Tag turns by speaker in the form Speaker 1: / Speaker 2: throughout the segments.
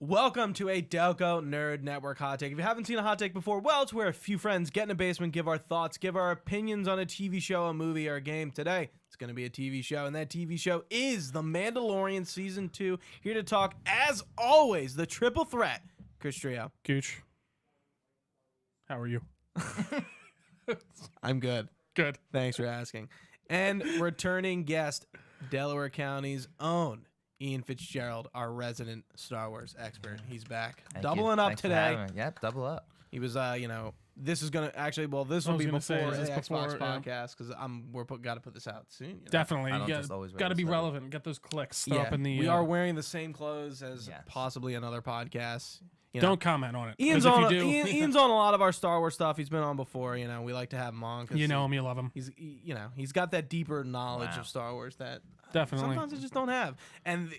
Speaker 1: Welcome to a Delco Nerd Network Hot Take. If you haven't seen a hot take before, well, it's where a few friends get in a basement, give our thoughts, give our opinions on a TV show, a movie, or a game. Today, it's going to be a TV show, and that TV show is The Mandalorian Season 2. Here to talk, as always, the triple threat, Chris Trio.
Speaker 2: Gooch, how are you?
Speaker 1: I'm good.
Speaker 2: Good.
Speaker 1: Thanks for asking. And returning guest, Delaware County's own Ian Fitzgerald, our resident Star Wars expert. He's back. Doubling up today.
Speaker 3: Yep, double up.
Speaker 1: He was, this is going to actually, well, this will be before the Xbox podcast because we're got to put this out soon. You know?
Speaker 2: Definitely. You got to be relevant. Get those clicks up in the...
Speaker 1: We are wearing the same clothes as possibly another podcast. You know,
Speaker 2: don't comment on it.
Speaker 1: Ian's on a lot of our Star Wars stuff. He's been on before. You know, we like to have him on.
Speaker 2: You know him, you love him.
Speaker 1: He's got that deeper knowledge of Star Wars that
Speaker 2: definitely
Speaker 1: sometimes I just don't have. And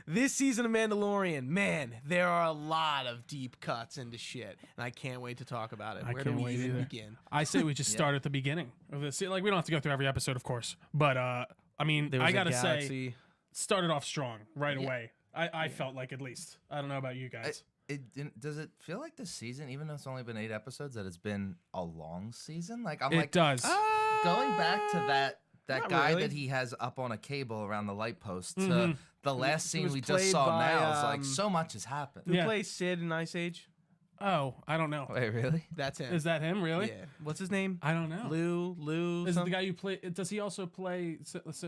Speaker 1: this season of Mandalorian, man, there are a lot of deep cuts into shit, and I can't wait to talk about it. Where do we even begin?
Speaker 2: I say we just start at the beginning of this. Like, we don't have to go through every episode, of course, but I mean, I gotta say, started off strong right away. I felt like, at least. I don't know about you guys.
Speaker 3: Does it feel like this season, even though it's only been 8 episodes, that it's been a long season? Like
Speaker 2: it does.
Speaker 3: Going back to that guy
Speaker 1: really.
Speaker 3: that he has up on a cable around the light post to the last scene we just saw
Speaker 1: by,
Speaker 3: now. It's like so much has happened.
Speaker 1: Who plays Sid in Ice Age?
Speaker 2: Oh, I don't know.
Speaker 3: Wait, really?
Speaker 1: That's him.
Speaker 2: Is that him, really?
Speaker 1: Yeah. What's his name?
Speaker 2: I don't know.
Speaker 1: Lou.
Speaker 2: Is it the guy you play? Does he also play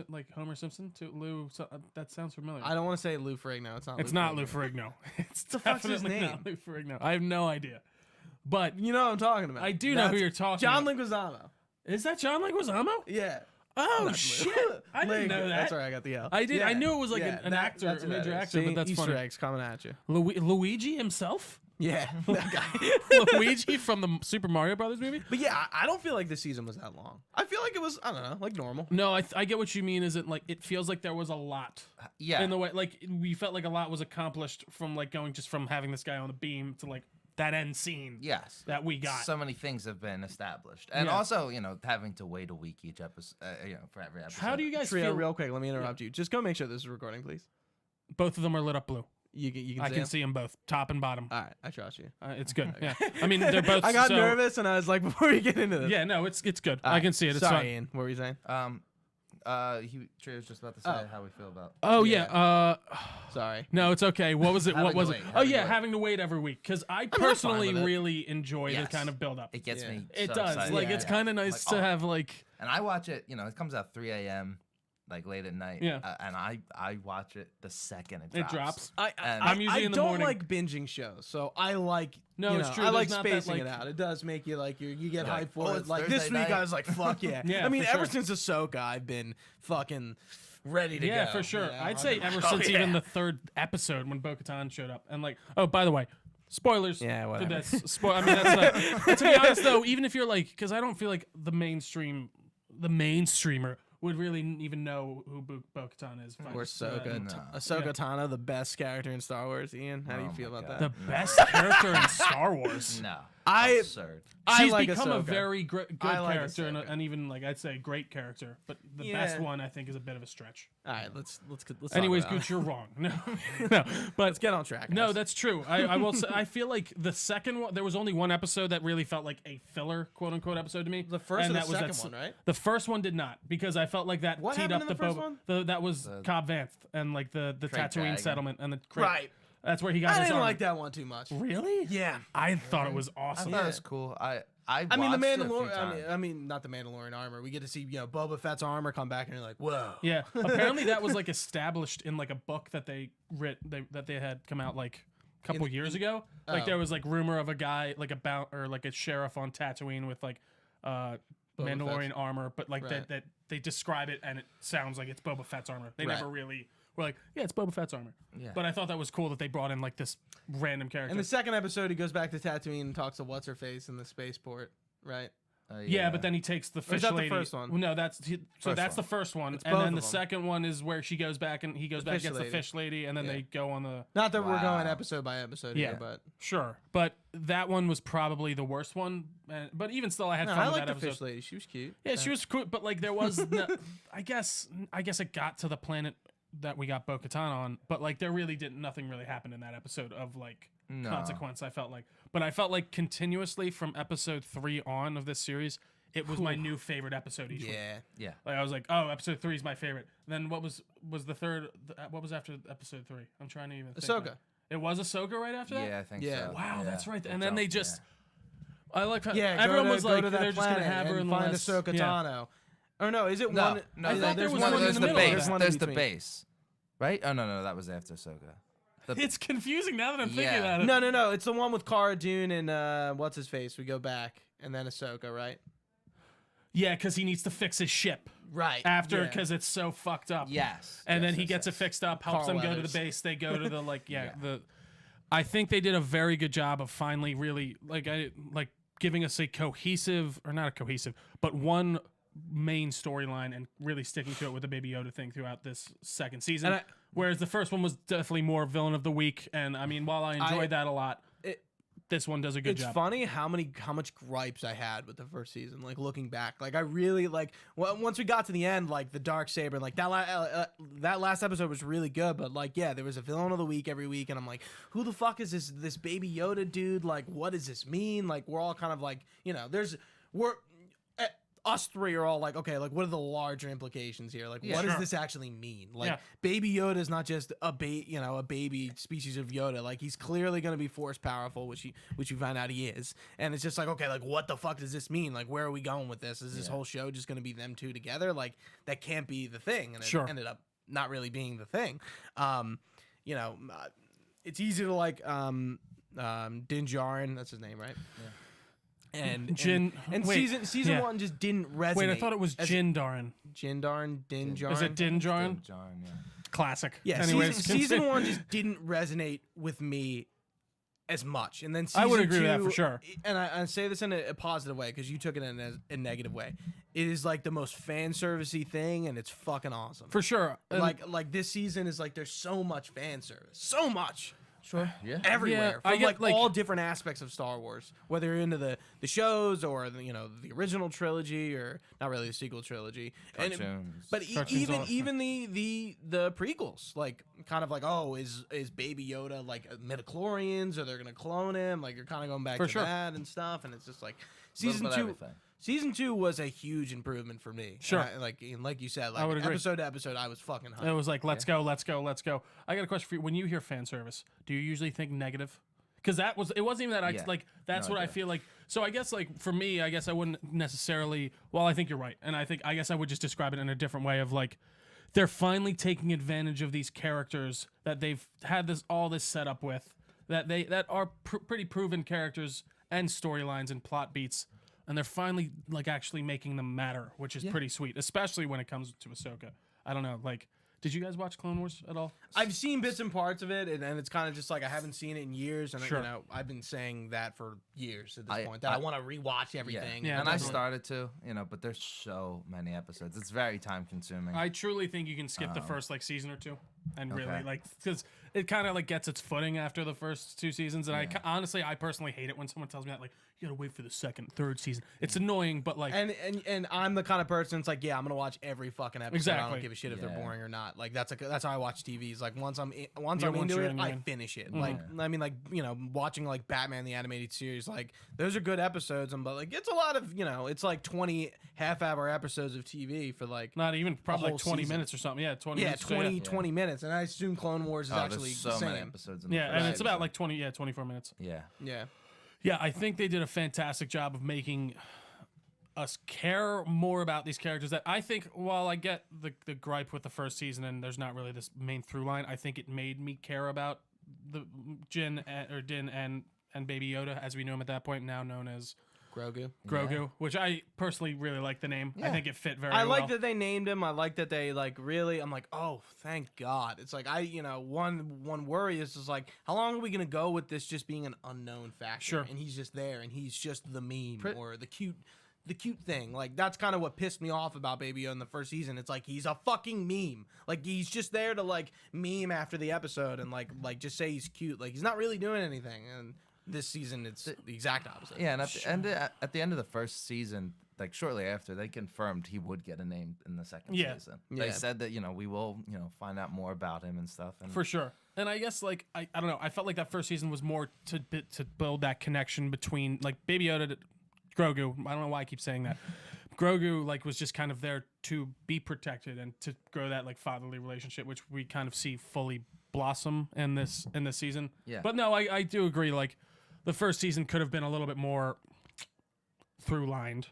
Speaker 2: like Homer Simpson? Lou. That sounds familiar.
Speaker 1: I don't want to say Lou Ferrigno. It's not.
Speaker 2: It's not Lou Ferrigno. It's
Speaker 1: the fuck's his
Speaker 2: definitely
Speaker 1: name?
Speaker 2: not Lou Ferrigno. I have no idea. But
Speaker 1: you know what I'm talking about.
Speaker 2: I do know who you're talking
Speaker 1: John
Speaker 2: about.
Speaker 1: Leguizamo.
Speaker 2: Is that John Leguizamo?
Speaker 1: Yeah.
Speaker 2: Oh shit! I didn't know that.
Speaker 1: That's right. I got the L.
Speaker 2: I did.
Speaker 1: Yeah.
Speaker 2: I knew it was like an actor, a major actor, but that's
Speaker 1: Easter
Speaker 2: funny.
Speaker 1: eggs coming at you.
Speaker 2: Luigi himself?
Speaker 1: Yeah, that guy.
Speaker 2: Luigi from the Super Mario Brothers movie?
Speaker 1: But yeah, I don't feel like this season was that long. I feel like it was, I don't know, like normal.
Speaker 2: No, I get what you mean. Is it like it feels like there was a lot?
Speaker 3: Yeah.
Speaker 2: In the way, like we felt like a lot was accomplished from like going just from having this guy on the beam to like that end scene.
Speaker 3: Yes.
Speaker 2: That we got.
Speaker 3: So many things have been established, and also having to wait a week each episode, for every episode.
Speaker 2: How do you guys
Speaker 1: Trio,
Speaker 2: feel?
Speaker 1: real quick, let me interrupt you. Just go make sure this is recording, please.
Speaker 2: Both of them are lit up blue.
Speaker 1: You can
Speaker 2: I can see them both, top and bottom.
Speaker 1: All right, I trust you.
Speaker 2: It's good. Yeah, I mean they're both.
Speaker 1: I got nervous and I was like, before you get into this.
Speaker 2: Yeah, no, it's good. I can see it. It's
Speaker 1: Sorry,
Speaker 2: fine.
Speaker 1: Ian. What were you saying?
Speaker 3: Trey was just about to say how we feel about.
Speaker 2: Oh yeah.
Speaker 1: Sorry.
Speaker 2: No, it's okay. What was it? What was it? Oh yeah,
Speaker 3: wait.
Speaker 2: having to wait every week because I personally really enjoy the kind of build up.
Speaker 3: It gets me.
Speaker 2: It
Speaker 3: so
Speaker 2: does.
Speaker 3: excited.
Speaker 2: Like it's kind of nice to have like.
Speaker 3: And I watch it. It comes out 3 a.m. like late at night.
Speaker 2: Yeah.
Speaker 3: And I watch it the second it
Speaker 2: It
Speaker 3: drops.
Speaker 2: drops.
Speaker 1: I'm
Speaker 2: usually in the morning.
Speaker 1: I don't like binging shows, so I like.
Speaker 2: No, it's true.
Speaker 1: I like
Speaker 2: There's not that,
Speaker 1: spacing it
Speaker 2: like-
Speaker 1: out. It does make you like you get hyped for it.
Speaker 3: it's
Speaker 1: Like this
Speaker 3: Thursday
Speaker 1: week,
Speaker 3: night.
Speaker 1: I was like, fuck yeah.
Speaker 2: Yeah,
Speaker 1: I mean,
Speaker 2: for
Speaker 1: ever
Speaker 2: sure.
Speaker 1: since Ahsoka, I've been fucking ready to go.
Speaker 2: Yeah, for sure. I'd say ever
Speaker 1: Oh,
Speaker 2: since even the 3rd episode when Bo-Katan showed up and like, oh, by the way, spoilers.
Speaker 1: Yeah, whatever.
Speaker 2: For this. I mean, that's not, to be honest though, even if you're like, because I don't feel like the mainstreamer would really even know who Bo-Katan is.
Speaker 1: Or Ahsoka Tano, the best character in Star Wars. Ian, how do you feel about
Speaker 2: The
Speaker 1: that?
Speaker 2: best character in Star Wars.
Speaker 3: No.
Speaker 1: I
Speaker 3: Absurd.
Speaker 2: She's
Speaker 1: like
Speaker 2: become a
Speaker 1: Ahsoka.
Speaker 2: very good
Speaker 1: I like
Speaker 2: character
Speaker 1: Ahsoka.
Speaker 2: and even like I'd say great character, but the
Speaker 1: Yeah.
Speaker 2: best one I think is a bit of a stretch.
Speaker 1: All right, let's
Speaker 2: Anyways,
Speaker 1: talk about
Speaker 2: Gooch,
Speaker 1: it.
Speaker 2: you're wrong. No, but
Speaker 1: Let's get on track.
Speaker 2: no,
Speaker 1: guys.
Speaker 2: that's true. I will say I feel like the second one there was only one episode that really felt like a filler quote unquote episode to me.
Speaker 1: The first
Speaker 2: and
Speaker 1: or the
Speaker 2: that was
Speaker 1: second
Speaker 2: that,
Speaker 1: one, right?
Speaker 2: The first one did not because I felt like that
Speaker 1: What
Speaker 2: teed
Speaker 1: happened
Speaker 2: up
Speaker 1: in the first one?
Speaker 2: that was Cobb Vanth and like the Tatooine
Speaker 3: Dragon.
Speaker 2: settlement and the
Speaker 1: Right.
Speaker 2: That's where he got
Speaker 1: I
Speaker 2: his
Speaker 1: didn't
Speaker 2: armor.
Speaker 1: like that one too much.
Speaker 2: Really?
Speaker 1: Yeah.
Speaker 2: I thought it was
Speaker 3: I
Speaker 2: awesome.
Speaker 3: thought it was cool. I
Speaker 1: I mean, the
Speaker 3: watched it a few
Speaker 1: Mandalorian.
Speaker 3: times.
Speaker 1: I mean, not the Mandalorian armor. We get to see, Boba Fett's armor come back, and you're like, whoa.
Speaker 2: Yeah, apparently that was like established in like a book that they that they had come out like a couple years ago. Like there was like rumor of a guy like like a sheriff on Tatooine with like Mandalorian armor, but like that they describe it and it sounds like it's Boba Fett's armor. They never really were like, yeah, it's Boba Fett's armor.
Speaker 3: Yeah.
Speaker 2: But I thought that was cool that they brought in like this random character.
Speaker 1: In the second episode, he goes back to Tatooine and talks to what's her face in the spaceport, right?
Speaker 2: Yeah, but then he takes the fish
Speaker 1: is that
Speaker 2: lady.
Speaker 1: the first one?
Speaker 2: Well, no, that's
Speaker 3: First
Speaker 2: the first one,
Speaker 1: It's
Speaker 2: and
Speaker 1: both
Speaker 2: then
Speaker 1: of
Speaker 2: the
Speaker 1: them.
Speaker 2: second one is where she goes back and he goes back
Speaker 1: fish
Speaker 2: gets the
Speaker 1: lady.
Speaker 2: fish lady, and then they go on the.
Speaker 1: Not that we're going
Speaker 3: Wow.
Speaker 1: episode by episode
Speaker 2: Yeah.
Speaker 1: here, but
Speaker 2: Sure, but that one was probably the worst one. But even still, I had
Speaker 1: no,
Speaker 2: fun
Speaker 1: I
Speaker 2: with
Speaker 1: like
Speaker 2: that
Speaker 1: the
Speaker 2: episode.
Speaker 1: fish lady. She was cute.
Speaker 2: Yeah, she was cool, but like there was, I guess it got to the planet that we got Bo-Katan on, but like there really nothing really happened in that episode of like
Speaker 3: No.
Speaker 2: consequence. I felt like continuously from episode 3 on of this series, it was my new favorite episode each week.
Speaker 1: Yeah.
Speaker 3: Yeah.
Speaker 2: Like I was like, oh, episode 3 is my favorite. Then what was the third? What was after episode 3? I'm trying to even think
Speaker 1: Ahsoka.
Speaker 2: now. It was Ahsoka right after that.
Speaker 3: Yeah, I think
Speaker 1: Yeah.
Speaker 3: so.
Speaker 2: Wow,
Speaker 3: Yeah.
Speaker 2: that's right.
Speaker 3: Good
Speaker 2: And then they
Speaker 3: job,
Speaker 2: just.
Speaker 3: yeah.
Speaker 2: I like how
Speaker 1: Yeah,
Speaker 2: everyone was
Speaker 1: go
Speaker 2: like
Speaker 1: to that
Speaker 2: they're just gonna
Speaker 1: planet
Speaker 2: have her
Speaker 1: and
Speaker 2: in
Speaker 1: find
Speaker 2: the last,
Speaker 1: Ahsoka
Speaker 2: yeah.
Speaker 1: Tano. Or no, is it
Speaker 3: No,
Speaker 1: one?
Speaker 3: no,
Speaker 2: I thought there was one in
Speaker 3: there's
Speaker 2: the
Speaker 3: the
Speaker 2: middle of
Speaker 3: base.
Speaker 2: that.
Speaker 3: There's the
Speaker 1: between.
Speaker 3: base, right? Oh no, that was after Ahsoka.
Speaker 2: It's confusing now that I'm thinking
Speaker 3: Yeah.
Speaker 2: about it.
Speaker 1: No. It's the one with Cara Dune and what's his face. We go back and then Ahsoka, right?
Speaker 2: Yeah, because he needs to fix his ship
Speaker 1: Right.
Speaker 2: after
Speaker 1: Yeah.
Speaker 2: because it's so fucked up.
Speaker 3: Yes.
Speaker 2: And
Speaker 3: yes,
Speaker 2: then he
Speaker 3: yes,
Speaker 2: gets
Speaker 3: yes.
Speaker 2: it fixed up, helps
Speaker 1: Carl
Speaker 2: them go to
Speaker 1: Weathers.
Speaker 2: the base. They go to the
Speaker 3: Yeah.
Speaker 2: the. I think they did a very good job of finally really giving us a cohesive or not a cohesive, but one main storyline and really sticking to it with the Baby Yoda thing throughout this second season.
Speaker 1: And
Speaker 2: Whereas the first one was definitely more villain of the week, and I mean, while I enjoyed that a lot, this one does a good
Speaker 1: It's
Speaker 2: job.
Speaker 1: funny how much gripes I had with the first season. Like looking back, like I really once we got to the end, like the dark saber, like that last episode was really good. But like, yeah, there was a villain of the week every week, and I'm like, who the fuck is this Baby Yoda dude? Like, what does this mean? Like, we're all kind of like, us three are all like, okay, like what are the larger implications here? Like,
Speaker 3: Yeah,
Speaker 1: what does
Speaker 2: sure.
Speaker 1: this actually mean? Like,
Speaker 2: Yeah.
Speaker 1: Baby Yoda is not just a baby species of Yoda. Like, he's clearly going to be force powerful, which you find out he is. And it's just like, okay, like what the fuck does this mean? Like, where are we going with this? Is this whole show just going to be them two together? Like, that can't be the thing. And it
Speaker 2: Sure.
Speaker 1: ended up not really being the thing. It's easy to like Din Djarin, that's his name, right? Yeah. And
Speaker 2: Jin.
Speaker 1: and
Speaker 2: wait,
Speaker 1: season
Speaker 2: yeah.
Speaker 1: 1 just didn't resonate.
Speaker 2: Wait, I thought it was Jin Darin.
Speaker 1: Din Djarin.
Speaker 2: Is it Din Djarin?
Speaker 3: John, yeah.
Speaker 2: Classic.
Speaker 1: Yeah,
Speaker 2: Anyways,
Speaker 1: season 1 just didn't resonate with me as much, and then season
Speaker 2: I would agree with that
Speaker 1: 2,
Speaker 2: for sure.
Speaker 1: And I say this in a positive way because you took it in a negative way. It is like the most fan servicey thing, and it's fucking awesome.
Speaker 2: For sure. And
Speaker 1: like this season is like there's so much fan service, so much.
Speaker 3: Sure. Yeah.
Speaker 1: Everywhere,
Speaker 2: I
Speaker 1: from
Speaker 2: get,
Speaker 1: like all different aspects of Star Wars, whether you're into the shows or the original trilogy or not really the sequel trilogy,
Speaker 3: Cartoons.
Speaker 1: but
Speaker 2: Cartoons are-
Speaker 1: even the prequels, like kind of like, oh, is Baby Yoda like midichlorians, or they're gonna clone him? Like you're kind of going back
Speaker 2: For
Speaker 1: to
Speaker 2: sure.
Speaker 1: that and stuff, and it's just like
Speaker 3: Little
Speaker 1: season
Speaker 3: bit of
Speaker 1: 2.
Speaker 3: everything.
Speaker 1: Season 2 was a huge improvement for me.
Speaker 2: Sure.
Speaker 1: And like you said,
Speaker 2: I would
Speaker 1: like
Speaker 2: agree.
Speaker 1: episode to episode, I was fucking hyped.
Speaker 2: It was like, let's go. I got a question for you. When you hear fan service, do you usually think negative? Because it wasn't even that.
Speaker 3: Yeah.
Speaker 2: That's
Speaker 3: No
Speaker 2: what I
Speaker 3: idea.
Speaker 2: feel like. So I guess like for me, I guess I wouldn't necessarily. Well, I think you're right, and I guess I would just describe it in a different way of like, they're finally taking advantage of these characters that they've had all this set up with, that are pretty proven characters and storylines and plot beats. And they're finally like actually making them matter, which is pretty sweet, especially when it comes to Ahsoka. I don't know, like, did you guys watch Clone Wars at all?
Speaker 1: I've seen bits and parts of it, and it's kind of just like I haven't seen it in years, and
Speaker 2: Sure.
Speaker 1: I've been saying that for years at this
Speaker 3: I-
Speaker 1: point, that I
Speaker 3: I-
Speaker 1: want to rewatch everything.
Speaker 2: Yeah,
Speaker 3: And I
Speaker 2: definitely.
Speaker 3: started to, but there's so many episodes. It's very time consuming.
Speaker 2: I truly think you can skip the first like season or two, and really
Speaker 3: Okay.
Speaker 2: like because it kind of like gets its footing after the first 2 seasons. And honestly, I personally hate it when someone tells me that like you gotta wait for the second, third season. It's annoying, but like
Speaker 1: And I'm the kind of person that's like, yeah, I'm gonna watch every fucking episode. I
Speaker 2: Exactly.
Speaker 1: don't give a shit if they're
Speaker 3: Yeah.
Speaker 1: boring or not. Like that's how I watch TV. Is like once I'm
Speaker 2: Yeah,
Speaker 1: into
Speaker 2: once
Speaker 1: it,
Speaker 2: you're in, you're
Speaker 1: I
Speaker 2: in.
Speaker 1: finish it. Like I mean, like watching like Batman the animated series, like those are good episodes, but like it's a lot of it's like 20 half-hour episodes of TV for like
Speaker 2: not even probably
Speaker 1: whole
Speaker 2: like 20
Speaker 1: season.
Speaker 2: minutes or something. Yeah, 20
Speaker 1: yeah
Speaker 2: minutes. straight
Speaker 1: 20
Speaker 2: up.
Speaker 1: 20 minutes, and I assume Clone Wars is
Speaker 3: Oh,
Speaker 1: actually
Speaker 3: there's so
Speaker 1: the same.
Speaker 3: many episodes. In the
Speaker 2: Yeah,
Speaker 3: first
Speaker 2: and it's about
Speaker 3: season.
Speaker 2: like 24 minutes.
Speaker 3: Yeah.
Speaker 1: Yeah.
Speaker 2: Yeah, I think they did a fantastic job of making us care more about these characters. That I think, while I get the gripe with the first season and there's not really this main through line, I think it made me care about the Din and Baby Yoda, as we knew him at that point, now known as
Speaker 1: Grogu.
Speaker 2: Grogu, which I personally really like the name. I
Speaker 3: Yeah.
Speaker 2: think it fit very
Speaker 1: I
Speaker 2: well.
Speaker 1: like that they named him. I like that they like really. I'm like, oh, thank God. It's like one worry is just like, how long are we gonna go with this just being an unknown factor?
Speaker 2: Sure.
Speaker 1: And he's just there, and he's just the meme or the cute the cute thing. Like that's kind of what pissed me off about Baby Yoda in the first season. It's like he's a fucking meme. Like he's just there to like meme after the episode and like just say he's cute. Like he's not really doing anything. And this season it's the exact opposite.
Speaker 3: Yeah, and at the end of the first season, like shortly after, they confirmed he would get a name in the second season. They said that we will find out more about him and stuff. And
Speaker 2: for sure. And I guess like I don't know. I felt like that first season was more to build that connection between like Baby Yoda, Grogu. I don't know why I keep saying that. Grogu like was just kind of there to be protected and to grow that like fatherly relationship, which we kind of see fully blossom in this season.
Speaker 3: Yeah.
Speaker 2: But no, I do agree. Like the first season could have been a little bit more through-lined.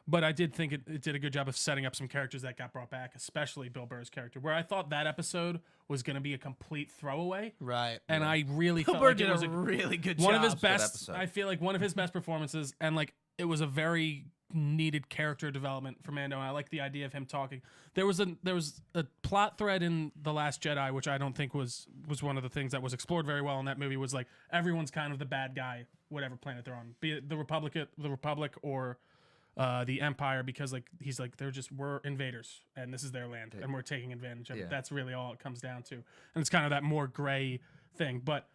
Speaker 2: But I did think it did a good job of setting up some characters that got brought back, especially Bill Burr's character, where I thought that episode was going to be a complete throwaway.
Speaker 1: Right.
Speaker 2: And I really
Speaker 1: Bill
Speaker 2: felt
Speaker 1: Burr
Speaker 2: like
Speaker 1: did
Speaker 2: it was
Speaker 1: a really good
Speaker 2: one
Speaker 1: job.
Speaker 2: of his
Speaker 3: Good
Speaker 2: best.
Speaker 3: episode.
Speaker 2: I feel like one of his best performances, and like it was a very needed character development for Mando. And I like the idea of him talking. There was a plot thread in The Last Jedi, which I don't think was one of the things that was explored very well in that movie. Was like everyone's kind of the bad guy, whatever planet they're on, be it the Republic or the Empire, because like he's like we're invaders and this is their land and we're taking advantage of it. That's really all it comes down to, and it's kind of that more gray thing. But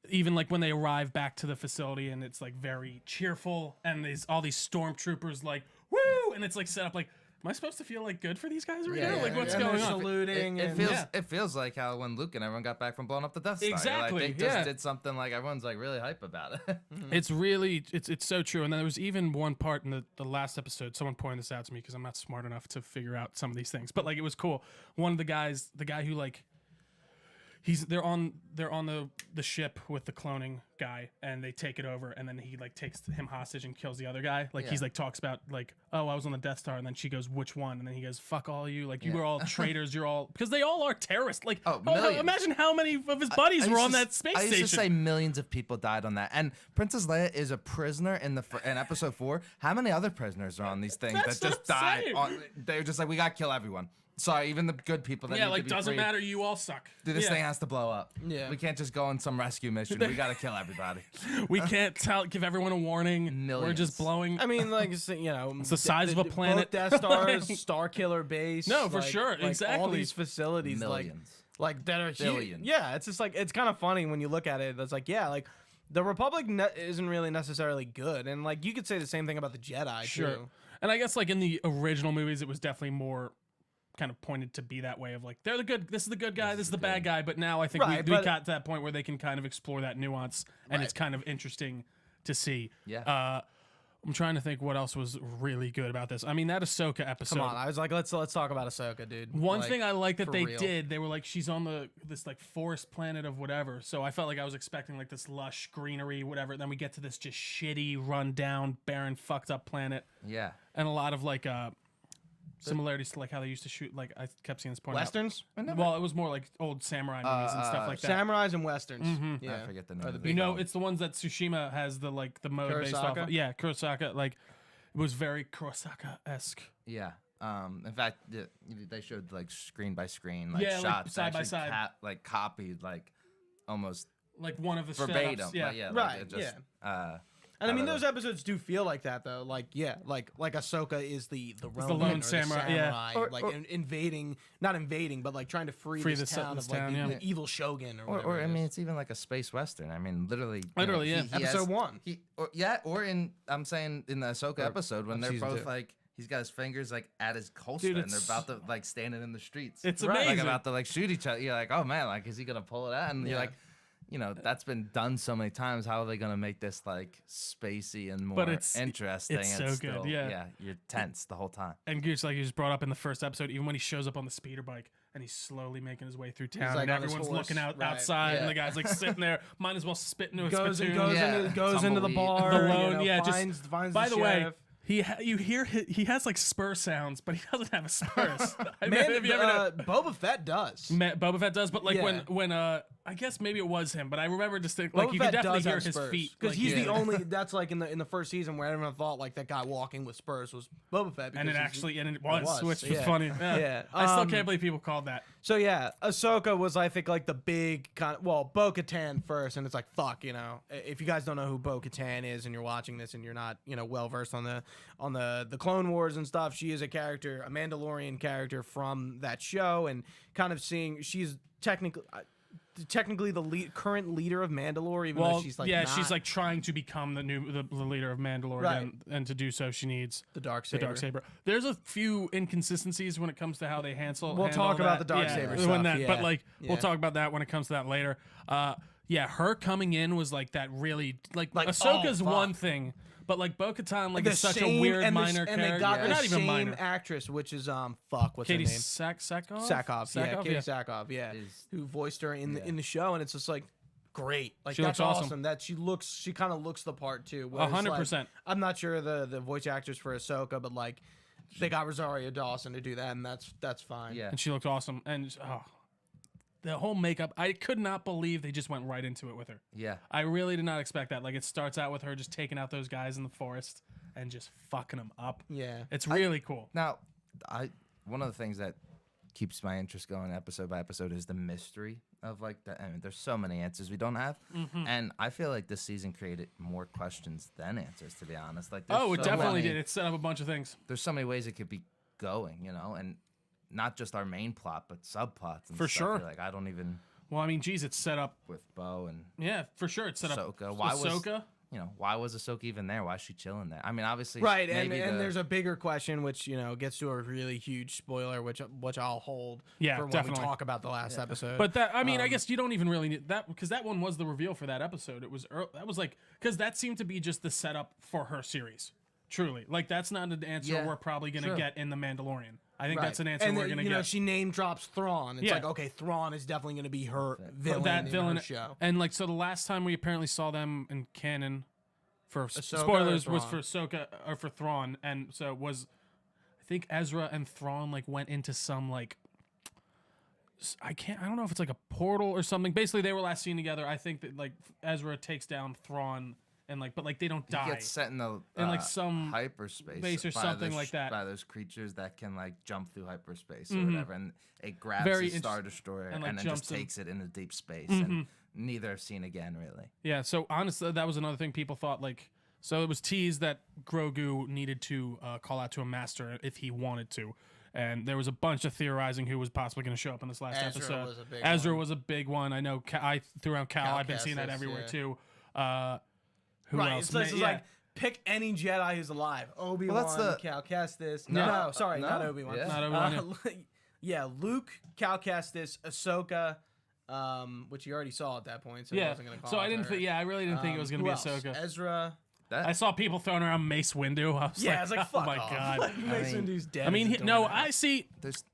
Speaker 2: even like when they arrive back to the facility and it's like very cheerful and there's all these stormtroopers like woo, and it's like set up like, am I supposed to feel like good for these guys right now? Like what's
Speaker 1: and
Speaker 2: going
Speaker 1: they're
Speaker 2: on?
Speaker 1: saluting.
Speaker 3: It feels like how when Luke and everyone got back from blowing up the Death Star.
Speaker 2: Exactly,
Speaker 3: Like, they just did something like everyone's like really hype about it.
Speaker 2: It's really it's so true. And then there was even one part in the last episode, someone pointed this out to me because I'm not smart enough to figure out some of these things, but like it was cool. One of the guys, the guy who like they're on the ship with the cloning guy and they take it over, and then he like takes him hostage and kills the other guy. Like he's like talks about like, oh, I was on the Death Star, and then she goes, which one? And then he goes, fuck all you, like you were all traitors, you're all, because they all are terrorists. Like imagine how many of his buddies were on that space station.
Speaker 3: I used to say millions of people died on that, and Princess Leia is a prisoner in episode 4. How many other prisoners are on these things
Speaker 2: That's
Speaker 3: that just
Speaker 2: what I'm
Speaker 3: died?
Speaker 2: saying.
Speaker 3: They're just like, we gotta kill everyone. Sorry, even the good people that need
Speaker 2: like
Speaker 3: to be
Speaker 2: doesn't
Speaker 3: freed.
Speaker 2: matter, you all suck.
Speaker 3: Dude, this thing has to blow up.
Speaker 1: Yeah.
Speaker 3: We can't just go on some rescue mission. We gotta kill everybody.
Speaker 2: We can't give everyone a warning. We're just blowing.
Speaker 1: I mean, like, it's the
Speaker 2: size of a planet.
Speaker 1: Both Death Stars, Star Killer Base.
Speaker 2: No, for sure,
Speaker 1: like,
Speaker 2: exactly.
Speaker 1: All these facilities,
Speaker 3: Millions.
Speaker 1: like that are huge.
Speaker 3: Billions.
Speaker 1: Yeah, it's just like it's kind of funny when you look at it. It's like like the Republic isn't really necessarily good, and like you could say the same thing about the Jedi too.
Speaker 2: And I guess like in the original movies, it was definitely more kind of pointed to be that way of like they're the good, this is the good guy, this is the bad guy. But now I think we got to that point where they can kind of explore that nuance, and it's kind of interesting to see.
Speaker 3: Yeah.
Speaker 2: I'm trying to think what else was really good about this. I mean, that Ahsoka episode.
Speaker 1: Come on, I was like, let's talk about Ahsoka, dude.
Speaker 2: One thing I like that they
Speaker 1: real.
Speaker 2: did, they were like, she's on this like forest planet of whatever. So I felt like I was expecting like this lush greenery, whatever. Then we get to this just shitty, run down, barren, fucked up planet.
Speaker 3: Yeah.
Speaker 2: And a lot of like similarities to like how they used to shoot. Like I kept seeing this point
Speaker 1: Westerns.
Speaker 2: Well, it was more like old samurai movies and stuff like that.
Speaker 1: Samurais and westerns. Yeah,
Speaker 3: I forget the name. Of
Speaker 2: You know, it's the ones that Tsushima has the like the mode based off of. Yeah, Kurosaka. Like it was very Kurosaka-esque.
Speaker 3: Yeah. In fact, they showed like screen by screen, like
Speaker 2: Yeah, like,
Speaker 3: shots
Speaker 2: side by
Speaker 3: actually
Speaker 2: side.
Speaker 3: like copied, like almost
Speaker 2: Like one of the
Speaker 3: verbatim.
Speaker 2: setups. Yeah.
Speaker 3: Yeah.
Speaker 1: Right,
Speaker 3: Like, it just,
Speaker 1: And I mean, those episodes do feel like that, though. Like, like Ahsoka is the Ronin
Speaker 2: lone
Speaker 1: or
Speaker 2: samurai,
Speaker 1: the
Speaker 2: yeah.
Speaker 1: samurai, invading, not invading, but like trying to free this town of like the evil shogun or whatever.
Speaker 3: or I mean, it's even like a space western. I mean, literally.
Speaker 2: Literally, yeah.
Speaker 1: Episode 1.
Speaker 3: Or I'm saying in the Ahsoka episode when they're
Speaker 1: season
Speaker 3: both
Speaker 1: 2.
Speaker 3: like. He's got his fingers like at his holster,
Speaker 2: Dude,
Speaker 3: and they're about to like standing in the streets.
Speaker 2: It's
Speaker 3: Like
Speaker 2: amazing.
Speaker 3: about to like shoot each other. You're like, oh man, like is he gonna pull it out? And you're like, that's been done so many times. How are they gonna make this like spacey and more interesting?
Speaker 2: it's
Speaker 3: and
Speaker 2: so
Speaker 3: still,
Speaker 2: good, yeah.
Speaker 3: You're tense the whole time.
Speaker 2: And Gooch, like you just brought up in the first episode, even when he shows up on the speeder bike and he's slowly making his way through town,
Speaker 1: like
Speaker 2: and
Speaker 1: on his
Speaker 2: everyone's
Speaker 1: horse,
Speaker 2: looking
Speaker 1: right,
Speaker 2: outside, and the guy's like sitting there, might as well spit into a
Speaker 1: goes
Speaker 2: spittoon.
Speaker 1: goes into the
Speaker 3: Tumbleweed.
Speaker 1: bar.
Speaker 2: The lone,
Speaker 1: finds
Speaker 2: By the way,
Speaker 1: sheriff.
Speaker 2: you hear he has like spur sounds, but he doesn't have a spurs.
Speaker 1: Man, Boba Fett does.
Speaker 2: Boba Fett does, but like
Speaker 1: Yeah.
Speaker 2: when I guess maybe it was him, but I remember distinctly, like
Speaker 1: Boba
Speaker 2: you
Speaker 1: Fett
Speaker 2: could definitely
Speaker 1: does
Speaker 2: hear
Speaker 1: have
Speaker 2: his
Speaker 1: spurs,
Speaker 2: feet.
Speaker 1: because
Speaker 2: like,
Speaker 1: he's the only. That's like in the first season where everyone thought like that guy walking with spurs was Boba Fett.
Speaker 2: and it was, which was
Speaker 1: yeah.
Speaker 2: funny.
Speaker 1: Yeah.
Speaker 2: I still can't believe people called that.
Speaker 1: So yeah, Ahsoka was I think like the big kind of, well, Bo-Katan first, and it's like fuck, you know, if you guys don't know who Bo-Katan is and you're watching this and you're not, you know, well versed on the Clone Wars and stuff, she is a character, a Mandalorian character from that show, and kind of seeing she's technically the current leader of Mandalore, even though she's like
Speaker 2: she's like trying to become the leader of Mandalore,
Speaker 1: Right.
Speaker 2: and to do so she needs
Speaker 1: the Darksaber.
Speaker 2: There's a few inconsistencies when it comes to how they handle.
Speaker 1: We'll talk about
Speaker 2: that.
Speaker 1: the Darksaber
Speaker 2: when
Speaker 1: stuff,
Speaker 2: but like we'll talk about that when it comes to that later. Her coming in was like that really like Ahsoka's one thing. But like Bo-Katan, like is such a weird minor character.
Speaker 1: And they got the
Speaker 2: not even
Speaker 1: same
Speaker 2: minor.
Speaker 1: actress, which is what's
Speaker 2: Katie
Speaker 1: her name?
Speaker 2: Sackhoff.
Speaker 1: Yeah, Katie Sackhoff, yeah, who voiced her in the show, and it's just like great. Like
Speaker 2: she
Speaker 1: that's
Speaker 2: looks awesome.
Speaker 1: That she kind of looks the part too.
Speaker 2: 100%.
Speaker 1: I'm not sure the voice actors for Ahsoka, but like they got Rosario Dawson to do that, and that's fine.
Speaker 2: Yeah, and she looked awesome, and the whole makeup, I could not believe they just went right into it with her.
Speaker 3: Yeah.
Speaker 2: I really did not expect that. Like, it starts out with her just taking out those guys in the forest and just fucking them up.
Speaker 1: Yeah.
Speaker 2: It's really cool.
Speaker 3: Now, one of the things that keeps my interest going episode by episode is the mystery of, like, there's so many answers we don't have. Mm-hmm. And I feel like this season created more questions than answers, to be honest. Like,
Speaker 2: it definitely did. It set up a bunch of things.
Speaker 3: There's so many ways it could be going, you know, and not just our main plot, but subplots. And
Speaker 2: for
Speaker 3: stuff.
Speaker 2: Sure.
Speaker 3: Like, I don't even.
Speaker 2: Well, I mean, geez, it's set up
Speaker 3: with Bo and.
Speaker 2: Yeah, for sure, it's set
Speaker 3: Ahsoka.
Speaker 2: up. Ahsoka.
Speaker 3: Why was Ahsoka even there? Why is she chilling there? I mean, obviously,
Speaker 1: right. And there's a bigger question, which gets to a really huge spoiler, which I'll hold for when we talk about the last episode.
Speaker 2: But that, I mean, I guess you don't even really need that, because that one was the reveal for that episode. It was that was like, because that seemed to be just the setup for her series. Truly, like that's not an answer we're probably gonna get in the Mandalorian. I think that's an answer we're gonna get.
Speaker 1: She name drops Thrawn. It's like, okay, Thrawn is definitely gonna be her villain in her show.
Speaker 2: And like, so the last time we apparently saw them in canon, for
Speaker 1: Ahsoka
Speaker 2: spoilers, was for Ahsoka or for Thrawn, and so it was, I think Ezra and Thrawn like went into some like, I don't know if it's like a portal or something. Basically, they were last seen together. I think that like Ezra takes down Thrawn. And like, but like they don't die.
Speaker 3: He gets set in the
Speaker 2: like some
Speaker 3: hyperspace
Speaker 2: base or something like that
Speaker 3: by those creatures that can like jump through hyperspace or whatever, and it grabs the Star Destroyer and then just takes it into deep space, and neither have seen again really.
Speaker 2: Yeah. So honestly, that was another thing people thought like. So it was teased that Grogu needed to call out to a master if he wanted to. And there was a bunch of theorizing who was possibly going to show up in this last episode. Ezra was a big one. I know I threw around Cal. I've been seeing that everywhere too. Who else?
Speaker 1: It's like pick any Jedi who's alive. Obi-Wan, Cal Kestis. No, sorry, not Obi-Wan.
Speaker 2: Not Obi-Wan.
Speaker 1: Luke, Cal Kestis, Ahsoka, which you already saw at that point. So I wasn't gonna call.
Speaker 2: So I didn't think. Yeah, I really didn't think it was gonna be Ahsoka.
Speaker 1: Ezra.
Speaker 2: I saw people throwing around Mace Windu. I was like,
Speaker 1: fuck
Speaker 2: oh my god,
Speaker 1: Mace Windu's dead.
Speaker 2: I mean, I see.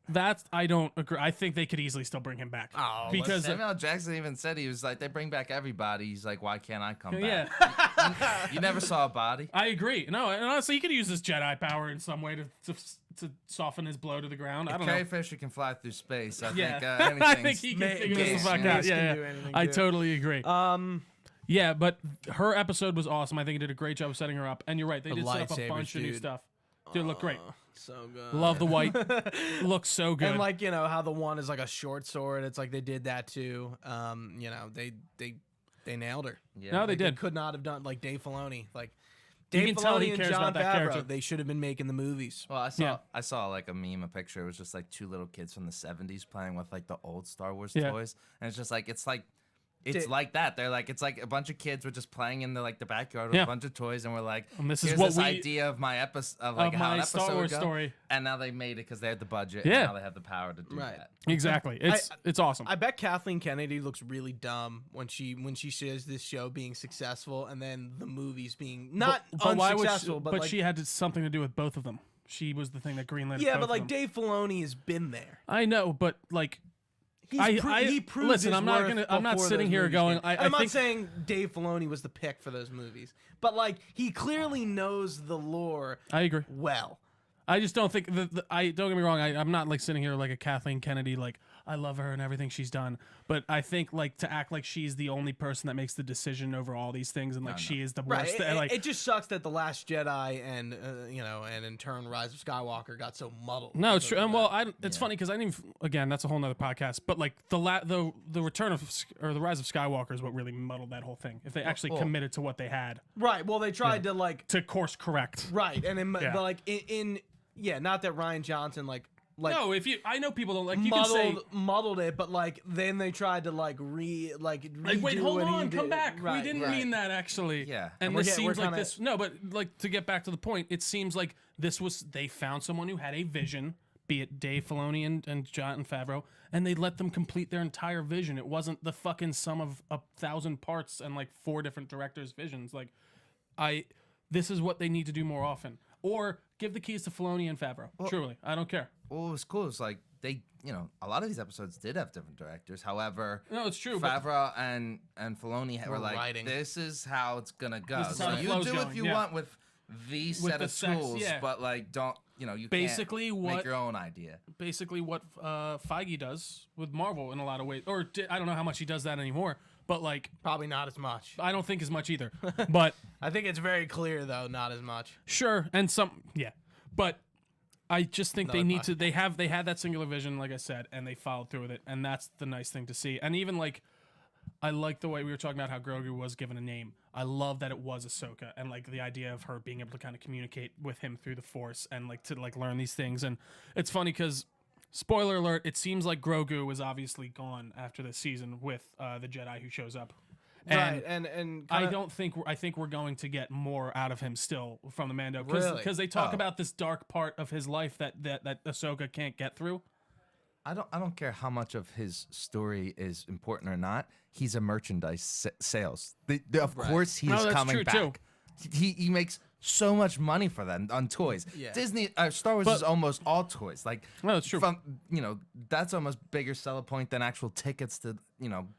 Speaker 2: That I don't agree. I think they could easily still bring him back.
Speaker 1: Oh,
Speaker 2: because
Speaker 3: Samuel L. Jackson even said he was like, they bring back everybody. He's like, why can't I come back?
Speaker 2: Yeah,
Speaker 3: you never saw a body.
Speaker 2: I agree. No, and honestly, he could use his Jedi power in some way to soften his blow to the ground. I don't know.
Speaker 3: Carrie Fisher can fly through space. I think
Speaker 2: I think he can figure this the fuck out. Yeah, I totally agree. Yeah, but her episode was awesome. I think it did a great job of setting her up. And you're right, they did set up a bunch of new stuff. Dude, look great.
Speaker 1: So good.
Speaker 2: Love the white. Looks so good.
Speaker 1: And like, how the one is like a short sword. It's like they did that too. They nailed her.
Speaker 2: Yeah. No, they did.
Speaker 1: They could not have done like Dave Filoni. Like
Speaker 2: you can tell he cares about that character.
Speaker 1: They should have been making the movies.
Speaker 3: Well, I saw like a meme, a picture. It was just like two little kids from the 70s playing with like the old Star Wars toys. And it's just like it's like that. They're like, it's like a bunch of kids were just playing in the backyard with a bunch of toys, and we're like,
Speaker 2: and this
Speaker 3: here's
Speaker 2: is what
Speaker 3: this idea of my episode of like how an episode
Speaker 2: Star Wars
Speaker 3: would go.
Speaker 2: Story.
Speaker 3: And now they made it because they had the budget. And now they have the power to do that.
Speaker 2: Exactly. It's awesome.
Speaker 1: I bet Kathleen Kennedy looks really dumb when she says this show being successful and then the movies being not unsuccessful.
Speaker 2: But she had something to do with both of them. She was the thing that greenlit.
Speaker 1: Yeah, but like Dave Filoni has been there.
Speaker 2: I know, but like.
Speaker 1: He proved
Speaker 2: listen, I'm not sitting here going.
Speaker 1: I'm not saying Dave Filoni was the pick for those movies, but like he clearly knows the lore.
Speaker 2: I agree.
Speaker 1: Well,
Speaker 2: I just don't think I don't get me wrong. I'm not like sitting here like a Kathleen Kennedy like I love her and everything she's done. But I think like to act like she's the only person that makes the decision over all these things and like she is the worst.
Speaker 1: It just sucks that The Last Jedi and and in turn Rise of Skywalker got so muddled.
Speaker 2: No, it's true. And well, it's funny because I didn't even, again, that's a whole nother podcast. But like the return of or the Rise of Skywalker is what really muddled that whole thing. If they actually committed to what they had,
Speaker 1: right? Well, they tried to
Speaker 2: course correct,
Speaker 1: right? And not that Ryan Johnson
Speaker 2: no, I know people don't like
Speaker 1: muddled it, but like then they tried to redo
Speaker 2: wait, hold on, come
Speaker 1: did.
Speaker 2: back.
Speaker 1: Right,
Speaker 2: we didn't mean that actually.
Speaker 3: Yeah,
Speaker 2: and this seems like this. No, but like to get back to the point, it seems like they found someone who had a vision, be it Dave Filoni and Jon Favreau, and they let them complete their entire vision. It wasn't the fucking sum of 1,000 parts and like 4 different directors' visions. Like, this is what they need to do more often. Or give the keys to Filoni and Favreau. Truly, I don't care.
Speaker 3: Well, what was cool is like they, a lot of these episodes did have different directors. However,
Speaker 2: no, it's true.
Speaker 3: Favreau and Filoni were like,
Speaker 1: writing.
Speaker 3: This is how it's gonna go.
Speaker 2: This is how
Speaker 3: So
Speaker 2: the
Speaker 3: you
Speaker 2: flow's
Speaker 3: do
Speaker 2: going,
Speaker 3: if you want with these set of tools, but like don't you
Speaker 2: basically
Speaker 3: can't make your own idea.
Speaker 2: Basically, what Feige does with Marvel in a lot of ways, or I don't know how much he does that anymore. But like
Speaker 1: probably not as much.
Speaker 2: I don't think as much either. But
Speaker 1: I think it's very clear though, not as much.
Speaker 2: Sure, and but I just think they need to. They had that singular vision, like I said, and they followed through with it, and that's the nice thing to see. And even like, I like the way we were talking about how Grogu was given a name. I love that it was Ahsoka, and like the idea of her being able to kind of communicate with him through the Force and like to like learn these things. And it's funny because, spoiler alert, it seems like Grogu is obviously gone after this season with the Jedi who shows up.
Speaker 1: And, right, and
Speaker 2: I think we're going to get more out of him still from the Mando because they talk about this dark part of his life that Ahsoka can't get through.
Speaker 3: I don't care how much of his story is important or not. He's a merchandise sales. Of course, he's coming back. Too. He makes so much money for that on toys. Yeah. Star Wars is almost all toys. Like,
Speaker 2: no, that's true.
Speaker 3: That's almost bigger selling point than actual tickets to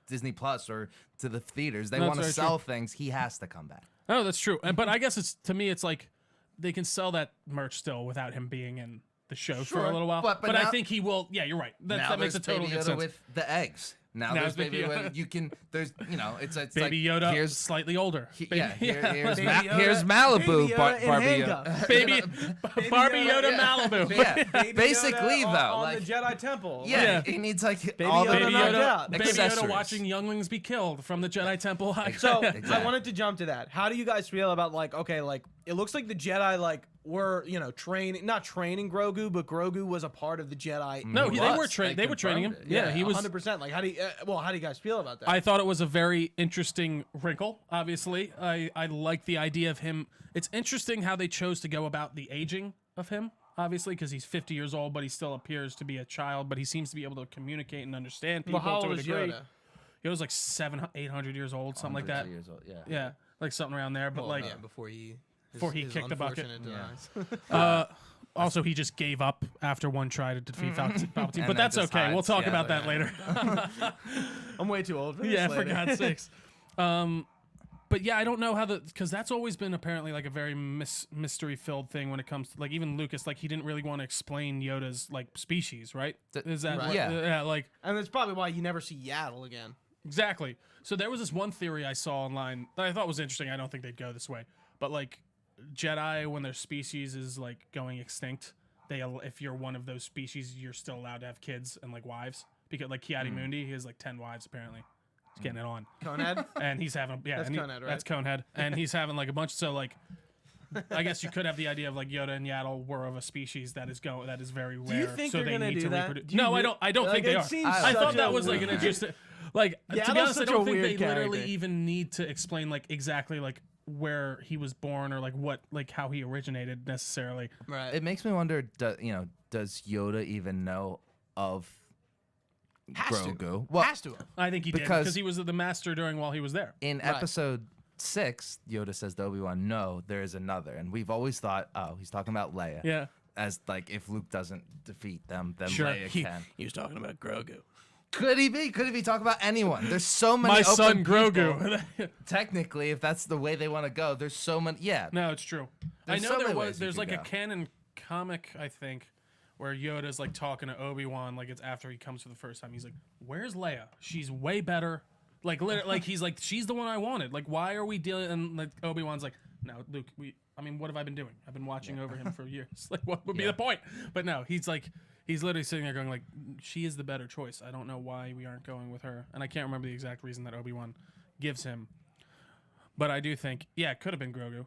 Speaker 3: Disney Plus or to the theaters. They want to sell things. He has to come back.
Speaker 2: Oh, that's true. But I guess to me, it's like they can sell that merch still without him being in the show for a little while. But now, I think he will. Yeah, you're right. That makes a total good sense.
Speaker 3: With the eggs. Now there's Baby Yoda. You can. There's it's
Speaker 2: Baby
Speaker 3: like,
Speaker 2: Yoda.
Speaker 3: Here's
Speaker 2: slightly older.
Speaker 3: Here's Malibu.
Speaker 2: Baby Barbie Yoda Malibu.
Speaker 3: Yeah, basically
Speaker 1: Yoda
Speaker 3: though,
Speaker 1: on the Jedi Temple.
Speaker 3: Yeah, he needs like
Speaker 1: Baby
Speaker 3: all
Speaker 1: Yoda,
Speaker 3: the
Speaker 2: Baby Yoda watching younglings be killed from the Jedi Temple.
Speaker 1: So I wanted to jump to that. How do you guys feel about it looks like the Jedi were not training Grogu, but Grogu was a part of the Jedi.
Speaker 2: No, they were training him. Yeah, he was
Speaker 1: 100%. Like how do you guys feel about that?
Speaker 2: I thought it was a very interesting wrinkle. Obviously, I like the idea of him. It's interesting how they chose to go about the aging of him. Obviously, because he's 50 years old, but he still appears to be a child. But he seems to be able to communicate and understand people
Speaker 1: how
Speaker 2: to a
Speaker 1: old
Speaker 2: degree.
Speaker 1: Yoda?
Speaker 2: He was like 800 years old, something like that.
Speaker 3: Years old,
Speaker 2: yeah, like something around there. But
Speaker 1: before he
Speaker 2: kicked the bucket.
Speaker 1: Also,
Speaker 2: he just gave up after one try to defeat Palpatine, but that's okay. We'll talk about that later.
Speaker 1: I'm way too old for this.
Speaker 2: Yeah, for God's sakes. But yeah, I don't know because that's always been apparently like a very mystery-filled thing when it comes to even Lucas. Like he didn't really want to explain Yoda's species, right? Is that
Speaker 1: right?
Speaker 2: Yeah.
Speaker 1: And that's probably why you never see Yaddle again.
Speaker 2: Exactly. So there was this one theory I saw online that I thought was interesting. I don't think they'd go this way, but Jedi, when their species is going extinct, if you're one of those species, you're still allowed to have kids and wives. Because Ki-Adi-Mundi, he has 10 wives apparently. He's getting it on.
Speaker 1: Conehead?
Speaker 2: And he's having
Speaker 1: that's Conehead, right?
Speaker 2: That's Conehead, and he's having a bunch. So I guess you could have the idea of Yoda and Yaddle were of a species that is very rare.
Speaker 1: Do you think
Speaker 2: so
Speaker 1: they're
Speaker 2: they need to
Speaker 1: that?
Speaker 2: reproduce? No, I don't. I don't think they are.
Speaker 1: I
Speaker 2: thought that was an interesting. To be honest, I don't think they
Speaker 1: character.
Speaker 2: literally even need to explain exactly where he was born or what how he originated necessarily.
Speaker 1: Right.
Speaker 3: It makes me wonder. Does Yoda even know of Grogu?
Speaker 1: Well, has to.
Speaker 2: I think he did because he was the master while he was there.
Speaker 3: In episode 6, Yoda says to Obi-Wan, "No, there is another," and we've always thought, "Oh, he's talking about Leia."
Speaker 2: Yeah.
Speaker 3: As if Luke doesn't defeat them, then Leia can.
Speaker 1: He was talking about Grogu.
Speaker 3: Could he be? Could he be talking about anyone? There's so many.
Speaker 2: My
Speaker 3: open
Speaker 2: son
Speaker 3: Grogu. Technically, if that's the way they want to go, there's so many. Yeah.
Speaker 2: No, it's true. I know there's a canon comic, I think, where Yoda's like talking to Obi-Wan like it's after he comes for the first time. He's like, "Where's Leia? She's way better." Like literally, like he's like, "She's the one I wanted. Like, why are we dealing?" And like Obi-Wan's like, "No, Luke. I mean, what have I been doing? I've been watching over him for years. Like, what would be the point?" But no, he's literally sitting there going like, "She is the better choice. I don't know why we aren't going with her." And I can't remember the exact reason that Obi-Wan gives him. But I do think, it could have been Grogu.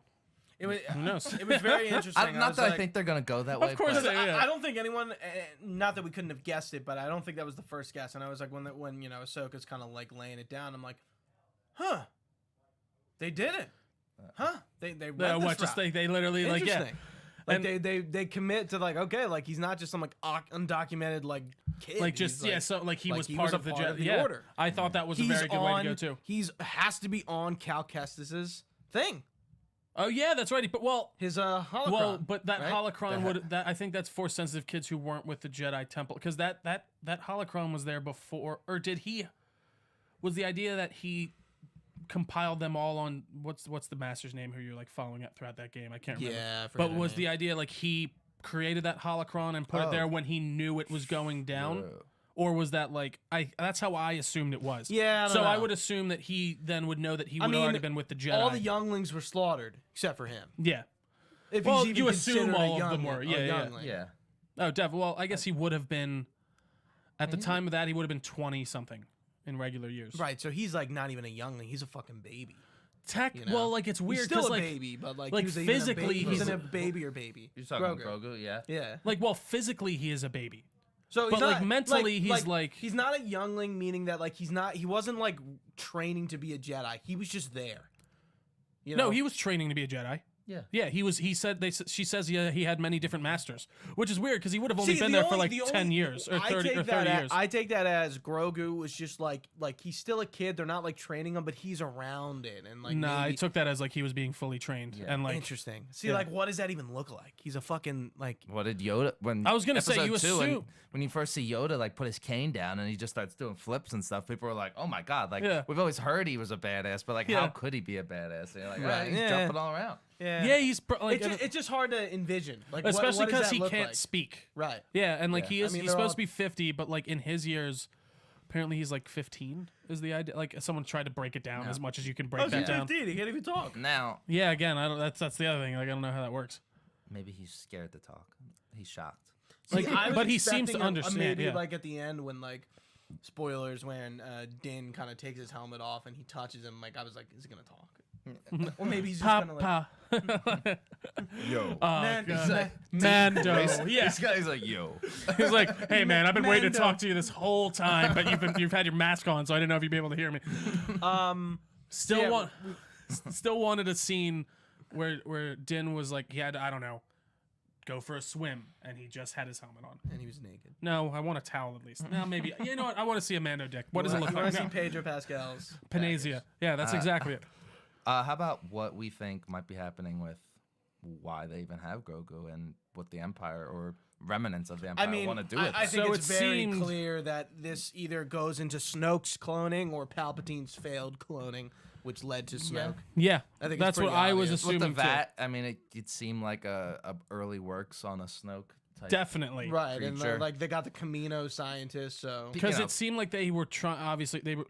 Speaker 1: It was,
Speaker 2: Who knows?
Speaker 1: It was very interesting.
Speaker 3: I think they're gonna go that way.
Speaker 2: Of course
Speaker 3: but-
Speaker 2: they-
Speaker 1: I don't think anyone, not that we couldn't have guessed it, but I don't think that was the first guess. And I was like, when Ahsoka's kind of like laying it down, I'm like, huh, they did it, huh? They went this
Speaker 2: What? Just
Speaker 1: route.
Speaker 2: they literally like
Speaker 1: Interesting. Like
Speaker 2: And-
Speaker 1: they commit to like, okay, like he's not just some like undocumented like kid.
Speaker 2: like just
Speaker 1: He's,
Speaker 2: so like he
Speaker 1: like
Speaker 2: was
Speaker 1: he
Speaker 2: part
Speaker 1: was a
Speaker 2: of the
Speaker 1: part
Speaker 2: Jedi.
Speaker 1: of the
Speaker 2: Yeah,
Speaker 1: Order.
Speaker 2: I thought that was a
Speaker 1: he's
Speaker 2: very good way to go
Speaker 1: on-
Speaker 2: too.
Speaker 1: He's has to be on Cal Kestis's thing.
Speaker 2: Oh yeah, that's right. But
Speaker 1: His holocron.
Speaker 2: well, but that
Speaker 1: right?
Speaker 2: holocron would I think that's for sensitive kids who weren't with the Jedi Temple because that holocron was there before, or did he? Was the idea that he compiled them all on what's the master's name who you're like following up throughout that game? I can't remember.
Speaker 1: Yeah, I forget
Speaker 2: But
Speaker 1: her
Speaker 2: was
Speaker 1: name.
Speaker 2: the idea like he created that holocron and put it
Speaker 3: Oh.
Speaker 2: there when he knew it was going down?
Speaker 3: Whoa.
Speaker 2: Or was that like that's how I assumed it was.
Speaker 1: Yeah, I don't
Speaker 2: so I
Speaker 1: know.
Speaker 2: would assume that he then would know that he would
Speaker 1: I
Speaker 2: have
Speaker 1: mean,
Speaker 2: already been with the Jedi.
Speaker 1: all the younglings were slaughtered except for him.
Speaker 2: yeah.
Speaker 1: If
Speaker 2: Well,
Speaker 1: he's even
Speaker 2: you assume
Speaker 1: considered a
Speaker 2: all of them
Speaker 1: youngling-
Speaker 2: were.
Speaker 1: a
Speaker 2: Yeah, yeah.
Speaker 1: youngling.
Speaker 3: Yeah.
Speaker 2: Oh, definitely. Well, I guess he would have been at the time of that. He would have been 20 something in regular years.
Speaker 1: Right, so he's like not even a youngling; he's a fucking baby.
Speaker 2: Tech.
Speaker 1: You know?
Speaker 2: Well, like it's
Speaker 1: He's
Speaker 2: weird
Speaker 1: still
Speaker 2: because
Speaker 1: a
Speaker 2: like
Speaker 1: baby, but like
Speaker 2: like,
Speaker 1: he was
Speaker 2: physically,
Speaker 1: he was
Speaker 2: he's
Speaker 1: a
Speaker 2: a-
Speaker 1: baby or baby.
Speaker 3: You're talking Grogu, yeah.
Speaker 1: Yeah.
Speaker 2: like well, physically he is a baby.
Speaker 1: So,
Speaker 2: But,
Speaker 1: he's
Speaker 2: like,
Speaker 1: not,
Speaker 2: mentally, he's like-
Speaker 1: he's not a youngling, meaning that like he wasn't like training to be a Jedi. He was just there. You know?
Speaker 2: No, he was training to be a Jedi.
Speaker 3: Yeah.
Speaker 2: Yeah, he was. He said she says he had many different masters, which is weird because he would have only
Speaker 1: See,
Speaker 2: been
Speaker 1: the
Speaker 2: there for
Speaker 1: only-
Speaker 2: like
Speaker 1: the
Speaker 2: 10
Speaker 1: only-
Speaker 2: years or
Speaker 1: I
Speaker 2: 30
Speaker 1: take
Speaker 2: or
Speaker 1: that
Speaker 2: 30
Speaker 1: as-
Speaker 2: years.
Speaker 1: I take that as Grogu was just like he's still a kid. They're not like training him, but he's around it and like.
Speaker 2: Nah, I
Speaker 1: maybe,
Speaker 2: took that as like he was being fully trained
Speaker 3: Yeah.
Speaker 2: and like.
Speaker 1: interesting. See,
Speaker 2: Yeah.
Speaker 1: like, what does that even look like? He's a fucking like.
Speaker 3: What did Yoda when
Speaker 2: I was gonna say, you
Speaker 3: episode two,
Speaker 2: assume-
Speaker 3: when you first see Yoda like put his cane down and he just starts doing flips and stuff, people were like, "Oh my god!" Like
Speaker 2: Yeah.
Speaker 3: we've always heard he was a badass, but like
Speaker 2: Yeah.
Speaker 3: how could he be a badass? And you're like,
Speaker 1: Right,
Speaker 3: he's
Speaker 1: yeah.
Speaker 3: jumping all around.
Speaker 1: Yeah.
Speaker 2: Yeah, he's like,
Speaker 1: It's just hard to envision, like
Speaker 2: especially
Speaker 1: what does
Speaker 2: because
Speaker 1: that
Speaker 2: he
Speaker 1: look
Speaker 2: can't
Speaker 1: like?
Speaker 2: speak.
Speaker 1: Right.
Speaker 2: Yeah, and like
Speaker 3: Yeah.
Speaker 2: he's
Speaker 1: they're
Speaker 2: supposed
Speaker 1: all-
Speaker 2: to be 50, but like in his years, apparently he's like 15 is the idea. Like someone tried to break it down as much as you can break that down.
Speaker 1: 15. He can't even talk.
Speaker 3: Now
Speaker 2: Yeah, again, I don't. That's the other thing. Like I don't know how that works.
Speaker 3: maybe he's scared to talk. He's shocked.
Speaker 2: Like,
Speaker 1: See, I was
Speaker 2: but he seems to
Speaker 1: expecting
Speaker 2: understand.
Speaker 1: Maybe
Speaker 2: Yeah.
Speaker 1: like at the end when like spoilers when Din kind of takes his helmet off and he touches him. Like I was like, is he gonna talk? Or maybe he's just gonna like.
Speaker 2: Papa.
Speaker 3: Yo.
Speaker 2: Oh,
Speaker 1: Man,
Speaker 2: God.
Speaker 1: he's like,
Speaker 2: Mando. Yeah.
Speaker 3: This guy's like, yo.
Speaker 2: He's like, hey man, I've been waiting to
Speaker 1: Mando.
Speaker 2: talk to you this whole time, but you've had your mask on, so I didn't know if you'd be able to hear me. Still
Speaker 1: yeah,
Speaker 2: want, still wanted a scene where Din was like, he had I don't know, go for a swim, and he just had his helmet on.
Speaker 1: and he was naked.
Speaker 2: No, I want a towel at least. No, maybe you know what? I want to see a Mando dick. What does it look
Speaker 1: You
Speaker 2: like?
Speaker 1: want to
Speaker 2: No.
Speaker 1: see Pedro Pascal's
Speaker 2: Panacea. Yeah, that's exactly it.
Speaker 3: How about what we think might be happening with why they even have Grogu and what the Empire or remnants of the Empire
Speaker 1: I mean,
Speaker 3: want to do with
Speaker 1: I
Speaker 3: it?
Speaker 1: think
Speaker 2: So
Speaker 1: it's
Speaker 2: it
Speaker 1: very
Speaker 2: seemed-
Speaker 1: clear that this either goes into Snoke's cloning or Palpatine's failed cloning, which led to Snoke.
Speaker 2: Yeah,
Speaker 1: I think it's
Speaker 2: that's what
Speaker 1: pretty
Speaker 2: I was
Speaker 1: obvious.
Speaker 3: With
Speaker 2: assuming
Speaker 3: the vat, I mean, it seemed like a early works on a Snoke type.
Speaker 2: too. Definitely.
Speaker 1: Right, and
Speaker 3: Creature.
Speaker 1: like they got the Camino scientists, so
Speaker 2: Because
Speaker 3: You know.
Speaker 2: it seemed like they were trying. Obviously, they were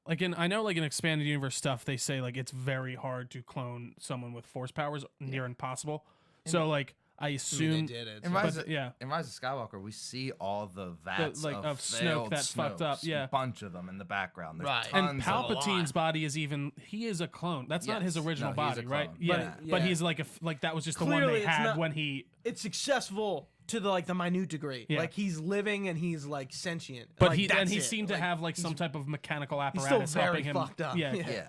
Speaker 2: like I know like in expanded universe stuff, they say like it's very hard to clone someone with force powers, near impossible. So like I
Speaker 1: I mean, they
Speaker 2: assume,
Speaker 1: did it.
Speaker 3: In
Speaker 1: so-
Speaker 3: Rise,
Speaker 2: but, yeah.
Speaker 3: in Rise of Skywalker, we see all the vats
Speaker 2: like,
Speaker 3: of
Speaker 2: of Snoke
Speaker 3: failed
Speaker 2: that fucked up,
Speaker 3: Snokes,
Speaker 2: yeah.
Speaker 3: a bunch of them in the background. There's
Speaker 1: Right.
Speaker 3: tons
Speaker 2: and
Speaker 3: of
Speaker 2: Palpatine's body is even he is a clone. That's not his
Speaker 3: Yes.
Speaker 2: original
Speaker 3: No, he's a
Speaker 2: body, right?
Speaker 3: clone.
Speaker 2: Yeah,
Speaker 1: But-
Speaker 2: but
Speaker 1: yeah.
Speaker 2: he's like like that was just the one
Speaker 1: Clearly,
Speaker 2: they
Speaker 1: it's
Speaker 2: had
Speaker 1: not-
Speaker 2: when he.
Speaker 1: it's successful to the like the minute degree.
Speaker 2: Yeah.
Speaker 1: Like he's living and he's like sentient.
Speaker 2: But
Speaker 1: like,
Speaker 2: he
Speaker 1: that's
Speaker 2: he
Speaker 1: it.
Speaker 2: seemed to
Speaker 1: Like,
Speaker 2: have like some type of mechanical
Speaker 1: still
Speaker 2: apparatus
Speaker 1: very
Speaker 2: helping him.
Speaker 1: fucked up.
Speaker 2: Yeah,
Speaker 1: Yeah.
Speaker 3: Yeah.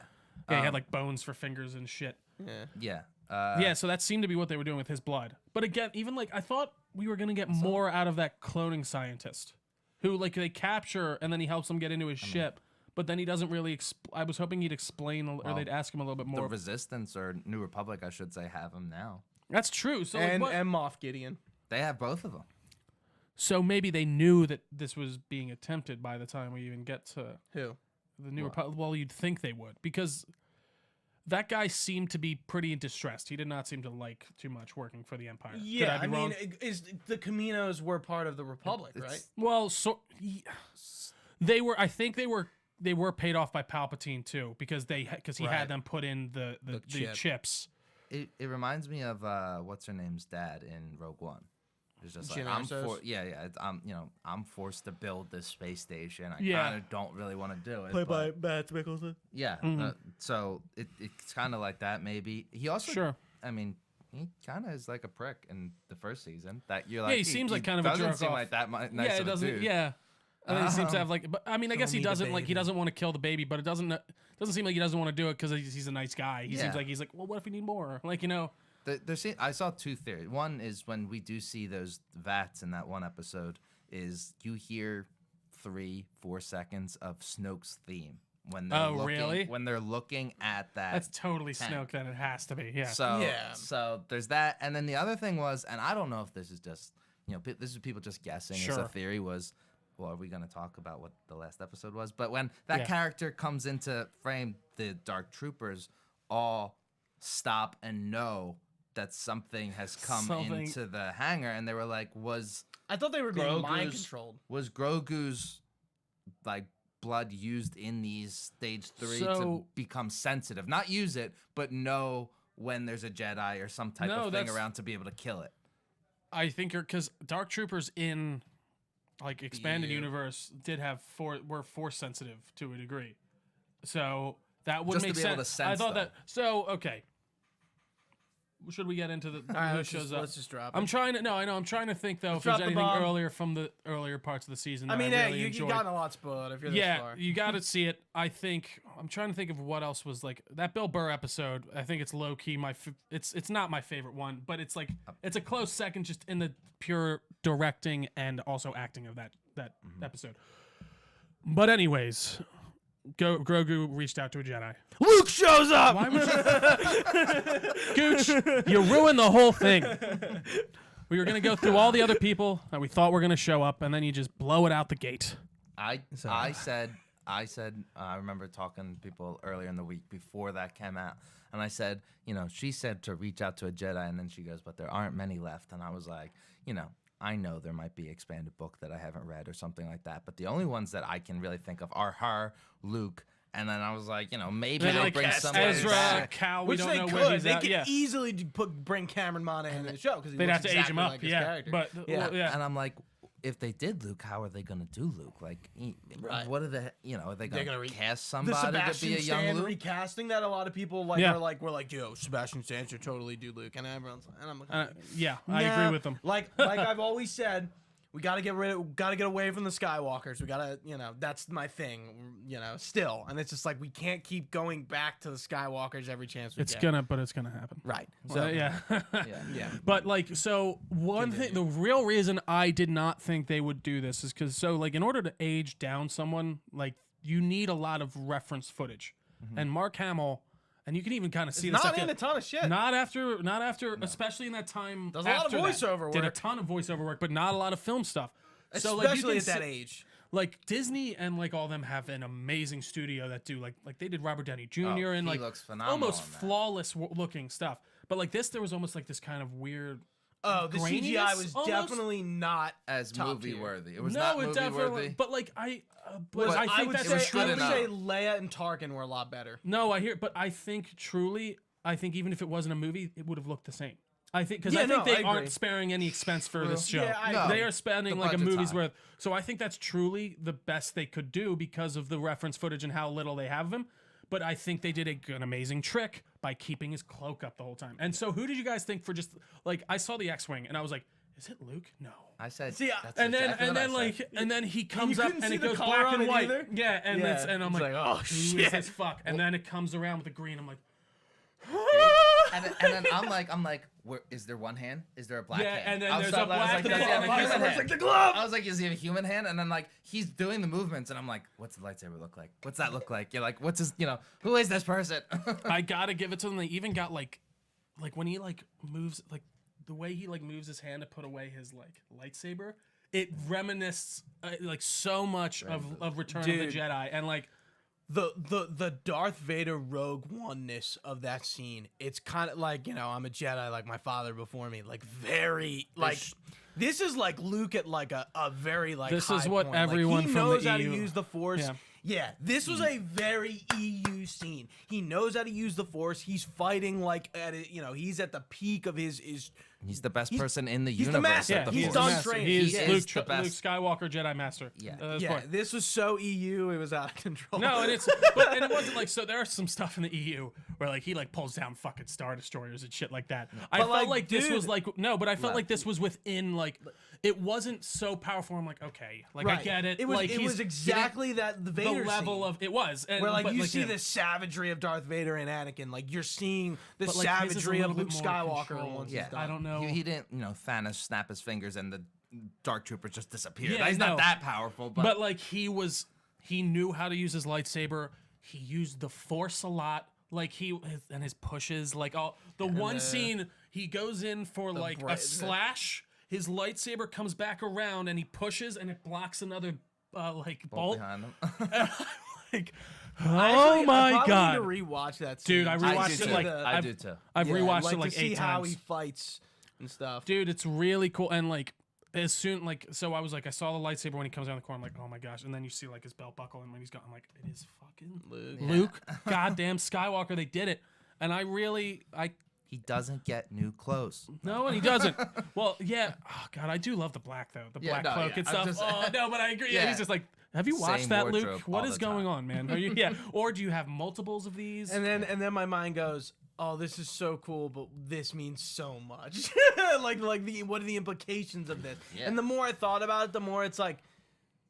Speaker 2: yeah, he had like bones for fingers and shit.
Speaker 1: Yeah.
Speaker 3: Yeah.
Speaker 2: Yeah, so that seemed to be what they were doing with his blood. But again, even like I thought we were gonna get more out of that cloning scientist, who like they capture and then he helps them get into his ship. But then he doesn't really. I was hoping he'd explain, or they'd ask him a little bit
Speaker 3: The
Speaker 2: more.
Speaker 3: Resistance or New Republic, I should say, have him now.
Speaker 2: That's true. So like,
Speaker 1: And
Speaker 2: what-
Speaker 1: Moff Gideon.
Speaker 3: They have both of them.
Speaker 2: so maybe they knew that this was being attempted by the time we even get to
Speaker 1: Who?
Speaker 2: the New Republic. Well, you'd think they would because that guy seemed to be pretty distressed. He did not seem to like too much working for the Empire.
Speaker 1: Yeah,
Speaker 2: Could I be wrong?
Speaker 1: mean, is the Caminos were part of the Republic, right?
Speaker 2: Well, they were. I think they were paid off by Palpatine too, because he had them put in the chips.
Speaker 3: It reminds me of what's her name's dad in Rogue One. It's just like I'm forced to build this space station. I kind of don't really want to do it.
Speaker 1: Played by Mads Mikkelsen.
Speaker 3: Yeah, so it's kind of like that. Maybe he also. I mean, he kind of is like a prick in the first season. That you're like,
Speaker 2: yeah, he seems like kind of a jerk
Speaker 3: doesn't seem
Speaker 2: off.
Speaker 3: like that nice of a dude.
Speaker 2: Yeah. And then he seems to have like, but I mean, I guess he doesn't like. He doesn't want to kill the baby, but it doesn't seem like he doesn't want to do it because he's a nice guy. He seems like he's like, well, what if we need more? Like, you know.
Speaker 3: I saw two theories. One is when we do see those vats in that one episode, is you hear 3-4 seconds of Snoke's theme when they're when they're looking at that.
Speaker 2: That's totally
Speaker 3: tank.
Speaker 2: Snoke. Then it has to be. Yeah.
Speaker 3: So there's that, and then the other thing was, and I don't know if this is just this is people just guessing. As a theory was. Well, are we going to talk about what the last episode was? But when that character comes into frame, the Dark Troopers all stop and know that something has come into the hangar, and they were like,
Speaker 1: I thought they were being mind controlled.
Speaker 3: Was Grogu's like blood used in these stage 3 to become sensitive? Not use it, but know when there's a Jedi or some type of thing around to be able to kill it.
Speaker 2: I think because Dark Troopers in like expanded universe did have were force sensitive to a degree, so that would make sense. I thought that. So okay, should we get into the who shows up?
Speaker 1: Let's just drop it.
Speaker 2: I'm trying to. No, I know. I'm trying to think though if there's anything earlier from the earlier parts of the season.
Speaker 1: I mean,
Speaker 2: really
Speaker 1: you gotten a lot spoiled if you're this far.
Speaker 2: You got to see it. I think I'm trying to think of what else was like that Bill Burr episode. I think it's low key it's not my favorite one, but it's like it's a close second just in the pure directing and also acting of that episode. But anyways, Grogu reached out to a Jedi.
Speaker 1: Luke shows up.
Speaker 2: Why would you? Gooch, you ruined the whole thing. We were gonna go through all the other people that we thought were gonna show up, and then you just blow it out the gate.
Speaker 3: I remember talking to people earlier in the week before that came out, and I said, she said to reach out to a Jedi, and then she goes, but there aren't many left, and I was like, I know there might be expanded book that I haven't read or something like that, but the only ones that I can really think of are her, Luke, and then I was like, maybe they'll bring somebody
Speaker 2: Ezra,
Speaker 3: back.
Speaker 2: Cal,
Speaker 1: Which
Speaker 2: we don't know
Speaker 1: they
Speaker 2: where
Speaker 1: could.
Speaker 2: he's
Speaker 1: They
Speaker 2: at.
Speaker 1: could easily bring Cameron Monaghan in the show because
Speaker 2: they'd have to age him up.
Speaker 1: like his character.
Speaker 2: But
Speaker 3: And I'm like, if they did Luke, how are they going to do Luke? Like, what are they? Are they going to cast somebody to be a young Luke?
Speaker 1: Recasting that a lot of people we're like, yo, Sebastian Stan should totally do Luke, and everyone's and I'm like,
Speaker 2: I agree with them.
Speaker 1: Like I've always said, we gotta get away from the Skywalkers. We gotta, that's my thing, still, and it's just like we can't keep going back to the Skywalkers every chance we get.
Speaker 2: But it's gonna happen.
Speaker 1: Right.
Speaker 2: So
Speaker 1: So
Speaker 2: yeah.
Speaker 1: But
Speaker 2: One thing, the real reason I did not think they would do this is because in order to age down someone, you need a lot of reference footage, and Mark Hamill. And you can even kind of see this.
Speaker 1: Not in a ton of shit.
Speaker 2: Not after, especially in that time.
Speaker 1: Does a lot of voiceover work.
Speaker 2: Did a ton of voiceover work, but not a lot of film stuff.
Speaker 1: Especially at that age.
Speaker 2: Disney and all them have an amazing studio that do they did Robert Downey Jr. and
Speaker 3: he looks phenomenal
Speaker 2: almost flawless looking stuff. But this, there was almost this kind of weird.
Speaker 1: Oh, the CGI was definitely not
Speaker 3: as movie worthy. It was
Speaker 2: no,
Speaker 3: not
Speaker 2: it
Speaker 3: movie
Speaker 2: definitely.
Speaker 3: worthy.
Speaker 2: But I think that's
Speaker 1: I would say Leia and Tarkin were a lot better.
Speaker 2: No, I hear, but I think even if it wasn't a movie, it would have looked the same. I think because they aren't sparing any expense for this show. They are spending a movie's worth. So I think that's truly the best they could do because of the reference footage and how little they have of him. But I think they did an amazing trick by keeping his cloak up the whole time. And so who did you guys think for just I saw the X-Wing and I was like, is it Luke? No.
Speaker 3: I said,
Speaker 2: and then he comes up and it goes black and white.
Speaker 1: Either?
Speaker 2: Yeah, and I'm like,
Speaker 1: oh
Speaker 2: shit, who is this fuck? And then it comes around with the green. I'm like,
Speaker 3: and then I'm like, is there one hand? Is there a black hand?
Speaker 2: Yeah, and then there's a black
Speaker 3: does he have a human hand?
Speaker 1: Like the glove.
Speaker 3: I was like, does he have a human hand? And then he's doing the movements, and I'm like, what's the lightsaber look like? What's that look like? You're like, what's his? Who is this person?
Speaker 2: I gotta give it to them. They even got when he moves the way he moves his hand to put away his lightsaber. It reminisces so much of Return of the Jedi, and
Speaker 1: the Darth Vader Rogue Oneness of that scene. It's kind of like, I'm a Jedi like my father before me. Like very like this is like Luke at like a very like
Speaker 2: This
Speaker 1: high
Speaker 2: is what
Speaker 1: point.
Speaker 2: everyone
Speaker 1: like, he
Speaker 2: from the
Speaker 1: knows how to
Speaker 2: EU
Speaker 1: use the Force. Yeah, this was a very EU scene. He knows how to use the Force. He's fighting like he's at the peak of his.
Speaker 3: He's the best person in the
Speaker 1: he's the
Speaker 3: universe.
Speaker 1: master.
Speaker 3: at the
Speaker 1: He's
Speaker 3: Force.
Speaker 1: done training.
Speaker 2: He is
Speaker 3: He
Speaker 2: Luke,
Speaker 3: is the best.
Speaker 2: Luke Skywalker, Jedi Master.
Speaker 3: Yeah.
Speaker 1: This was so EU. It was out of control.
Speaker 2: No, and it wasn't like, so there are some stuff in the EU where like he like pulls down fucking Star Destroyers and shit like that. I felt like this was like, no, but I felt like this was within like, it wasn't so powerful. I'm like, okay, like I get it.
Speaker 1: It was
Speaker 2: like,
Speaker 1: it was exactly that the Vader
Speaker 2: the level
Speaker 1: scene.
Speaker 2: of it was. And,
Speaker 1: Where like
Speaker 2: but,
Speaker 1: you see
Speaker 2: him.
Speaker 1: the savagery of Darth Vader and Anakin, like you're seeing the
Speaker 2: But, like, his is a
Speaker 1: savagery of
Speaker 2: little
Speaker 1: Luke
Speaker 2: bit more
Speaker 1: Skywalker
Speaker 2: controlled.
Speaker 1: once
Speaker 3: Yeah.
Speaker 1: he's done.
Speaker 2: I don't know.
Speaker 3: He didn't, Thanos snap his fingers and the Dark Troopers just disappeared.
Speaker 2: Yeah,
Speaker 3: He's
Speaker 2: no.
Speaker 3: not that powerful,
Speaker 2: But like he knew how to use his lightsaber. He used the Force a lot. Like his pushes, like all the one scene he goes in for like a slash. His lightsaber comes back around and he pushes and it blocks another bolt.
Speaker 3: behind him.
Speaker 2: Like,
Speaker 1: I
Speaker 2: my god,
Speaker 1: need to rewatch that scene.
Speaker 2: dude! I rewatched it like
Speaker 3: I do too.
Speaker 2: I've rewatched
Speaker 1: like
Speaker 2: it like
Speaker 1: to see
Speaker 2: 8
Speaker 1: how
Speaker 2: times.
Speaker 1: he fights and stuff.
Speaker 2: Dude, it's really cool. And like as soon so I was like, I saw the lightsaber when he comes around the corner. I'm like, oh my gosh! And then you see like his belt buckle and when he's gone, I'm like, it is fucking Luke, goddamn Skywalker. They did it, and
Speaker 3: He doesn't get new clothes.
Speaker 2: no, and he doesn't. Well, yeah. Oh god, I do love the black though, the black cloak and
Speaker 3: I'm
Speaker 2: stuff.
Speaker 3: just-
Speaker 2: Oh no, but I agree. Yeah,
Speaker 3: Yeah.
Speaker 2: he's just like, have you watched
Speaker 3: Same
Speaker 2: that, Luke?
Speaker 3: wardrobe
Speaker 2: What
Speaker 3: all
Speaker 2: is
Speaker 3: the
Speaker 2: going
Speaker 3: time.
Speaker 2: on, man? Are you, or do you have multiples of these?
Speaker 1: And then my mind goes, oh, this is so cool, but this means so much. like what are the implications of this?
Speaker 3: Yeah.
Speaker 1: And the more I thought about it, the more it's like,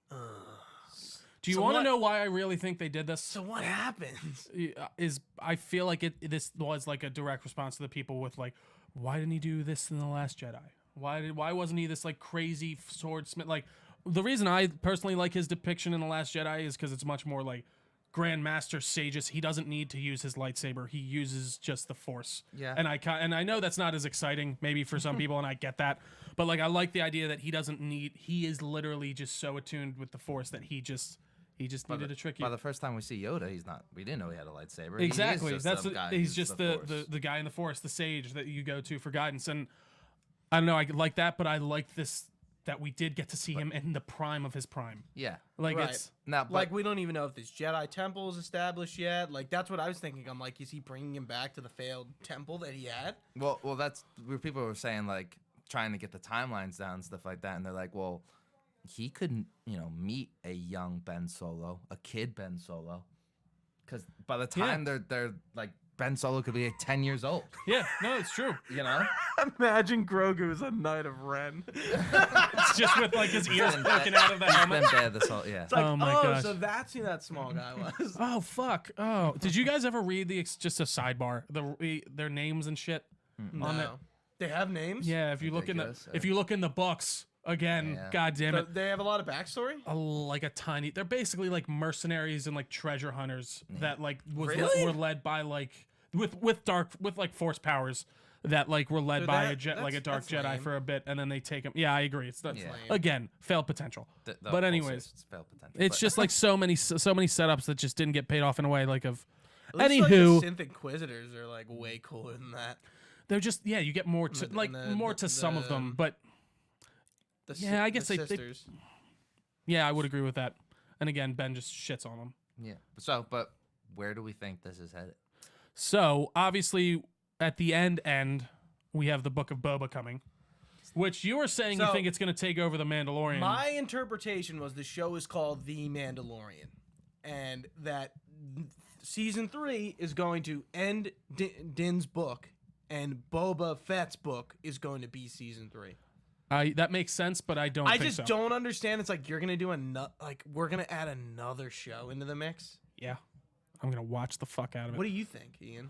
Speaker 2: do you
Speaker 1: so
Speaker 2: want to
Speaker 1: what-
Speaker 2: know why I really think they did this?
Speaker 1: so what happens?
Speaker 2: Is I feel like this was like a direct response to the people with like, why didn't he do this in The Last Jedi? Why wasn't he this like crazy swordsmith? Like the reason I personally like his depiction in The Last Jedi is because it's much more like Grandmaster Sages. He doesn't need to use his lightsaber. He uses just the Force.
Speaker 3: Yeah.
Speaker 2: And I know that's not as exciting maybe for some people, and I get that. But like I like the idea that he doesn't need. He is literally just so attuned with the Force that he just needed to trick you.
Speaker 3: By the first time we see Yoda, we didn't know he had a lightsaber. He is
Speaker 2: Exactly.
Speaker 3: just
Speaker 2: That's
Speaker 3: some guy
Speaker 2: he's
Speaker 3: who's
Speaker 2: just
Speaker 3: the Force.
Speaker 2: the guy in the Force, the sage that you go to for guidance. And I don't know, I like that, but I like this that we did get to see him in the prime of his prime.
Speaker 3: Yeah.
Speaker 2: Like
Speaker 1: Right.
Speaker 2: it's
Speaker 3: Now, but
Speaker 1: Like we don't even know if this Jedi temple is established yet. Like that's what I was thinking. I'm like, is he bringing him back to the failed temple that he had?
Speaker 3: well, that's where people were saying like trying to get the timelines down and stuff like that, and they're like, well, he couldn't, meet a young Ben Solo, a kid Ben Solo, because by the time they're like Ben Solo could be like 10 years old.
Speaker 2: yeah, no, it's true.
Speaker 1: Imagine Grogu as a Knight of Ren.
Speaker 2: It's just with like his ears poking out of the
Speaker 3: He's
Speaker 2: helmet.
Speaker 3: been bad this whole
Speaker 1: It's like,
Speaker 2: Oh my
Speaker 1: oh,
Speaker 2: gosh.
Speaker 1: so that's who that small guy was.
Speaker 2: Oh fuck! Oh, did you guys ever read just a sidebar their names and shit on it?
Speaker 1: No. They have names?
Speaker 2: Yeah, if you look
Speaker 3: Ridiculous,
Speaker 2: if you look in the books again,
Speaker 3: Yeah.
Speaker 2: god damn
Speaker 1: So
Speaker 2: it,
Speaker 1: they have a lot of backstory?
Speaker 2: like a tiny. They're basically like mercenaries and like treasure hunters that like
Speaker 1: Really?
Speaker 2: were led by like with like force powers that like were led
Speaker 1: So
Speaker 2: by
Speaker 1: that-
Speaker 2: a dark
Speaker 1: that's
Speaker 2: Jedi
Speaker 1: lame.
Speaker 2: for a bit, and then they take him. Yeah, I agree. It's
Speaker 3: Yeah.
Speaker 2: again failed potential.
Speaker 3: The
Speaker 2: But
Speaker 3: whole
Speaker 2: anyways,
Speaker 3: system's failed potential,
Speaker 2: it's
Speaker 3: but-
Speaker 2: just like so many setups that just didn't get paid off in a way like of.
Speaker 1: At least,
Speaker 2: Anywho,
Speaker 1: like, the Synth Inquisitors are like way cooler than that.
Speaker 2: they're just you get more to more to some of them, but Yeah, I guess
Speaker 1: the
Speaker 2: they-
Speaker 1: sisters.
Speaker 2: yeah, I would agree with that. And again, Ben just shits on them.
Speaker 3: yeah. So, but where do we think this is headed?
Speaker 2: So obviously, at the end, we have the Book of Boba coming, which you were saying you
Speaker 1: So-
Speaker 2: think it's going to take over the Mandalorian.
Speaker 1: My interpretation was the show is called The Mandalorian, and that season 3 is going to end Din's book, and Boba Fett's book is going to be season 3.
Speaker 2: That makes sense, but I don't.
Speaker 1: I
Speaker 2: think
Speaker 1: just
Speaker 2: so.
Speaker 1: don't understand. It's like you're gonna do we're gonna add another show into the mix.
Speaker 2: Yeah, I'm gonna watch the fuck out of it.
Speaker 1: What do you think, Ian?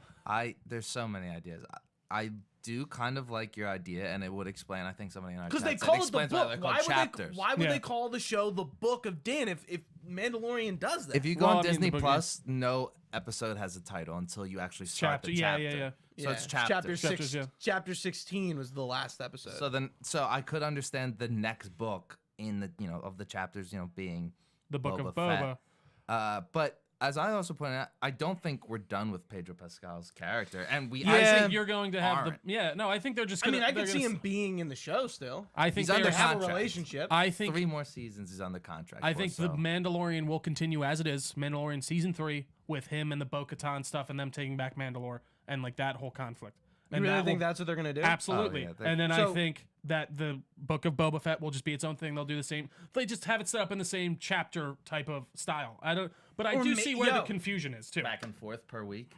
Speaker 3: There's so many ideas. I do kind of like your idea, and it would explain. I think somebody in our
Speaker 1: Because they
Speaker 3: chat said
Speaker 1: call it the
Speaker 3: explains
Speaker 1: book.
Speaker 3: why they're called chapters.
Speaker 1: Why would
Speaker 2: Yeah.
Speaker 1: they call the show the Book of Din if Mandalorian does that?
Speaker 3: If you go
Speaker 2: Well,
Speaker 3: on
Speaker 2: I mean, the
Speaker 3: Disney
Speaker 2: book
Speaker 3: Plus, no episode has a title until you actually start
Speaker 2: Chapter,
Speaker 3: the
Speaker 2: yeah,
Speaker 3: chapter.
Speaker 2: yeah.
Speaker 3: So it's chapters.
Speaker 2: Chapters, yeah.
Speaker 1: Chapter 16 was the last episode.
Speaker 3: So I could understand the next book in the of the chapters being
Speaker 2: The Book of
Speaker 3: Boba
Speaker 2: Boba.
Speaker 3: Fett. But as I also pointed out, I don't think we're done with Pedro Pascal's character, and we.
Speaker 2: I
Speaker 1: Yeah.
Speaker 2: think you're going to have
Speaker 3: Aren't.
Speaker 2: I think they're just
Speaker 1: I
Speaker 2: gonna.
Speaker 1: mean, I
Speaker 2: they're
Speaker 1: could
Speaker 2: gonna
Speaker 1: see
Speaker 2: s-
Speaker 1: him being in the show still.
Speaker 2: I think
Speaker 3: He's
Speaker 2: they
Speaker 3: under
Speaker 2: are-
Speaker 1: Have a
Speaker 3: contract.
Speaker 1: relationship.
Speaker 2: I think
Speaker 3: 3 more seasons he's under contract.
Speaker 2: I
Speaker 3: for,
Speaker 2: think the
Speaker 3: so.
Speaker 2: Mandalorian will continue as it is. Mandalorian season 3 with him and the Bo-Katan stuff and them taking back Mandalore and like that whole conflict.
Speaker 1: You
Speaker 2: And
Speaker 1: really
Speaker 2: that
Speaker 1: think
Speaker 2: will-
Speaker 1: that's what they're gonna do?
Speaker 2: Absolutely.
Speaker 3: Oh, yeah,
Speaker 2: And then I
Speaker 1: So-
Speaker 2: think that the Book of Boba Fett will just be its own thing. They'll do the same. They just have it set up in the same chapter type of style. But I
Speaker 1: Or
Speaker 2: do
Speaker 1: ma-
Speaker 2: see where the
Speaker 1: yo.
Speaker 2: confusion is too.
Speaker 3: back and forth per week.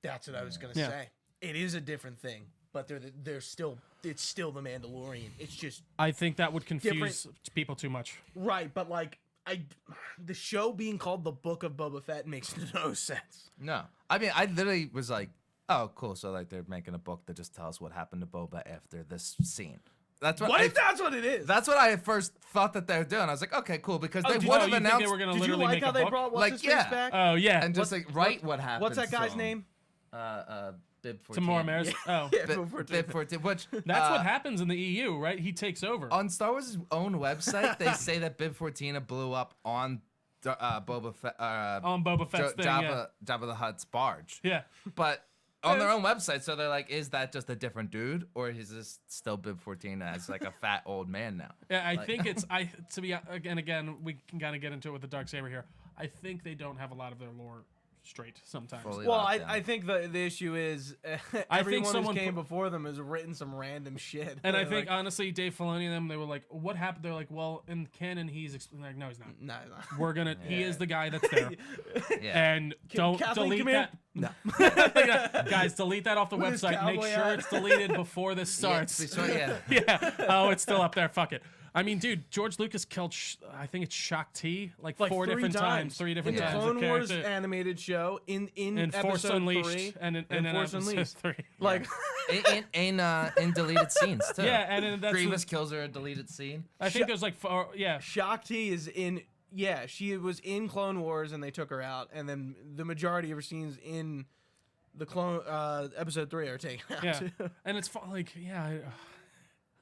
Speaker 1: That's what I was gonna
Speaker 2: Yeah.
Speaker 1: say. It is a different thing, but it's still the Mandalorian. It's just
Speaker 2: I think that would confuse people too much.
Speaker 1: right, but like the show being called the Book of Boba Fett makes no sense.
Speaker 3: No, I mean, I literally was like, "Oh, cool." So like, they're making a book that just tells what happened to Boba after this scene. That's what.
Speaker 1: What
Speaker 3: I,
Speaker 1: if that's what it is?
Speaker 3: that's what I at first thought that they were doing. I was like, "Okay, cool," because they
Speaker 1: did
Speaker 3: would
Speaker 1: you-
Speaker 3: have
Speaker 2: you think
Speaker 3: announced
Speaker 2: they were gonna
Speaker 1: Did you
Speaker 2: literally
Speaker 1: like
Speaker 2: make
Speaker 1: how
Speaker 2: a
Speaker 1: they
Speaker 2: book?
Speaker 1: brought what's
Speaker 3: Like,
Speaker 1: his face
Speaker 3: yeah.
Speaker 1: back?
Speaker 2: Oh yeah.
Speaker 3: and just like write what happened.
Speaker 1: What's that guy's
Speaker 3: to him.
Speaker 1: name?
Speaker 3: Bib 14.
Speaker 2: Tamora Maris. Oh,
Speaker 1: Yeah,
Speaker 3: Bib 14. Which
Speaker 2: that's what happens in the EU, right? He takes over.
Speaker 3: on Star Wars' own website, they say that Bib 14 blew up on Boba Fett,
Speaker 2: On Boba Fett's thing,
Speaker 3: Jabba the Hutt's barge.
Speaker 2: Yeah.
Speaker 3: But on their own website, so they're like, is that just a different dude, or is this still Bib 14 as like a fat old man now?
Speaker 2: Yeah, I think it's to be again we can kind of get into it with the Darksaber here. I think they don't have a lot of their lore straight sometimes.
Speaker 3: Fully
Speaker 1: Well,
Speaker 3: locked down.
Speaker 1: I think the issue is everyone who came before them has written some random shit.
Speaker 2: And I
Speaker 1: Like,
Speaker 2: think honestly, Dave Filoni and them, they were like, "What happened?" They're like, "Well, in canon, he's like, no, he's not.
Speaker 1: no,
Speaker 2: We're gonna. He is the guy that's there,
Speaker 3: yeah.
Speaker 2: and don't
Speaker 1: Kathleen
Speaker 2: delete
Speaker 1: come here?
Speaker 2: that. Guys, delete that off the
Speaker 1: With his
Speaker 2: website. Make
Speaker 1: cowboy
Speaker 2: sure
Speaker 1: hat.
Speaker 2: it's deleted before this starts.
Speaker 3: Yeah.
Speaker 2: Yeah. Oh, it's still up there. Fuck it. I mean, dude, George Lucas killed. I think it's Shakti like 4
Speaker 1: three
Speaker 2: different times, 3 different
Speaker 1: in
Speaker 2: times.
Speaker 1: the
Speaker 2: of
Speaker 1: Clone Wars
Speaker 2: character.
Speaker 1: animated show in
Speaker 2: Force
Speaker 1: episode
Speaker 2: Unleashed
Speaker 1: 3
Speaker 2: and in
Speaker 1: Force
Speaker 2: episode
Speaker 1: Unleashed.
Speaker 2: 3.
Speaker 1: Like
Speaker 3: in deleted scenes too.
Speaker 2: Yeah, and then that's
Speaker 3: Grievous kills her a deleted scene.
Speaker 2: I think there's like 4. Yeah.
Speaker 1: Shakti is in. Yeah, she was in Clone Wars and they took her out, and then the majority of her scenes in the Clone episode 3 are taken out.
Speaker 2: Yeah,
Speaker 1: too.
Speaker 2: and it's like, yeah,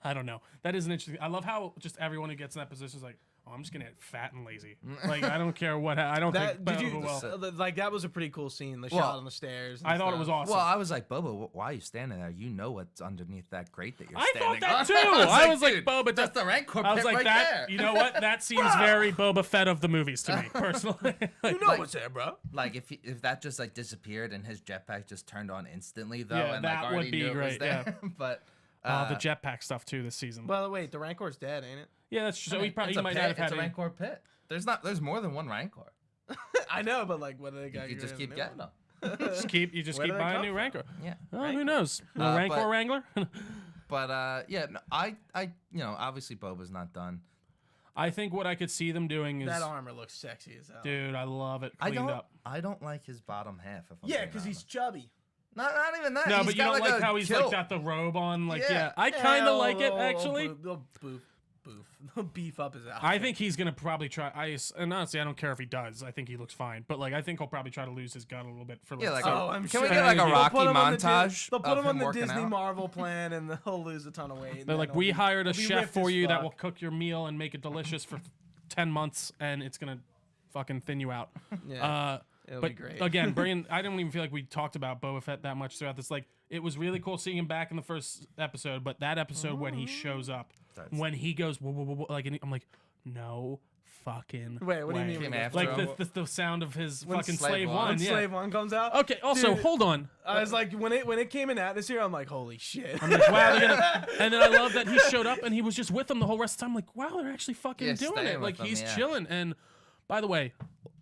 Speaker 2: I don't know. That is an interesting. I love how just everyone who gets in that position is like, oh, I'm just gonna get fat and lazy. Like I don't care what. I don't
Speaker 1: That
Speaker 2: think.
Speaker 1: did you
Speaker 2: well,
Speaker 1: like that was a pretty cool scene. The
Speaker 3: Well,
Speaker 1: shot on the stairs. and
Speaker 2: I thought it
Speaker 1: stuff.
Speaker 2: was awesome.
Speaker 3: Well, I was like, Boba, why are you standing there? You know what's underneath that grate that you're
Speaker 2: I
Speaker 3: standing
Speaker 2: thought that
Speaker 3: on.
Speaker 2: too.
Speaker 3: I
Speaker 2: was like,
Speaker 3: dude,
Speaker 2: Boba.
Speaker 3: that's the Rancor
Speaker 2: I was
Speaker 3: pit
Speaker 2: like
Speaker 3: right
Speaker 2: that.
Speaker 3: there.
Speaker 2: You know what? That seems very Boba Fett of the movies to me, personally. Like,
Speaker 1: You know what's there, bro.
Speaker 3: Like if that just like disappeared and his jetpack just turned on instantly though,
Speaker 2: Yeah,
Speaker 3: and
Speaker 2: that
Speaker 3: like
Speaker 2: would
Speaker 3: already
Speaker 2: be
Speaker 3: knew it was
Speaker 2: great,
Speaker 3: there.
Speaker 2: yeah.
Speaker 3: But
Speaker 2: the jetpack stuff too this season.
Speaker 1: By the way, the Rancor's dead, ain't it?
Speaker 2: Yeah, that's true. So he probably
Speaker 3: it's
Speaker 2: he
Speaker 3: a
Speaker 2: might
Speaker 3: pit,
Speaker 2: not have had
Speaker 3: it's a
Speaker 2: any.
Speaker 3: Rancor pit. There's more than one Rancor.
Speaker 1: I know, but like, what do they got?
Speaker 3: You just keep getting them.
Speaker 2: You just
Speaker 1: Where
Speaker 2: keep
Speaker 1: do they
Speaker 2: buying
Speaker 1: come
Speaker 2: new
Speaker 1: from?
Speaker 2: Rancor.
Speaker 3: Yeah.
Speaker 2: Oh, who knows? The
Speaker 3: Uh,
Speaker 2: Rancor
Speaker 3: but-
Speaker 2: Wrangler.
Speaker 3: But yeah, no, I obviously Boba's not done.
Speaker 2: I think what I could see them doing is,
Speaker 1: That armor looks sexy as hell.
Speaker 2: dude, I love it
Speaker 3: I
Speaker 2: cleaned
Speaker 3: don't
Speaker 2: up.
Speaker 3: I don't like his bottom half. If I'm
Speaker 1: Yeah,
Speaker 3: being
Speaker 1: because he's
Speaker 3: honest.
Speaker 1: chubby.
Speaker 3: not even that.
Speaker 2: No,
Speaker 3: He's
Speaker 2: but you
Speaker 3: got
Speaker 2: don't like
Speaker 3: a
Speaker 2: how he's
Speaker 3: kilt.
Speaker 2: like got the robe on. Like, yeah,
Speaker 3: Yeah.
Speaker 2: I kind of like it
Speaker 1: they'll-
Speaker 2: actually.
Speaker 1: They'll beef up his outfit.
Speaker 2: I think he's gonna probably try. And honestly, I don't care if he does. I think he looks fine. But like, I think he'll probably try to lose his gut a little bit for like.
Speaker 3: Yeah, like
Speaker 2: so-
Speaker 3: a-
Speaker 1: I'm
Speaker 3: Can
Speaker 1: sure.
Speaker 3: we get like a
Speaker 2: They'll
Speaker 3: Rocky
Speaker 1: put him on the
Speaker 3: montage?
Speaker 1: They'll put
Speaker 3: of
Speaker 1: him on the
Speaker 3: working
Speaker 1: Disney
Speaker 3: out?
Speaker 1: Marvel plan, and he'll lose a ton of weight. and
Speaker 2: they're
Speaker 1: then
Speaker 2: like,
Speaker 1: he'll
Speaker 2: we
Speaker 1: be-
Speaker 2: hired a
Speaker 1: he'll be
Speaker 2: chef
Speaker 1: ripped
Speaker 2: for
Speaker 1: as
Speaker 2: you that
Speaker 1: fuck."
Speaker 2: will cook your meal and make it delicious for 10 months, and it's gonna fucking thin you out.
Speaker 1: Yeah, it'll
Speaker 2: But
Speaker 1: be great.
Speaker 2: again, bringing, I don't even feel like we talked about Boba Fett that much throughout this. Like, it was really cool seeing him back in the first episode, but that episode when he shows up, when he goes, whoa, whoa, whoa, whoa, like, and I'm like, no fucking
Speaker 1: Wait, what do you
Speaker 2: way.
Speaker 1: mean?
Speaker 3: Came
Speaker 1: when
Speaker 3: after
Speaker 1: he
Speaker 2: Like
Speaker 1: goes-
Speaker 2: the sound of his
Speaker 1: When
Speaker 2: fucking
Speaker 3: Slave
Speaker 2: Slave
Speaker 3: One-
Speaker 2: One.
Speaker 1: when
Speaker 2: Yeah.
Speaker 1: Slave One comes out.
Speaker 2: Okay. Also,
Speaker 1: Dude,
Speaker 2: hold on.
Speaker 1: I was like, when it came in atmosphere, I'm like, holy shit.
Speaker 2: I'm like, wow, they're gonna. And then I love that he showed up and he was just with them the whole rest of the time. I'm like, wow, they're actually fucking
Speaker 3: Yeah,
Speaker 2: doing
Speaker 3: staying
Speaker 2: it. Like
Speaker 3: with them,
Speaker 2: he's
Speaker 3: yeah.
Speaker 2: chilling. And by the way,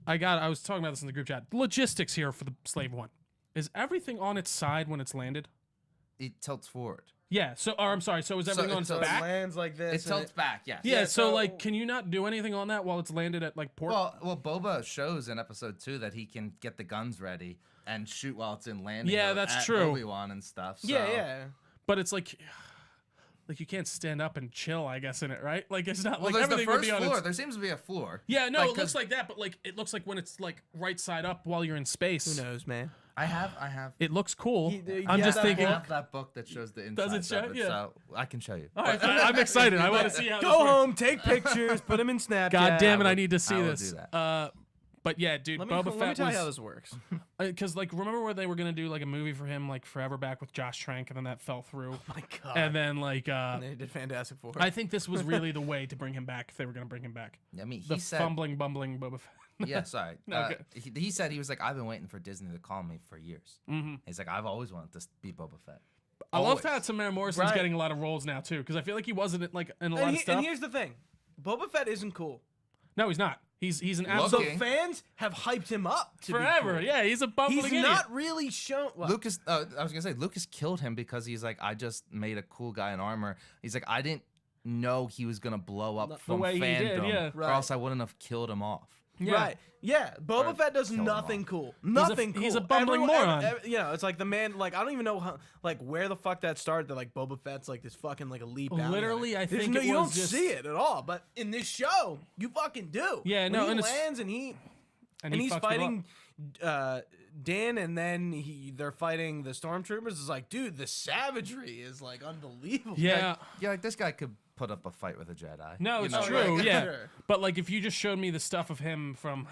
Speaker 2: I was talking about this in the group chat. Logistics here for the Slave One. Is everything on its side when it's landed?
Speaker 3: It tilts forward.
Speaker 2: Yeah. So, or I'm sorry. So is everything on its
Speaker 1: So it
Speaker 2: back?
Speaker 1: lands like this.
Speaker 3: It
Speaker 1: and
Speaker 3: tilts back. Yes.
Speaker 2: Yeah.
Speaker 1: Yeah,
Speaker 2: So
Speaker 1: so-
Speaker 2: like, can you not do anything on that while it's landed at like port?
Speaker 3: Well, Boba shows in episode 2 that he can get the guns ready and shoot while it's in landing.
Speaker 2: Yeah,
Speaker 3: mode
Speaker 2: that's
Speaker 3: at
Speaker 2: true.
Speaker 3: Obi-Wan and stuff. So.
Speaker 1: Yeah.
Speaker 2: But it's like you can't stand up and chill, I guess, in it, right? Like it's not
Speaker 3: Well,
Speaker 2: like
Speaker 3: there's the
Speaker 2: everything would
Speaker 3: first
Speaker 2: be on
Speaker 3: floor.
Speaker 2: its.
Speaker 3: There seems to be a floor.
Speaker 2: Yeah, no,
Speaker 3: Like,
Speaker 2: it looks
Speaker 3: 'cause-
Speaker 2: like that, but like it looks like when it's like right side up while you're in space.
Speaker 1: Who knows, man?
Speaker 3: I have.
Speaker 2: It looks cool.
Speaker 1: You
Speaker 2: I'm
Speaker 1: got
Speaker 2: just
Speaker 1: that
Speaker 2: thinking.
Speaker 3: I have that book that shows the inside.
Speaker 2: Does it show? Yeah.
Speaker 3: So I can show you.
Speaker 2: All right, I'm excited. I want to see how.
Speaker 1: Go
Speaker 2: this works.
Speaker 1: home, take pictures, put them in Snapchat.
Speaker 2: God damn it! I
Speaker 3: would-
Speaker 2: need to see
Speaker 3: I will
Speaker 2: this.
Speaker 3: do that.
Speaker 2: But yeah, dude,
Speaker 1: Let me
Speaker 2: Boba Fett
Speaker 1: tell
Speaker 2: was
Speaker 1: you how this works.
Speaker 2: because like remember where they were gonna do like a movie for him like forever back with Josh Trank, and then that fell through.
Speaker 1: Oh my god.
Speaker 2: And then like
Speaker 1: And they did Fantastic Four.
Speaker 2: I think this was really the way to bring him back if they were gonna bring him back.
Speaker 3: I mean,
Speaker 2: The
Speaker 3: he said,
Speaker 2: fumbling, bumbling Boba Fett.
Speaker 3: yeah, sorry.
Speaker 2: No, good.
Speaker 3: He said he was like, I've been waiting for Disney to call me for years.
Speaker 2: Mm-hmm.
Speaker 3: He's like, I've always wanted to be Boba Fett.
Speaker 2: I love
Speaker 3: Always.
Speaker 2: that Tamara Morrison's
Speaker 1: Right.
Speaker 2: getting a lot of roles now too, because I feel like he wasn't like in a lot
Speaker 1: and,
Speaker 2: of stuff.
Speaker 1: and here's the thing, Boba Fett isn't cool.
Speaker 2: No, he's not. He's an
Speaker 3: Look,
Speaker 2: absolute
Speaker 1: So
Speaker 3: Okay.
Speaker 1: fans have hyped him up to be
Speaker 2: forever.
Speaker 1: cool.
Speaker 2: Yeah, he's a bumbling
Speaker 1: He's
Speaker 2: idiot.
Speaker 1: not really shown. Well,
Speaker 3: Lucas, I was gonna say Lucas killed him because he's like, I just made a cool guy in armor. He's like, I didn't know he was gonna blow up from
Speaker 2: way he
Speaker 3: fandom,
Speaker 2: did, yeah.
Speaker 3: or
Speaker 1: Right.
Speaker 3: else I wouldn't have killed him off.
Speaker 2: Yeah.
Speaker 1: Right. Yeah. Boba
Speaker 3: Or
Speaker 1: Fett does
Speaker 3: kill him
Speaker 1: nothing
Speaker 3: all.
Speaker 1: cool. Nothing cool.
Speaker 2: he's a bumbling moron.
Speaker 1: You know, it's like the man. Like I don't even know how, like where the fuck that started. That like Boba Fett's like this fucking like elite. bounty
Speaker 2: Literally,
Speaker 1: hunter.
Speaker 2: I
Speaker 1: There's
Speaker 2: think
Speaker 1: no,
Speaker 2: it
Speaker 1: you
Speaker 2: was
Speaker 1: don't
Speaker 2: just-
Speaker 1: see it at all. But in this show, you fucking do.
Speaker 2: Yeah,
Speaker 1: When
Speaker 2: no,
Speaker 1: he
Speaker 2: and it's-
Speaker 1: lands and he
Speaker 2: and
Speaker 1: he's
Speaker 2: fucked him
Speaker 1: fighting
Speaker 2: up.
Speaker 1: Dan, and then they're fighting the stormtroopers. It's like, dude, the savagery is like unbelievable.
Speaker 2: Yeah.
Speaker 3: Yeah, like this guy could put up a fight with a Jedi.
Speaker 2: No,
Speaker 3: You
Speaker 2: it's
Speaker 3: know,
Speaker 2: true.
Speaker 3: like-
Speaker 2: Yeah,
Speaker 1: Sure.
Speaker 2: but like if you just showed me the stuff of him from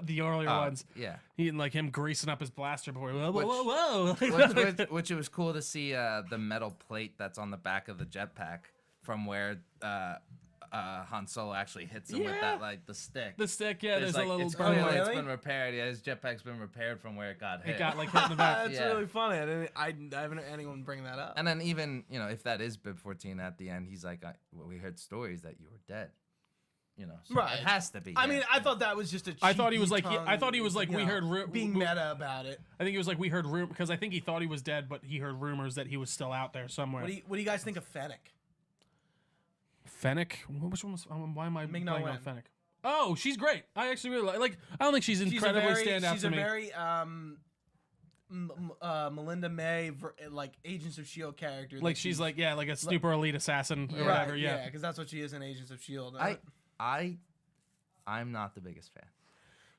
Speaker 2: the earlier ones,
Speaker 3: Yeah.
Speaker 2: he like him greasing up his blaster before. Whoa,
Speaker 3: Which-
Speaker 2: whoa, whoa,
Speaker 3: Which it was cool to see the metal plate that's on the back of the jetpack from where Han Solo actually hits him with
Speaker 2: Yeah.
Speaker 3: that like the stick.
Speaker 2: The stick, yeah. There's
Speaker 3: like,
Speaker 2: a little
Speaker 3: it's
Speaker 2: burn
Speaker 3: clear
Speaker 2: mark.
Speaker 3: that
Speaker 1: Really?
Speaker 3: it's been repaired. Yeah, his jetpack's been repaired from where it got hit.
Speaker 2: It got like hit in the back.
Speaker 1: That's
Speaker 3: Yeah.
Speaker 1: really funny. I haven't heard anyone bring that up.
Speaker 3: And then even if that is Bib 14 at the end, he's like, well, we heard stories that you were dead. So
Speaker 1: Right.
Speaker 3: it has to be.
Speaker 1: I
Speaker 3: him.
Speaker 1: mean, I thought that was just a.
Speaker 2: I thought he was
Speaker 1: cheeky
Speaker 2: like- I thought he was
Speaker 1: tongue,
Speaker 2: like,
Speaker 1: you
Speaker 2: we
Speaker 1: know,
Speaker 2: heard
Speaker 1: being meta about it.
Speaker 2: I think he was like we heard because I think he thought he was dead, but he heard rumors that he was still out there somewhere.
Speaker 1: What do you guys think of Fennec?
Speaker 2: Fennec? Which one was? Why am I
Speaker 1: Ming-Na
Speaker 2: blanking on
Speaker 1: Wen.
Speaker 2: Fennec? Oh, she's great. I actually really like. I don't think she's incredibly standout
Speaker 1: She's
Speaker 2: to
Speaker 1: a
Speaker 2: me.
Speaker 1: very Melinda May, like Agents of Shield character.
Speaker 2: Like she's like a super elite assassin or
Speaker 3: Yeah.
Speaker 2: whatever. Yeah.
Speaker 1: because that's what she is in Agents of Shield.
Speaker 3: I'm not the biggest fan.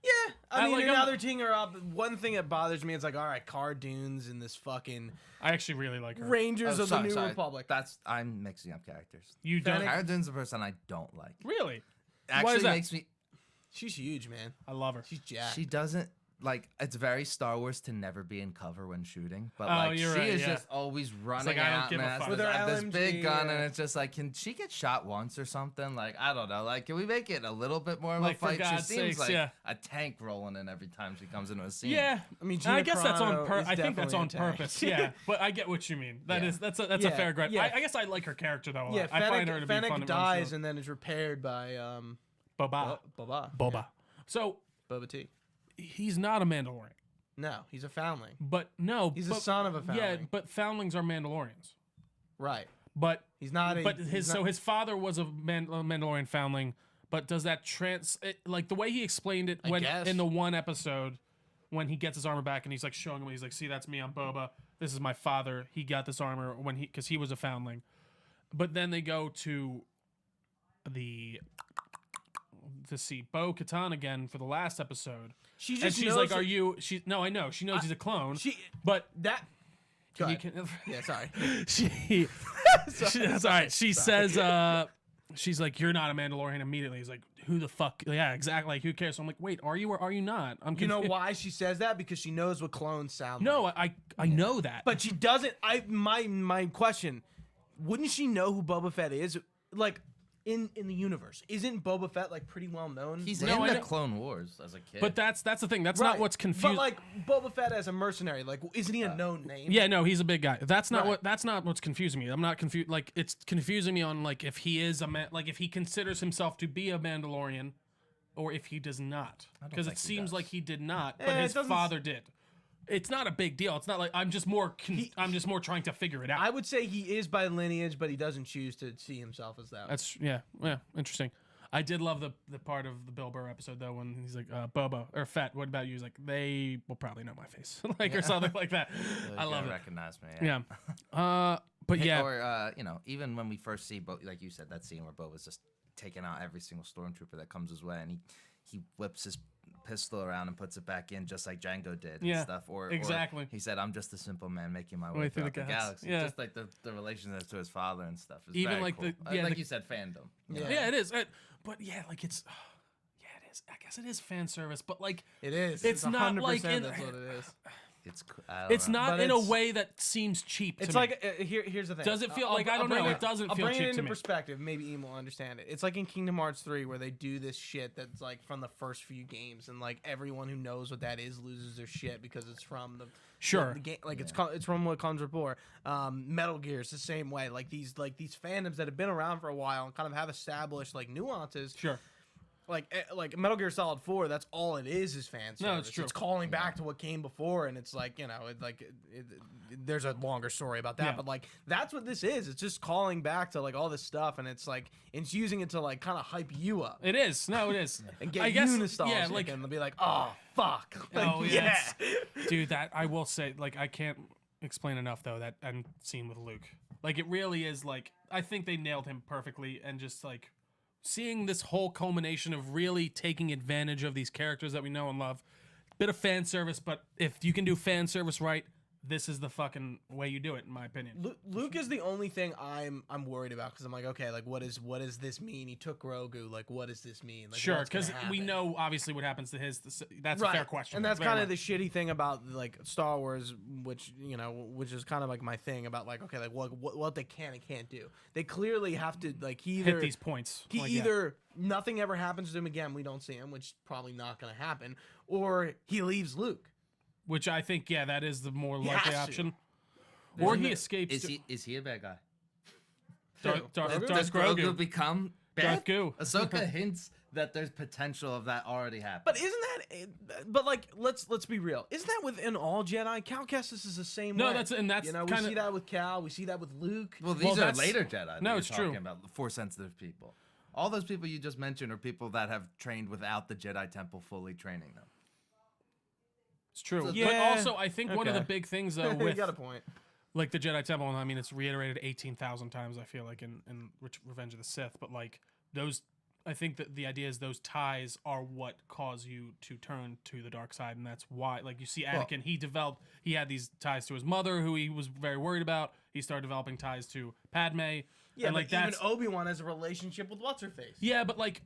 Speaker 1: Yeah, I
Speaker 2: I
Speaker 1: mean,
Speaker 2: like
Speaker 1: now
Speaker 2: 'em.
Speaker 1: they're teaming her up. One thing that bothers me is like, all right, Cara Dune's in this fucking
Speaker 2: I actually really like her.
Speaker 1: Rangers
Speaker 3: Oh,
Speaker 1: of the New Republic.
Speaker 3: I'm mixing up characters.
Speaker 2: You don't
Speaker 1: Fennec-
Speaker 3: Cara Dune's a person I don't like.
Speaker 2: really?
Speaker 3: Actually
Speaker 2: is that?
Speaker 3: makes me.
Speaker 1: She's huge, man.
Speaker 2: I love her.
Speaker 1: She's jacked.
Speaker 3: She doesn't like. It's very Star Wars to never be in cover when shooting, but
Speaker 2: Oh,
Speaker 3: like
Speaker 2: you're
Speaker 3: she
Speaker 2: right,
Speaker 3: is
Speaker 2: yeah.
Speaker 3: just always running
Speaker 2: like, I don't
Speaker 3: out
Speaker 2: give a
Speaker 3: and has
Speaker 2: fuck.
Speaker 3: this,
Speaker 1: With her
Speaker 3: this big
Speaker 1: LMG,
Speaker 3: gun,
Speaker 1: yeah.
Speaker 3: and it's just like, can she get shot once or something? Like I don't know. Like, can we make it a little bit more of
Speaker 2: Like,
Speaker 3: a
Speaker 2: for
Speaker 3: fight? She
Speaker 2: God's
Speaker 3: seems
Speaker 2: sakes,
Speaker 3: like
Speaker 2: yeah.
Speaker 3: a tank rolling in every time she comes into a scene.
Speaker 2: Yeah.
Speaker 1: I mean,
Speaker 2: And I
Speaker 1: Gina
Speaker 2: guess that's on
Speaker 1: Carano is
Speaker 2: I think that's
Speaker 1: definitely
Speaker 2: on
Speaker 1: a tank.
Speaker 2: purpose. Yeah, but I get what you mean.
Speaker 3: Yeah.
Speaker 2: That's a
Speaker 1: Yeah,
Speaker 2: fair gripe.
Speaker 1: yeah.
Speaker 2: I guess I like her character though. A
Speaker 1: Yeah,
Speaker 2: lot. I find her to be
Speaker 1: Fennec
Speaker 2: fun.
Speaker 1: dies and then is repaired by
Speaker 2: Boba.
Speaker 1: Boba.
Speaker 2: So
Speaker 1: Boba T.
Speaker 2: he's not a Mandalorian,
Speaker 1: No, he's a foundling.
Speaker 2: but no,
Speaker 1: He's a
Speaker 2: but-
Speaker 1: son of a
Speaker 2: Yeah,
Speaker 1: foundling.
Speaker 2: but foundlings are Mandalorians.
Speaker 1: Right.
Speaker 2: But
Speaker 1: He's not a.
Speaker 2: but
Speaker 1: he's
Speaker 2: his
Speaker 1: not-
Speaker 2: so his father was a Mandalorian foundling. But does that like the way he explained it
Speaker 1: I
Speaker 2: when
Speaker 1: guess.
Speaker 2: in the one episode when he gets his armor back and he's like showing him, he's like, see, that's me, I'm Boba. This is my father. He got this armor because he was a foundling. But then they go to see Bo-Katan again for the last episode.
Speaker 1: She
Speaker 2: And
Speaker 1: just
Speaker 2: she's
Speaker 1: knows
Speaker 2: like,
Speaker 1: that-
Speaker 2: "Are you?" No, I know. She knows he's a clone.
Speaker 1: She
Speaker 2: but
Speaker 1: that. Go
Speaker 2: can you
Speaker 1: ahead. Yeah, sorry.
Speaker 2: she, that's all right. She says, she's like, "You're not a Mandalorian." Immediately, he's like, "Who the fuck?" Yeah, exactly. Like, who cares? So I'm like, "Wait, are you or are you not?" I'm
Speaker 1: You know
Speaker 2: confused.
Speaker 1: why she says that? Because she knows what clones sound like.
Speaker 2: No, I know that.
Speaker 1: But she doesn't. My question: wouldn't she know who Boba Fett is? Like in the universe, isn't Boba Fett like pretty well known?
Speaker 3: He's
Speaker 2: No,
Speaker 3: in
Speaker 2: I
Speaker 3: the
Speaker 2: know.
Speaker 3: Clone Wars as a kid.
Speaker 2: But that's the thing. That's
Speaker 1: Right.
Speaker 2: not what's confusing.
Speaker 1: But like Boba Fett as a mercenary, like isn't he a known name?
Speaker 2: Yeah, no, he's a big guy. That's not
Speaker 1: Right.
Speaker 2: that's not what's confusing me. I'm not confused. Like, it's confusing me on like if he is like if he considers himself to be a Mandalorian, or if he does not.
Speaker 3: don't
Speaker 2: Because it
Speaker 3: think he
Speaker 2: seems
Speaker 3: does.
Speaker 2: like he did not, but
Speaker 1: Eh, it
Speaker 2: his
Speaker 1: doesn't
Speaker 2: father did. It's not a big deal. It's not like I'm just more trying to figure it out.
Speaker 1: I would say he is by lineage, but he doesn't choose to see himself as that.
Speaker 2: That's yeah, interesting. I did love the part of the Bill Burr episode though when he's like, Boba or Fett, what about you? He's like, they will probably know my face, like or something like that. I love it.
Speaker 3: Recognize me.
Speaker 2: Yeah. But yeah,
Speaker 3: Or even when we first see like you said, that scene where Boba's just taking out every single stormtrooper that comes his way, and he whips his pistol around and puts it back in just like Django did
Speaker 2: Yeah,
Speaker 3: and stuff. Or
Speaker 2: exactly.
Speaker 3: he said, "I'm just a simple man making my
Speaker 2: Way
Speaker 3: way
Speaker 2: through
Speaker 3: throughout
Speaker 2: the
Speaker 3: the
Speaker 2: galaxy."
Speaker 3: galaxy."
Speaker 2: Yeah.
Speaker 3: Just like the relationship to his father and stuff is
Speaker 2: Even
Speaker 3: very
Speaker 2: like
Speaker 3: cool.
Speaker 2: the- yeah,
Speaker 3: like
Speaker 2: the-
Speaker 3: you said, fandom.
Speaker 1: Yeah.
Speaker 2: yeah, it is. But yeah, like it's. Yeah, it is. guess it is fan service, but like
Speaker 1: It is.
Speaker 2: It's not
Speaker 1: 100%
Speaker 2: like
Speaker 1: that's what it is.
Speaker 2: it's
Speaker 3: know.
Speaker 2: not
Speaker 1: But
Speaker 2: in a
Speaker 1: it's-
Speaker 2: way that seems cheap.
Speaker 1: It's
Speaker 2: to me.
Speaker 1: like here's the thing.
Speaker 2: Does it feel
Speaker 1: I'll-
Speaker 2: like I
Speaker 1: I'll
Speaker 2: don't
Speaker 1: bring
Speaker 2: know? It doesn't
Speaker 1: I'll
Speaker 2: feel
Speaker 1: bring
Speaker 2: cheap
Speaker 1: it into
Speaker 2: to me.
Speaker 1: perspective. Maybe Ian will understand it. It's like in Kingdom Hearts 3 where they do this shit that's like from the first few games, and like everyone who knows what that is loses their shit because it's from the
Speaker 2: Sure.
Speaker 1: the game. Like it's from what comes before. Metal Gear's the same way. Like these fandoms that have been around for a while and kind of have established like nuances.
Speaker 2: Sure.
Speaker 1: Like Metal Gear Solid 4, that's all it is fan service.
Speaker 2: No, it's true.
Speaker 1: It's calling back to what came before, and it's like, there's a longer story about that,
Speaker 2: Yeah.
Speaker 1: but like that's what this is. It's just calling back to like all this stuff, and it's like it's using it to like kind of hype you up
Speaker 2: It is. No, it is.
Speaker 1: and get
Speaker 2: I guess,
Speaker 1: you nostalgic,
Speaker 2: yeah, like
Speaker 1: and they'll be like, oh fuck, like,
Speaker 2: Oh, yeah,
Speaker 1: yeah.
Speaker 2: dude, that I will say, like, I can't explain enough though that end scene with Luke. Like, it really is like I think they nailed him perfectly, and just like seeing this whole culmination of really taking advantage of these characters that we know and love. Bit of fan service, but if you can do fan service right, this is the fucking way you do it, in my opinion.
Speaker 1: Luke is the only thing I'm worried about, because I'm like, okay, like what does this mean? He took Grogu, like what does this mean? Like,
Speaker 2: Sure,
Speaker 1: what's gonna
Speaker 2: because we
Speaker 1: happen?
Speaker 2: know obviously what happens to his. That's a
Speaker 1: Right.
Speaker 2: fair question,
Speaker 1: And that's
Speaker 2: Very
Speaker 1: kind of
Speaker 2: much.
Speaker 1: the shitty thing about like Star Wars, which is kind of like my thing about like, okay, like what they can and can't do. They clearly have to like
Speaker 2: hit these points.
Speaker 1: he
Speaker 2: Like, yeah.
Speaker 1: either nothing ever happens to him again, we don't see him, which is probably not going to happen, or he leaves Luke.
Speaker 2: Which I think, yeah, that is the more
Speaker 1: He
Speaker 2: likely
Speaker 1: has to.
Speaker 2: option. Or he
Speaker 1: no-
Speaker 2: escapes.
Speaker 3: Is he a bad guy?
Speaker 2: Darth
Speaker 3: Does
Speaker 2: Grogu.
Speaker 3: Grogu become
Speaker 2: Darth
Speaker 3: bad?
Speaker 2: Goo.
Speaker 3: Ahsoka hints that there's potential of that already happening.
Speaker 1: But isn't that? But like, let's be real. Isn't that within all Jedi? Cal Kestis is the same
Speaker 2: No,
Speaker 1: way.
Speaker 2: that's
Speaker 1: we
Speaker 2: kinda-
Speaker 1: see that with Cal. We see that with Luke.
Speaker 3: Well, these
Speaker 2: Well,
Speaker 3: are
Speaker 2: that's-
Speaker 3: later Jedi. that
Speaker 2: No,
Speaker 3: you're
Speaker 2: it's true.
Speaker 3: talking about the Force sensitive people. All those people you just mentioned are people that have trained without the Jedi Temple fully training them.
Speaker 2: It's true. But
Speaker 1: Yeah,
Speaker 2: also, I think one of the
Speaker 1: okay.
Speaker 2: big things, though,
Speaker 1: You
Speaker 2: with
Speaker 1: got a point.
Speaker 2: like the Jedi Temple, and I mean, it's reiterated 18,000 times, I feel like, in Revenge of the Sith, but like those, I think that the idea is those ties are what cause you to turn to the dark side, and that's why, like, you see Anakin, he had these ties to his mother, who he was very worried about. He started developing ties to Padme.
Speaker 1: Yeah,
Speaker 2: and, like,
Speaker 1: but even
Speaker 2: that's
Speaker 1: Obi-Wan has a relationship with what's her face.
Speaker 2: yeah, but like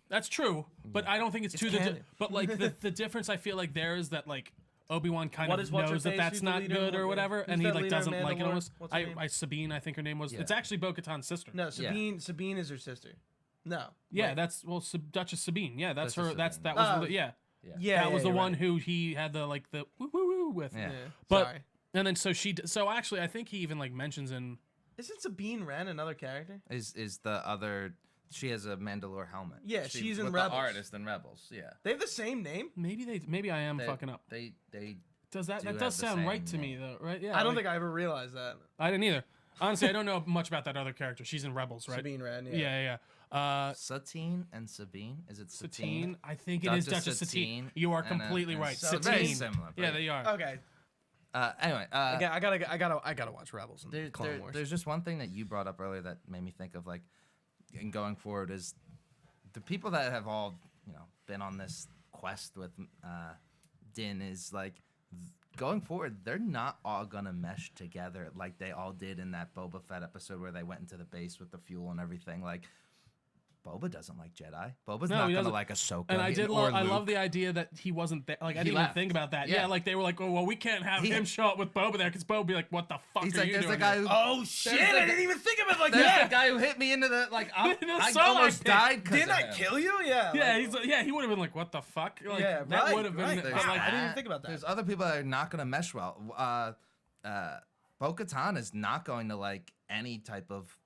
Speaker 2: that's true. But I don't think it's, to the.
Speaker 1: canon.
Speaker 2: But like the difference I feel like there is that like Obi-Wan kind
Speaker 1: What
Speaker 2: of
Speaker 1: is what's her
Speaker 2: knows that
Speaker 1: face?
Speaker 2: that's
Speaker 1: Who's the
Speaker 2: not
Speaker 1: leader?
Speaker 2: good or whatever,
Speaker 1: Who's
Speaker 2: and he
Speaker 1: that
Speaker 2: like
Speaker 1: leader of
Speaker 2: doesn't like it
Speaker 1: Mandalore?
Speaker 2: almost.
Speaker 1: What's her name?
Speaker 2: Sabine, I think her name was.
Speaker 3: Yeah.
Speaker 2: It's actually Bo-Katan's sister.
Speaker 1: No, Sabine is her sister. No.
Speaker 2: Yeah,
Speaker 1: Wait.
Speaker 2: that's Duchess Sabine. Yeah, that's
Speaker 3: Duchess
Speaker 2: her. That's
Speaker 3: Sabine.
Speaker 2: that was
Speaker 1: Oh.
Speaker 2: the, yeah.
Speaker 1: Yeah,
Speaker 2: That was the
Speaker 1: you're
Speaker 2: one
Speaker 1: right.
Speaker 2: who he had the like the woo woo woo with.
Speaker 3: Yeah.
Speaker 1: Yeah,
Speaker 2: But
Speaker 1: sorry.
Speaker 2: and then so actually I think he even like mentions in
Speaker 1: Isn't Sabine Wren another character?
Speaker 3: Is the other? She has a Mandalore helmet.
Speaker 1: Yeah, she's in
Speaker 3: with
Speaker 1: Rebels.
Speaker 3: The artist in Rebels. Yeah.
Speaker 1: They have the same name.
Speaker 2: maybe I am
Speaker 3: They-
Speaker 2: fucking up.
Speaker 3: They
Speaker 2: Does that
Speaker 3: do
Speaker 2: that
Speaker 3: have
Speaker 2: does
Speaker 3: the
Speaker 2: sound right
Speaker 3: same
Speaker 2: to me
Speaker 3: name.
Speaker 2: though, right? Yeah.
Speaker 1: I don't
Speaker 2: like-
Speaker 1: think I ever realized that.
Speaker 2: I didn't either. Honestly, I don't know much about that other character. She's in Rebels, right?
Speaker 1: Sabine Wren.
Speaker 2: Yeah, yeah.
Speaker 3: Satine and Sabine. Is it
Speaker 2: Satine.
Speaker 3: Satine?
Speaker 2: I think it is Duchess Satine. You are
Speaker 3: and,
Speaker 2: completely
Speaker 3: and
Speaker 2: right.
Speaker 3: so very
Speaker 2: Satine.
Speaker 3: similar.
Speaker 2: Yeah,
Speaker 3: but-
Speaker 2: they are.
Speaker 1: Okay.
Speaker 3: Anyway,
Speaker 1: Again, I gotta watch Rebels and Clone Wars.
Speaker 3: there's just one thing that you brought up earlier that made me think of like, in going forward is the people that have all been on this quest with Din is like going forward. They're not all gonna mesh together like they all did in that Boba Fett episode where they went into the base with the fuel and everything. Like, Boba doesn't like Jedi. Boba's
Speaker 2: No,
Speaker 3: not
Speaker 2: he
Speaker 3: gonna
Speaker 2: doesn't.
Speaker 3: like Ahsoka.
Speaker 2: And I
Speaker 3: or
Speaker 2: did love. I
Speaker 3: Luke.
Speaker 2: love the idea that he wasn't there. Like I
Speaker 3: He
Speaker 2: didn't
Speaker 3: left.
Speaker 2: even think about that. Yeah.
Speaker 3: Yeah.
Speaker 2: Like they were like, oh well, we can't have
Speaker 3: He-
Speaker 2: him show up with Boba there because Boba would be like, what the fuck
Speaker 3: He's
Speaker 2: are
Speaker 3: like,
Speaker 2: you
Speaker 3: there's
Speaker 2: doing?
Speaker 3: the guy
Speaker 2: here?"
Speaker 3: who.
Speaker 1: Oh shit!
Speaker 3: There's the
Speaker 1: I didn't even think of it like
Speaker 3: There's
Speaker 1: that.
Speaker 3: the guy who hit me into the like. I
Speaker 2: That's
Speaker 3: almost
Speaker 2: so
Speaker 3: died. 'cause
Speaker 1: Didn't
Speaker 3: of
Speaker 1: I
Speaker 3: him.
Speaker 1: kill you? Yeah.
Speaker 2: Yeah,
Speaker 1: like-
Speaker 2: he's like, yeah, he would have been like, what the fuck? Like,
Speaker 1: Yeah,
Speaker 2: that
Speaker 1: right,
Speaker 2: would have been.
Speaker 1: right.
Speaker 2: but,
Speaker 3: There's
Speaker 2: like,
Speaker 1: I didn't even
Speaker 3: that.
Speaker 1: think about that.
Speaker 3: There's other people that are not going to mesh well. Bo-Katan is not going to like any type of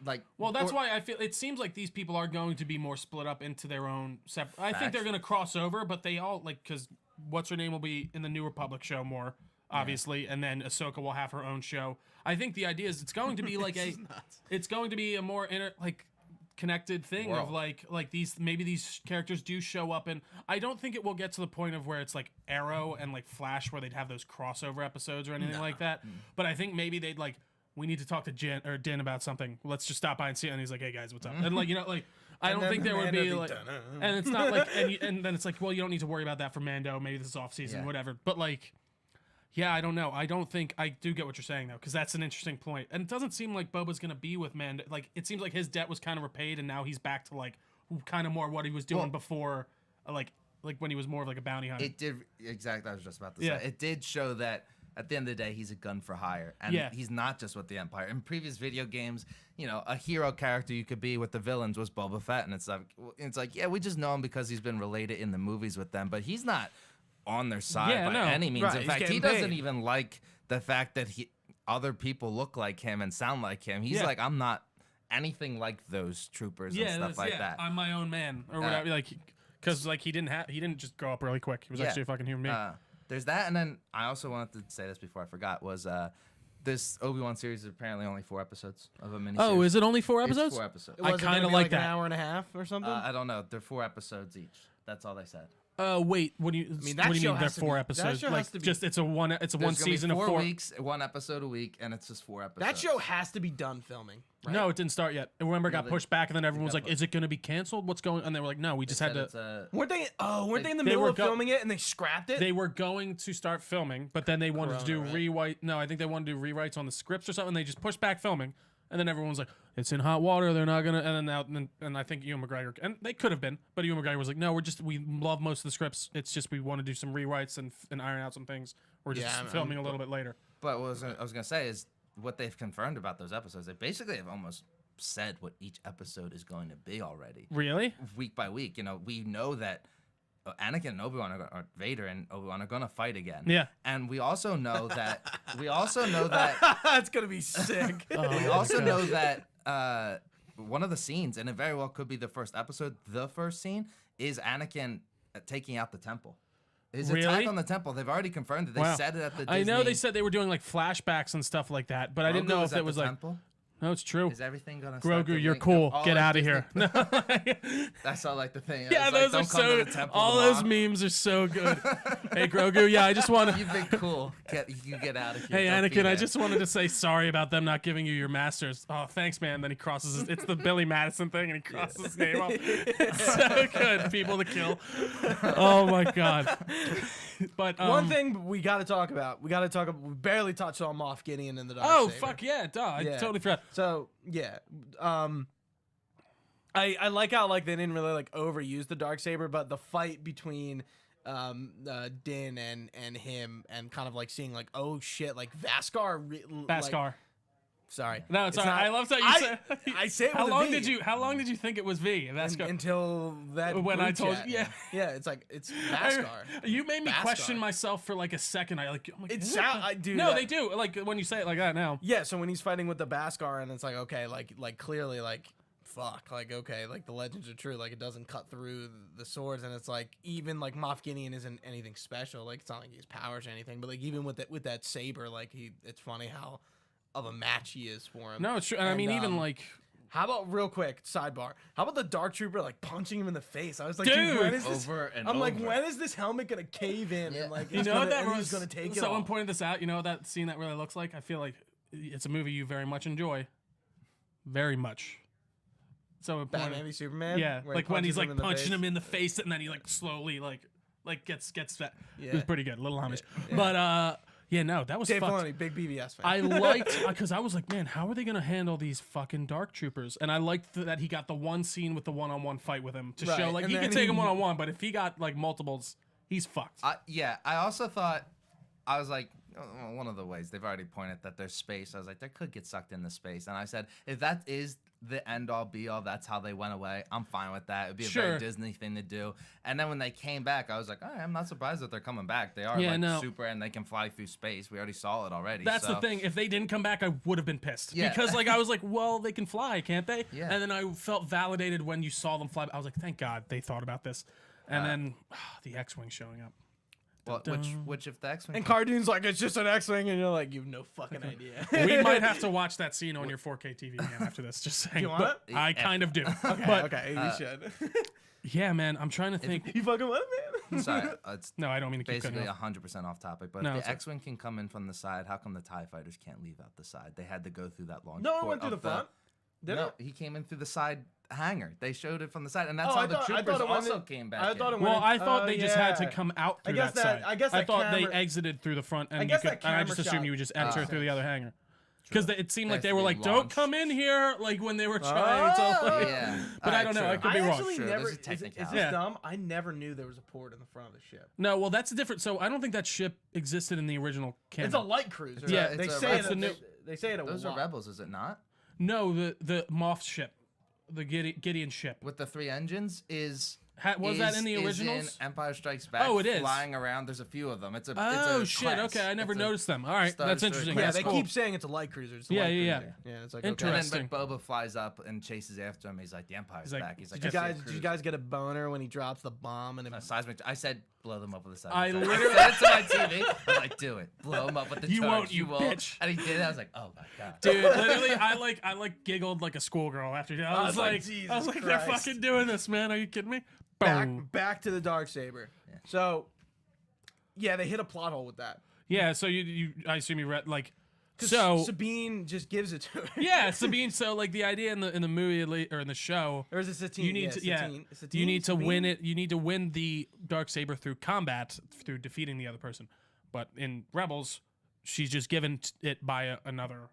Speaker 3: like.
Speaker 2: well, that's
Speaker 3: or-
Speaker 2: why I feel it seems like these people are going to be more split up into their own separate. I think
Speaker 3: Facts.
Speaker 2: they're going to cross over, but they all like because what's her name will be in the New Republic show more obviously, and then Ahsoka will have her own show. I think the idea is it's going to be like it's going to be a more connected thing of
Speaker 3: World.
Speaker 2: like these characters do show up, and I don't think it will get to the point of where it's like Arrow and like Flash where they'd have those crossover episodes or anything like that. But I think maybe they'd like we need to talk to Din about something. Let's just stop by and see it. And he's like, hey guys, what's up? And like like I don't
Speaker 1: then
Speaker 2: think there would
Speaker 1: Mando
Speaker 2: be
Speaker 1: be
Speaker 2: like,
Speaker 1: done.
Speaker 2: and it's not like and then it's like, well, you don't need to worry about that for Mando. Maybe this is off season,
Speaker 3: Yeah.
Speaker 2: whatever. But like. Yeah, I don't know. I don't think I do get what you're saying though, because that's an interesting point. And it doesn't seem like Boba's gonna be with Mando. Like it seems like his debt was kind of repaid, and now he's back to like kind of more what he was doing before like when he was more of like a bounty hunter.
Speaker 3: It did exactly. I was just about to
Speaker 2: Yeah.
Speaker 3: say. It did show that at the end of the day, he's a gun for hire, and
Speaker 2: Yeah.
Speaker 3: he's not just with the Empire. In previous video games, a hero character you could be with the villains was Boba Fett, and it's like, yeah, we just know him because he's been related in the movies with them, but he's not on their side by any means.
Speaker 1: Right,
Speaker 3: In
Speaker 1: he's
Speaker 3: fact, he
Speaker 1: getting
Speaker 3: doesn't
Speaker 1: paid.
Speaker 3: even like the fact that other people look like him and sound like him. He's
Speaker 2: Yeah.
Speaker 3: like, I'm not anything like those troopers and stuff like that.
Speaker 2: I'm my own man or whatever. Like, because like he didn't just grow up really quick. He was actually a fucking human being.
Speaker 3: There's that, and then I also wanted to say this before I forgot was this Obi-Wan series is apparently only 4 episodes of a miniseries.
Speaker 2: Oh, is it only 4
Speaker 3: It's
Speaker 2: episodes?
Speaker 3: 4 episodes.
Speaker 2: I
Speaker 1: Was it gonna
Speaker 2: kinda
Speaker 1: be
Speaker 2: like
Speaker 1: an
Speaker 2: that.
Speaker 1: hour and a half or something.
Speaker 3: I don't know. They're 4 episodes each. That's all they said.
Speaker 2: Wait, what do you?
Speaker 1: mean,
Speaker 2: what
Speaker 1: that
Speaker 2: do you
Speaker 1: show
Speaker 2: mean? They're
Speaker 1: has to
Speaker 2: 4
Speaker 1: be- that
Speaker 2: episodes.
Speaker 1: show
Speaker 2: Like,
Speaker 1: has to be-
Speaker 2: just it's a one
Speaker 3: There's
Speaker 2: season
Speaker 3: gonna be
Speaker 2: of
Speaker 3: 4
Speaker 2: 4
Speaker 3: weeks, 1 episode a week, and it's just 4 episodes.
Speaker 1: that show has to be done filming. Right?
Speaker 2: No, it didn't start yet. I remember it got
Speaker 3: they-
Speaker 2: pushed back, and then everyone was
Speaker 3: got
Speaker 2: like, "Is it going to be canceled? What's going?" And they were like, "No, we just had to."
Speaker 3: It's a,
Speaker 1: Weren't they? Oh, weren't they in the
Speaker 2: They
Speaker 1: middle
Speaker 2: were
Speaker 1: of filming it and they scrapped it?
Speaker 2: They were going to start filming, but then they wanted to do
Speaker 1: Corona, right?
Speaker 2: rewrite. No, I think they wanted to do rewrites on the scripts or something. They just pushed back filming, and then everyone was like, "It's in hot water. They're not gonna." And then I think Ewan McGregor, and they could have been, but Ewan McGregor was like, "No, we love most of the scripts. It's just we want to do some rewrites and iron out some things. We're just
Speaker 1: Yeah,
Speaker 2: filming a little bit later."
Speaker 3: but what I was gonna say is what they've confirmed about those episodes. They basically have almost said what each episode is going to be already,
Speaker 2: Really?
Speaker 3: week by week. We know that Anakin and Obi-Wan or Vader and Obi-Wan are gonna fight again.
Speaker 2: Yeah.
Speaker 3: And we also know that
Speaker 1: That's gonna be sick.
Speaker 2: Oh
Speaker 3: we also know that one of the scenes, and it very well could be the first episode, the first scene is Anakin taking out the temple. His
Speaker 2: Really?
Speaker 3: attack on the temple. They've already confirmed it. They
Speaker 2: Wow.
Speaker 3: said it at the
Speaker 2: I know they
Speaker 3: Disney-
Speaker 2: said they were doing like flashbacks and stuff like that, but I didn't
Speaker 3: Grogu
Speaker 2: know
Speaker 3: was
Speaker 2: if
Speaker 3: at
Speaker 2: it was
Speaker 3: the
Speaker 2: like.
Speaker 3: temple.
Speaker 2: No, it's true.
Speaker 3: Is everything gonna start
Speaker 2: Grogu,
Speaker 3: to
Speaker 2: you're
Speaker 3: link
Speaker 2: cool.
Speaker 3: up?
Speaker 2: Get
Speaker 3: All
Speaker 2: out of
Speaker 3: Disney-
Speaker 2: here. No.
Speaker 3: That's all like the thing.
Speaker 2: Yeah,
Speaker 3: It's like,
Speaker 2: those are
Speaker 3: don't come
Speaker 2: so.
Speaker 3: to the temple
Speaker 2: All those
Speaker 3: tomorrow.
Speaker 2: memes are so good. Hey, Grogu. Yeah, I just want to.
Speaker 3: You've been cool. You get out of here.
Speaker 2: Hey,
Speaker 3: Don't be
Speaker 2: Anakin, I
Speaker 3: there.
Speaker 2: just wanted to say sorry about them not giving you your masters. Oh, thanks, man. Then he crosses his, it's the Billy Madison thing, and he crosses his name off. It's so good. People to kill. Oh, my God. But
Speaker 1: One thing we got to talk about. We barely touched on Moff Gideon and the Darksaber.
Speaker 2: Oh, fuck yeah. Duh. I
Speaker 1: Yeah.
Speaker 2: totally forgot.
Speaker 1: So yeah, I like how like they didn't really like overuse the Darksaber, but the fight between Din and him and kind of like seeing like, oh shit, like Vaskar.
Speaker 2: Baskar.
Speaker 1: Sorry.
Speaker 2: No, it's all right.
Speaker 1: not-
Speaker 2: I love that you said.
Speaker 1: I say it
Speaker 2: How
Speaker 1: with a
Speaker 2: long
Speaker 1: V.
Speaker 2: How long did you think it was V? Vaskar.
Speaker 1: Until that
Speaker 2: When I
Speaker 1: group
Speaker 2: told
Speaker 1: chat.
Speaker 2: you, yeah.
Speaker 1: Yeah, it's like it's Vaskar.
Speaker 2: You made me
Speaker 1: Bhaskar.
Speaker 2: question myself for like a second. I'm like,
Speaker 1: It
Speaker 2: is
Speaker 1: sound-
Speaker 2: the-
Speaker 1: I do
Speaker 2: No,
Speaker 1: that.
Speaker 2: they do. Like when you say it like that now.
Speaker 1: Yeah, so when he's fighting with the Baskar and it's like, okay, like clearly like fuck, like okay, like the legends are true, like it doesn't cut through the swords, and it's like even like Moff Gideon isn't anything special, like it's not like he has powers or anything, but like even with that saber, like it's funny how of a match he is for him.
Speaker 2: No, it's true. And I mean, even like,
Speaker 1: how about real quick sidebar? How about the Dark Trooper like punching him in the face? I was like,
Speaker 2: Dude!
Speaker 1: when is this?
Speaker 3: Over and
Speaker 1: I'm like,
Speaker 3: over.
Speaker 1: when is this helmet gonna cave in?
Speaker 3: Yeah.
Speaker 1: And like,
Speaker 2: you
Speaker 1: it's
Speaker 2: know
Speaker 1: gonna,
Speaker 2: what that
Speaker 1: and
Speaker 2: was?
Speaker 1: he's gonna take it
Speaker 2: Someone
Speaker 1: off.
Speaker 2: pointed this out. You know what that scene that really looks like? I feel like it's a movie you very much enjoy. Very much. So it
Speaker 1: Batman
Speaker 2: pointed-
Speaker 1: v Superman.
Speaker 2: yeah,
Speaker 1: where he
Speaker 2: like when he's
Speaker 1: punches
Speaker 2: like
Speaker 1: him in the
Speaker 2: punching
Speaker 1: face.
Speaker 2: him in the face, and then he like slowly like gets that. It
Speaker 1: Yeah.
Speaker 2: was pretty good. A little homage, but yeah, no, that was
Speaker 1: Dave
Speaker 2: fucked.
Speaker 1: Filoni, big BVS fan.
Speaker 2: I liked because I was like, man, how are they gonna handle these fucking Dark Troopers? And I liked that he got the one scene with the one-on-one fight with him to
Speaker 1: Right,
Speaker 2: show like
Speaker 1: and
Speaker 2: he
Speaker 1: then
Speaker 2: could take
Speaker 1: he-
Speaker 2: him one-on-one, but if he got like multiples, he's fucked.
Speaker 3: Yeah, I also thought, I was like, one of the ways they've already pointed that there's space. I was like, they could get sucked into space. And I said, if that is the end all be all, that's how they went away, I'm fine with that. It'd be a
Speaker 2: Sure.
Speaker 3: very Disney thing to do. And then when they came back, I was like, all right, I'm not surprised that they're coming back. They are
Speaker 2: Yeah,
Speaker 3: like
Speaker 2: no.
Speaker 3: super and they can fly through space. We already saw it already.
Speaker 2: That's
Speaker 3: so.
Speaker 2: the thing. If they didn't come back, I would have been pissed.
Speaker 3: Yeah.
Speaker 2: Because like I was like, well, they can fly, can't they?
Speaker 3: Yeah.
Speaker 2: And then I felt validated when you saw them fly. I was like, thank God they thought about this. And then the X-wing showing up.
Speaker 3: Well, which if the X-Wing
Speaker 1: and Cardoon's like, it's just an X-Wing, and you're like, you've no fucking idea.
Speaker 2: We might have to watch that scene on your 4K TV again after this. Just saying.
Speaker 1: You want
Speaker 2: But
Speaker 3: it?
Speaker 2: I kind of do.
Speaker 1: Okay,
Speaker 2: But
Speaker 1: okay, you should.
Speaker 2: yeah, man, I'm trying to think.
Speaker 1: You fucking what, man?
Speaker 3: Sorry, it's
Speaker 2: No, I don't mean to keep
Speaker 3: basically
Speaker 2: cutting off.
Speaker 3: 100% off topic, but
Speaker 2: No,
Speaker 3: if
Speaker 2: it's
Speaker 3: the
Speaker 2: okay.
Speaker 3: X-Wing can come in from the side, how come the TIE fighters can't leave out the side? They had to go through that launch
Speaker 1: No one
Speaker 3: port
Speaker 1: went through the
Speaker 3: of
Speaker 1: front. Did
Speaker 3: no,
Speaker 1: it?
Speaker 3: he came in through the side hangar. They showed it from the side, and that's
Speaker 1: Oh,
Speaker 3: how
Speaker 1: I
Speaker 3: the
Speaker 1: thought- I
Speaker 3: troopers
Speaker 1: thought it went
Speaker 3: also
Speaker 1: in-
Speaker 3: came back
Speaker 1: I thought
Speaker 3: in.
Speaker 1: it went
Speaker 2: Well, I thought
Speaker 1: Oh,
Speaker 2: they just had to
Speaker 1: yeah.
Speaker 2: come out through
Speaker 1: guess
Speaker 2: that
Speaker 1: that-
Speaker 2: side.
Speaker 1: I guess
Speaker 2: I
Speaker 1: that
Speaker 2: thought they
Speaker 1: camera-
Speaker 2: exited through the front, and
Speaker 1: guess
Speaker 2: you
Speaker 1: that
Speaker 2: could, and I just
Speaker 1: camera
Speaker 2: assumed
Speaker 1: shot
Speaker 2: you would just enter
Speaker 1: makes
Speaker 2: through the
Speaker 1: sense.
Speaker 2: other hangar. because it seemed like
Speaker 3: That's
Speaker 2: they were
Speaker 3: being
Speaker 2: like, "Don't
Speaker 3: launched.
Speaker 2: come in here," like when they were trying to. Like,
Speaker 3: Yeah.
Speaker 2: But I don't know. I could be
Speaker 1: I
Speaker 2: wrong.
Speaker 1: actually
Speaker 3: Sure,
Speaker 1: never.
Speaker 3: there's a
Speaker 1: Is
Speaker 3: technicality.
Speaker 1: this
Speaker 2: Yeah.
Speaker 1: dumb? I never knew there was a port in the front of the ship.
Speaker 2: No, well, that's different. So I don't think that ship existed in the original canon.
Speaker 1: It's a light cruiser.
Speaker 2: Yeah,
Speaker 1: they
Speaker 3: it's a
Speaker 1: say
Speaker 3: Rebels.
Speaker 1: it.
Speaker 2: the new-
Speaker 1: They say it a
Speaker 3: Those
Speaker 1: lot.
Speaker 3: are rebels, is it not?
Speaker 2: No, the Moff ship, the Gideon ship.
Speaker 3: With the 3 engines is.
Speaker 2: Was that in the
Speaker 3: is
Speaker 2: originals?
Speaker 3: in Empire Strikes Back.
Speaker 2: Oh, it is.
Speaker 3: Flying around. There's a few of them. It's a.
Speaker 2: Oh
Speaker 3: it's a
Speaker 2: shit!
Speaker 3: class.
Speaker 2: Okay, I never
Speaker 3: It's a
Speaker 2: noticed them. All right,
Speaker 3: Star
Speaker 2: that's
Speaker 3: Destroyer
Speaker 2: interesting.
Speaker 3: class.
Speaker 1: Yeah,
Speaker 2: That's
Speaker 1: they
Speaker 2: cool.
Speaker 1: keep saying it's a light cruiser. It's a
Speaker 2: Yeah,
Speaker 1: light
Speaker 2: yeah,
Speaker 1: cruiser. Yeah, it's like
Speaker 2: Interesting.
Speaker 3: And then Boba flies up and chases after him. He's like, the Empire's
Speaker 2: He's like,
Speaker 3: back. He's like,
Speaker 1: Okay.
Speaker 3: I see a
Speaker 1: Did you
Speaker 3: cruiser.
Speaker 1: guys get a boner when he drops the bomb and it,
Speaker 3: Seismic. I said, blow them up with a seismic.
Speaker 2: I
Speaker 3: charge.
Speaker 2: literally-
Speaker 3: I said it to my TV. I was like, do it. Blow them up with the
Speaker 2: You
Speaker 3: charge.
Speaker 2: won't, you bitch.
Speaker 3: And he did it. I was like, oh my god.
Speaker 2: Dude, literally, I like giggled like a schoolgirl after. I was like,
Speaker 1: Jesus
Speaker 2: they're
Speaker 1: Christ.
Speaker 2: fucking doing this, man. Are you kidding me? Boom.
Speaker 1: back to the Darksaber. So, yeah, they hit a plot hole with that.
Speaker 2: Yeah. So I assume you read like.
Speaker 1: 'Cause
Speaker 2: So
Speaker 1: Sabine just gives it to her.
Speaker 2: yeah, Sabine. So like the idea in the movie or in the show,
Speaker 1: Or is it Satine?
Speaker 2: you need to
Speaker 1: Satine.
Speaker 2: you need to
Speaker 1: Sabine?
Speaker 2: win it. You need to win the Darksaber through combat, through defeating the other person. But in Rebels, she's just given it by another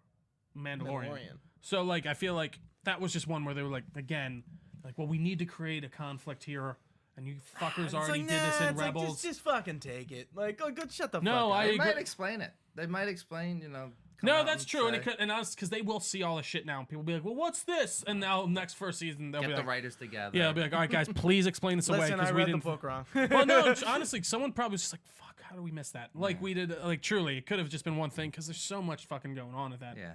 Speaker 2: Mandalorian. So like I feel like that was just one where they were like, again, like, well, we need to create a conflict here, and you fuckers
Speaker 1: It's
Speaker 2: already
Speaker 1: like,
Speaker 2: did this
Speaker 1: nah,
Speaker 2: in
Speaker 1: it's like,
Speaker 2: Rebels.
Speaker 1: just fucking take it. Like, go shut the
Speaker 2: No,
Speaker 1: fuck
Speaker 2: I
Speaker 1: up.
Speaker 3: They
Speaker 2: agree.
Speaker 3: might explain it. They might explain, you know. come
Speaker 2: No,
Speaker 3: out
Speaker 2: that's true, and
Speaker 3: say,
Speaker 2: it could, and us because they will see all the shit now, and people will be like, "Well, what's this?" And now next first season they'll
Speaker 3: Get
Speaker 2: be
Speaker 3: the
Speaker 2: like,
Speaker 3: writers together.
Speaker 2: "Yeah, they'll be like, all right, guys, please explain this away
Speaker 1: Listen,
Speaker 2: because
Speaker 1: I
Speaker 2: we
Speaker 1: read the
Speaker 2: didn't."
Speaker 1: book wrong.
Speaker 2: Well, no, honestly, someone probably was just like, "Fuck, how do we miss that?" Like we did, like truly, it could have just been one thing because there's so much fucking going on with that.
Speaker 3: Yeah.